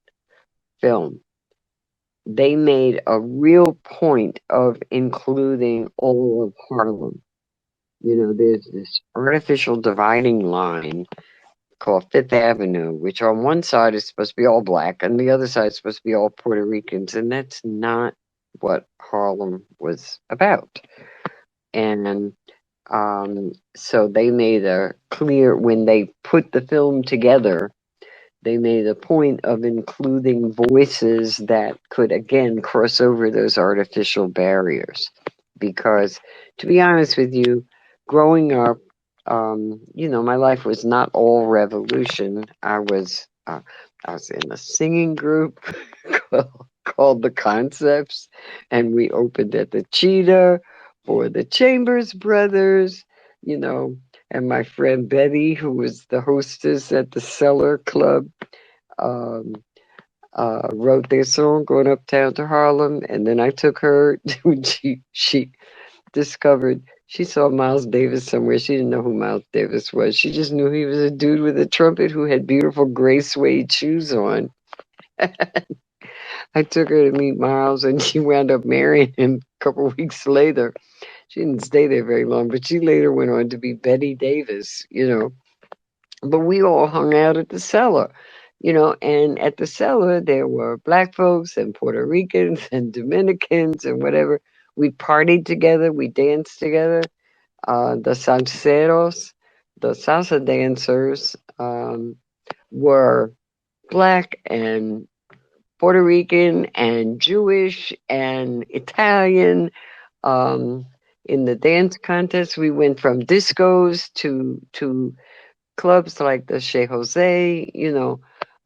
Speaker 2: film, they made a real point of including all of Harlem. There's this artificial dividing line called Fifth Avenue, which on one side is supposed to be all black and the other side is supposed to be all Puerto Ricans, and that's not what Harlem was about. And so they made a clear, when they put the film together, they made a point of including voices that could again cross over those artificial barriers. Because to be honest with you, growing up, my life was not all revolution. I was in a singing group called the Concepts, and we opened at the Cheetah for the Chambers Brothers, you know, and my friend Betty, who was the hostess at the Cellar Club, um, wrote their song "Going Uptown to Harlem," and then I took her when she discovered she saw Miles Davis somewhere. She didn't know who Miles Davis was. She just knew he was a dude with a trumpet who had beautiful gray suede shoes on. I took her to meet Miles, and she wound up marrying him a couple weeks later. She didn't stay there very long, but she later went on to be Betty Davis. But we all hung out at the Cellar, and at the Cellar there were black folks and Puerto Ricans and Dominicans and whatever. We partied together, we danced together. The salseros, the salsa dancers, were black and Puerto Rican and Jewish and Italian. Um, in the dance contest, we went from discos to clubs like the Chez Jose,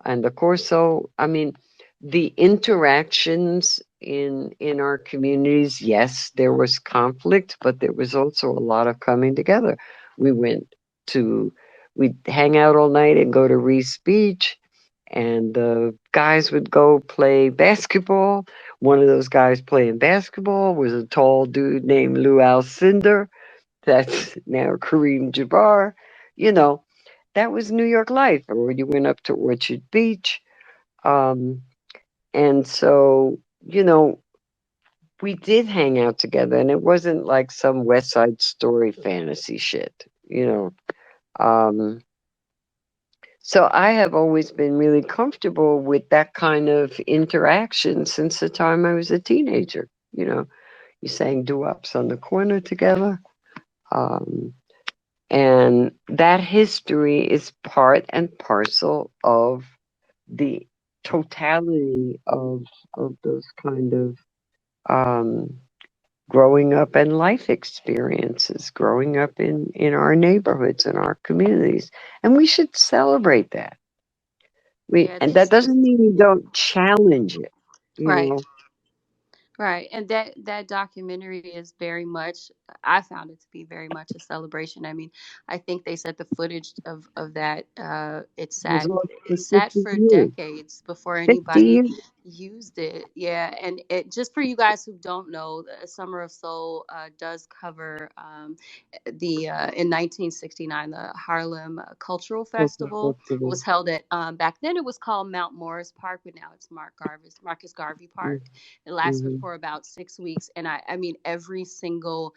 Speaker 2: and the Corso. I mean, the interactions in our communities, yes, there was conflict, but there was also a lot of coming together. We went to we'd hang out all night and go to Reese Beach, and the guys would go play basketball. One of those guys playing basketball was a tall dude named Lou Alcindor. That's now Kareem Jabbar. You know, that was New York life. Or you went up to Orchard Beach. Um, and so, we did hang out together, and it wasn't like some West Side Story fantasy shit. Um, so I have always been really comfortable with that kind of interaction since the time I was a teenager. You sang doo-wops on the corner together. Um, And that history is part and parcel of the totality of those kind of um, growing up and life experiences, growing up in our neighborhoods and our communities. And we should celebrate that.
Speaker 1: Yeah,
Speaker 2: And that
Speaker 1: this
Speaker 2: doesn't mean we don't challenge it, you
Speaker 1: right.
Speaker 2: know.
Speaker 1: Right. And that documentary is very much, I found it to be very much a celebration. I mean, I think they said the footage of that it
Speaker 2: It was
Speaker 1: sat
Speaker 2: on
Speaker 1: it
Speaker 2: for
Speaker 1: sat
Speaker 2: 50
Speaker 1: for
Speaker 2: years.
Speaker 1: decades before
Speaker 2: 50
Speaker 1: anybody
Speaker 2: years.
Speaker 1: used it. Yeah, and it just for you guys who don't know, Summer of Soul does cover the in 1969 the Harlem Cultural Festival was held at back then it was called Mount Morris Park, but now it's Marcus Garvey Park. It lasted
Speaker 2: Mm-hmm.
Speaker 1: for about 6 weeks, and I mean every single,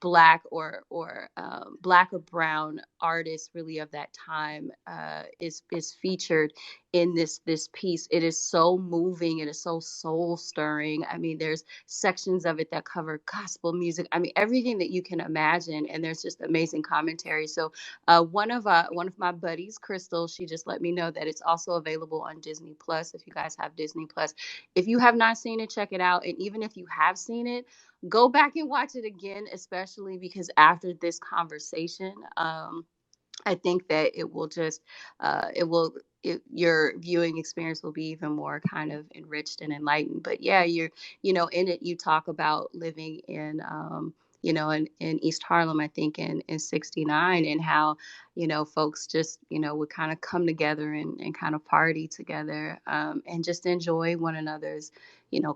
Speaker 1: black or black or brown artist really of that time is featured in this piece. It is so moving. It is so soul stirring. I mean, there's sections of it that cover gospel music. I mean, everything that you can imagine, and there's just amazing commentary. So, one of my buddies, Crystal, she just let me know that it's also available on Disney Plus. If you guys have Disney Plus, if you have not seen it, check it out. And even if you have seen it, go back and watch it again, especially because after this conversation, I think that it will just, your viewing experience will be even more kind of enriched and enlightened. But yeah, in it, you talk about living in East Harlem, I think in 69, and how, folks just, would kind of come together and kind of party together, and just enjoy one another's,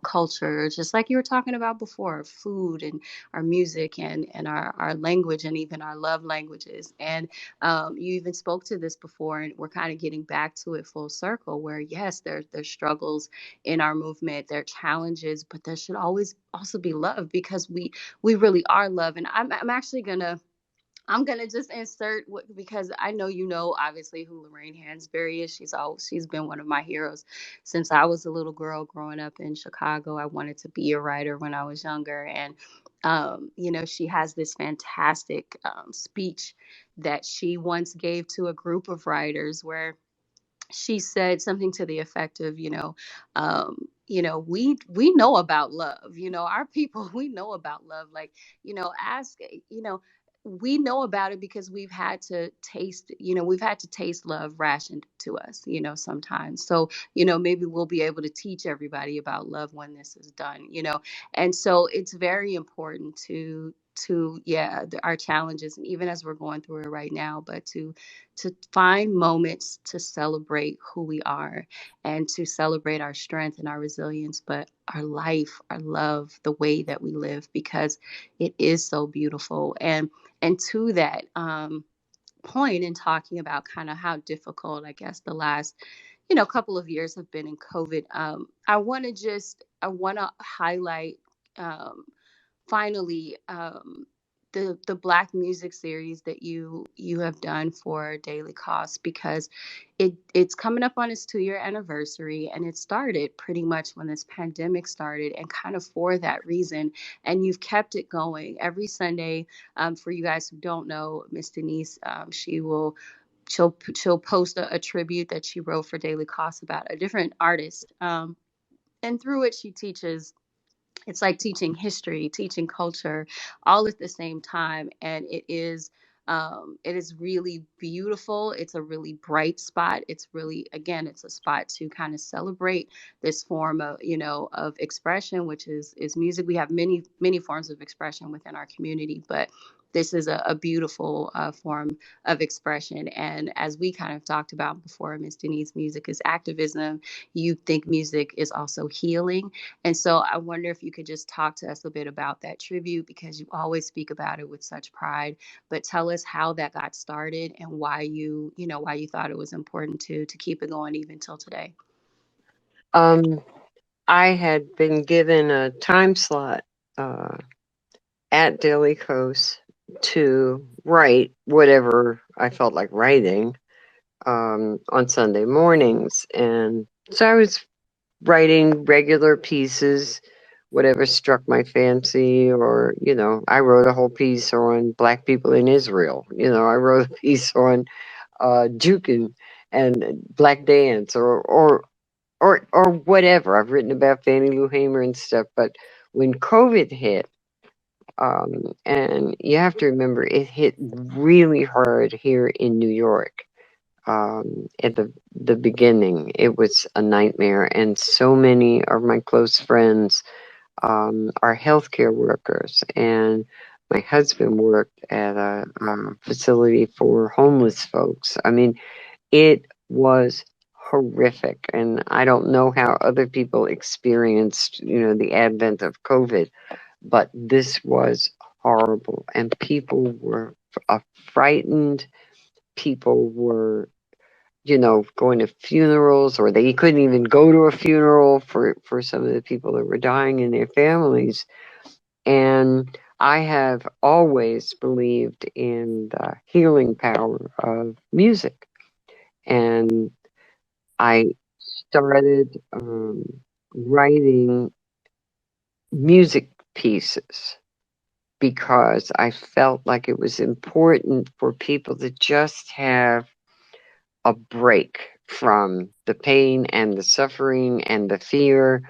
Speaker 1: culture, just like you were talking about before, food and our music and our language and even our love languages. And you even spoke to this before, and we're kind of getting back to it full circle. Where yes, there's struggles in our movement, there are challenges, but there should always also be love because we really are love. And I'm actually gonna I'm gonna just insert because I know you know obviously who Lorraine Hansberry is. She's been one of my heroes since I was a little girl growing up in Chicago. I wanted to be a writer when I was younger, and she has this fantastic speech that she once gave to a group of writers where she said something to the effect of, we know about love. Our people, we know about love. Like, ask, we know about it because we've had to taste love rationed to us, sometimes. So, maybe we'll be able to teach everybody about love when this is done, And so it's very important our challenges, and even as we're going through it right now, but to find moments to celebrate who we are and to celebrate our strength and our resilience, but our life, our love, the way that we live, because it is so beautiful. And to that point, in talking about kind of how difficult, I guess, the last couple of years have been in COVID, I want to highlight finally the Black music series that you have done for Daily Cost, because it's coming up on its 2-year anniversary, and it started pretty much when this pandemic started, and kind of for that reason, and you've kept it going every Sunday. For you guys who don't know, Miss Denise, she'll post a tribute that she wrote for Daily Cost about a different artist, and through it she teaches. It's like teaching history, teaching culture, all at the same time. And it is really beautiful. It's a really bright spot. It's really, again, it's a spot to kind of celebrate this form of, of expression, which is music. We have many, many forms of expression within our community, but this is a beautiful form of expression. And as we kind of talked about before, Miss Denise, music is activism. You think music is also healing. And so I wonder if you could just talk to us a bit about that tribute, because you always speak about it with such pride. But tell us how that got started and why why you thought it was important to keep it going even till today.
Speaker 2: I had been given a time slot at Daily Coast to write whatever I felt like writing on Sunday mornings. And so I was writing regular pieces, whatever struck my fancy, or, I wrote a whole piece on Black people in Israel. I wrote a piece on juking and Black dance, or whatever. I've written about Fannie Lou Hamer and stuff. But when COVID hit, and you have to remember, it hit really hard here in New York. At the beginning, it was a nightmare, and so many of my close friends are healthcare workers, and my husband worked at a facility for homeless folks. I mean, it was horrific, and I don't know how other people experienced, the advent of COVID, but this was horrible, and people were frightened. People were, going to funerals, or they couldn't even go to a funeral for some of the people that were dying in their families. And I have always believed in the healing power of music. And I started writing music pieces because I felt like it was important for people to just have a break from the pain and the suffering and the fear.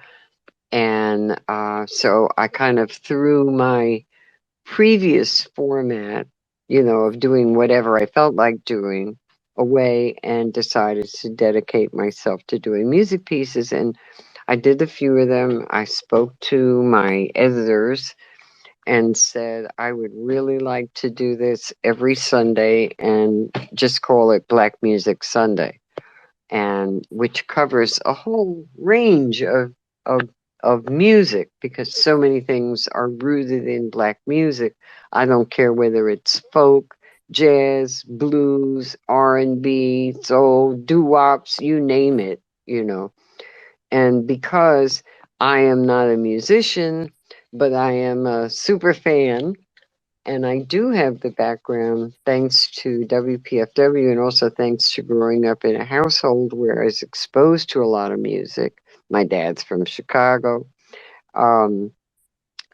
Speaker 2: And so I kind of threw my previous format, of doing whatever I felt like doing, away, and decided to dedicate myself to doing music pieces. And I did a few of them. I spoke to my editors and said I would really like to do this every Sunday and just call it Black Music Sunday, and which covers a whole range of of music, because so many things are rooted in Black music. I don't care whether it's folk, jazz, blues, R&B, soul, doo-wops, you name it. And because I am not a musician, but I am a super fan, And I do have the background thanks to WPFW and also thanks to growing up in a household where I was exposed to a lot of music. My dad's from Chicago.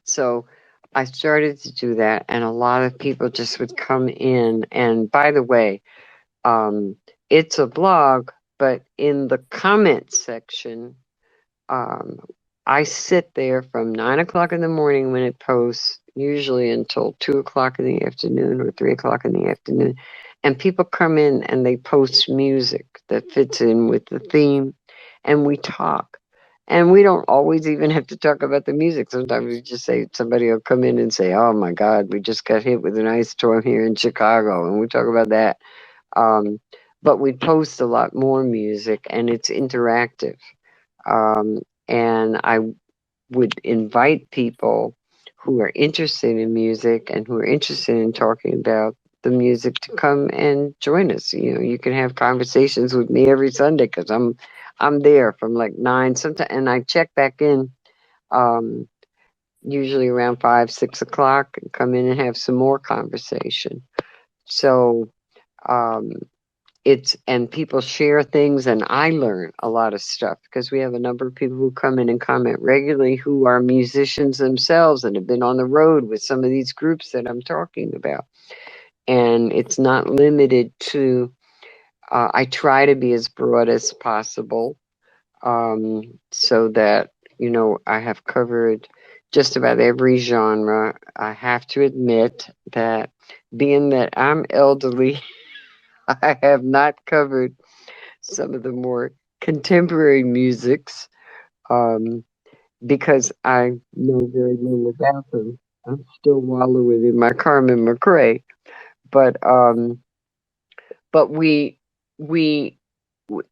Speaker 2: So I started to do that, and a lot of people just would come in. And by the way, it's a blog, but in the comment section, um, I sit there from 9 o'clock in the morning when it posts, usually until 2 o'clock in the afternoon or 3 o'clock in the afternoon. And people come in and they post music that fits in with the theme, and we talk. And we don't always even have to talk about the music. Sometimes we just say, somebody will come in and say, "Oh my God, we just got hit with an ice storm here in Chicago." And we talk about that. But we post a lot more music, and it's interactive. And I would invite people who are interested in music and who are interested in talking about the music to come and join us. You know, you can have conversations with me every Sunday because I'm there from like 9 sometimes, and I check back in usually around 5, 6 o'clock and come in and have some more conversation. So um, and people share things, and I learn a lot of stuff because we have a number of people who come in and comment regularly who are musicians themselves and have been on the road with some of these groups that I'm talking about. And it's not limited to, I try to be as broad as possible, so that, you know, I have covered just about every genre. I have to admit that being that I'm elderly, I have not covered some of the more contemporary musics, because I know very little about them. I'm still wallowing in my Carmen McRae, but but we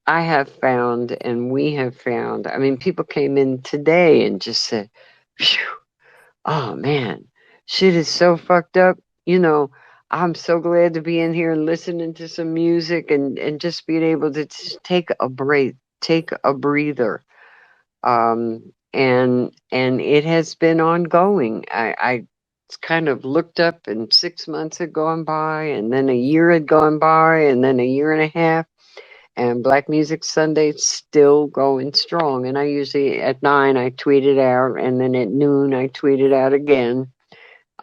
Speaker 2: I have found, and we have found. I mean, people came in today and just said, "Phew, oh man, shit is so fucked up." You know, I'm so glad to be in here and listening to some music and just being able to just take a break, take a breather. And it has been ongoing. I kind of looked up, and 6 months had gone by, and then a year had gone by, and then a year and a half. And Black Music Sunday's still going strong. And I usually at 9 I tweet it out, and then at noon I tweet it out again.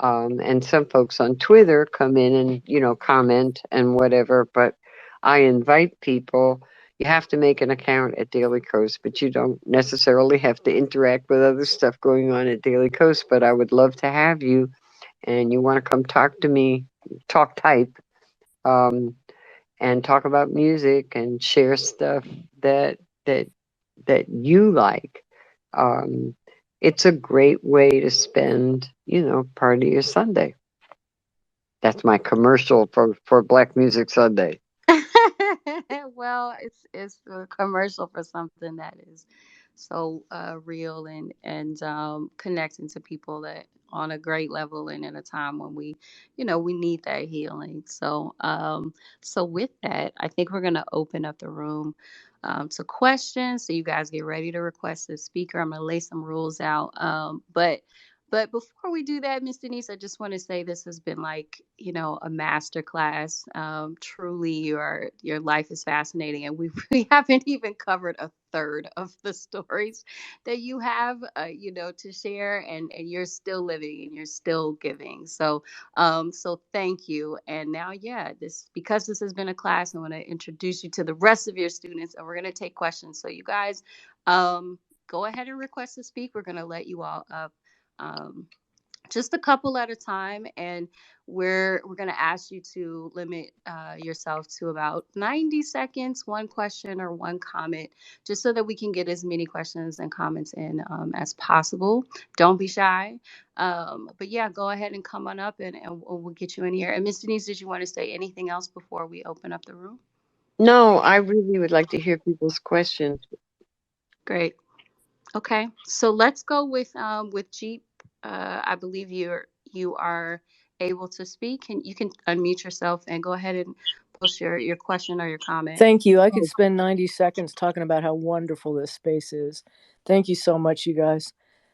Speaker 2: And some folks on Twitter come in and, you know, comment and whatever, but I invite people. You have to make an account at Daily Coast, but you don't necessarily have to interact with other stuff going on at Daily Coast. But I would love to have you, and you want to come talk to me, talk type, um, and talk about music and share stuff that that that you like. Um, it's a great way to spend, you know, part of your Sunday. That's my commercial for Black Music Sunday.
Speaker 1: Well, it's a commercial for something that is so real and connecting to people that on a great level and in a time when we, you know, we need that healing. So with that, I think we're gonna open up the room to questions. So you guys get ready to request a speaker. I'm gonna lay some rules out. But before we do that, Miss Denise, I just want to say this has been like, you know, a master class. Truly, your life is fascinating, and we haven't even covered a third of the stories that you have, you know, to share, and you're still living and you're still giving. So thank you. And now, yeah, because this has been a class, I want to introduce you to the rest of your students, and we're gonna take questions. So you guys, go ahead and request to speak. We're gonna let you all up um, just a couple at a time, and we're going to ask you to limit yourself to about 90 seconds, one question or one comment, just so that we can get as many questions and comments in as possible. Don't be shy. But yeah, go ahead and come on up, and we'll get you in here. And Miss Denise, did you want to say anything else before we open up the room?
Speaker 2: No, I really would like to hear people's questions.
Speaker 1: Great. Okay, so let's go with Jeep. I believe you are able to speak, and you can unmute yourself and go ahead and post your question or your comment.
Speaker 7: Thank you. I could spend 90 seconds talking about how wonderful this space is. Thank you so much, you guys.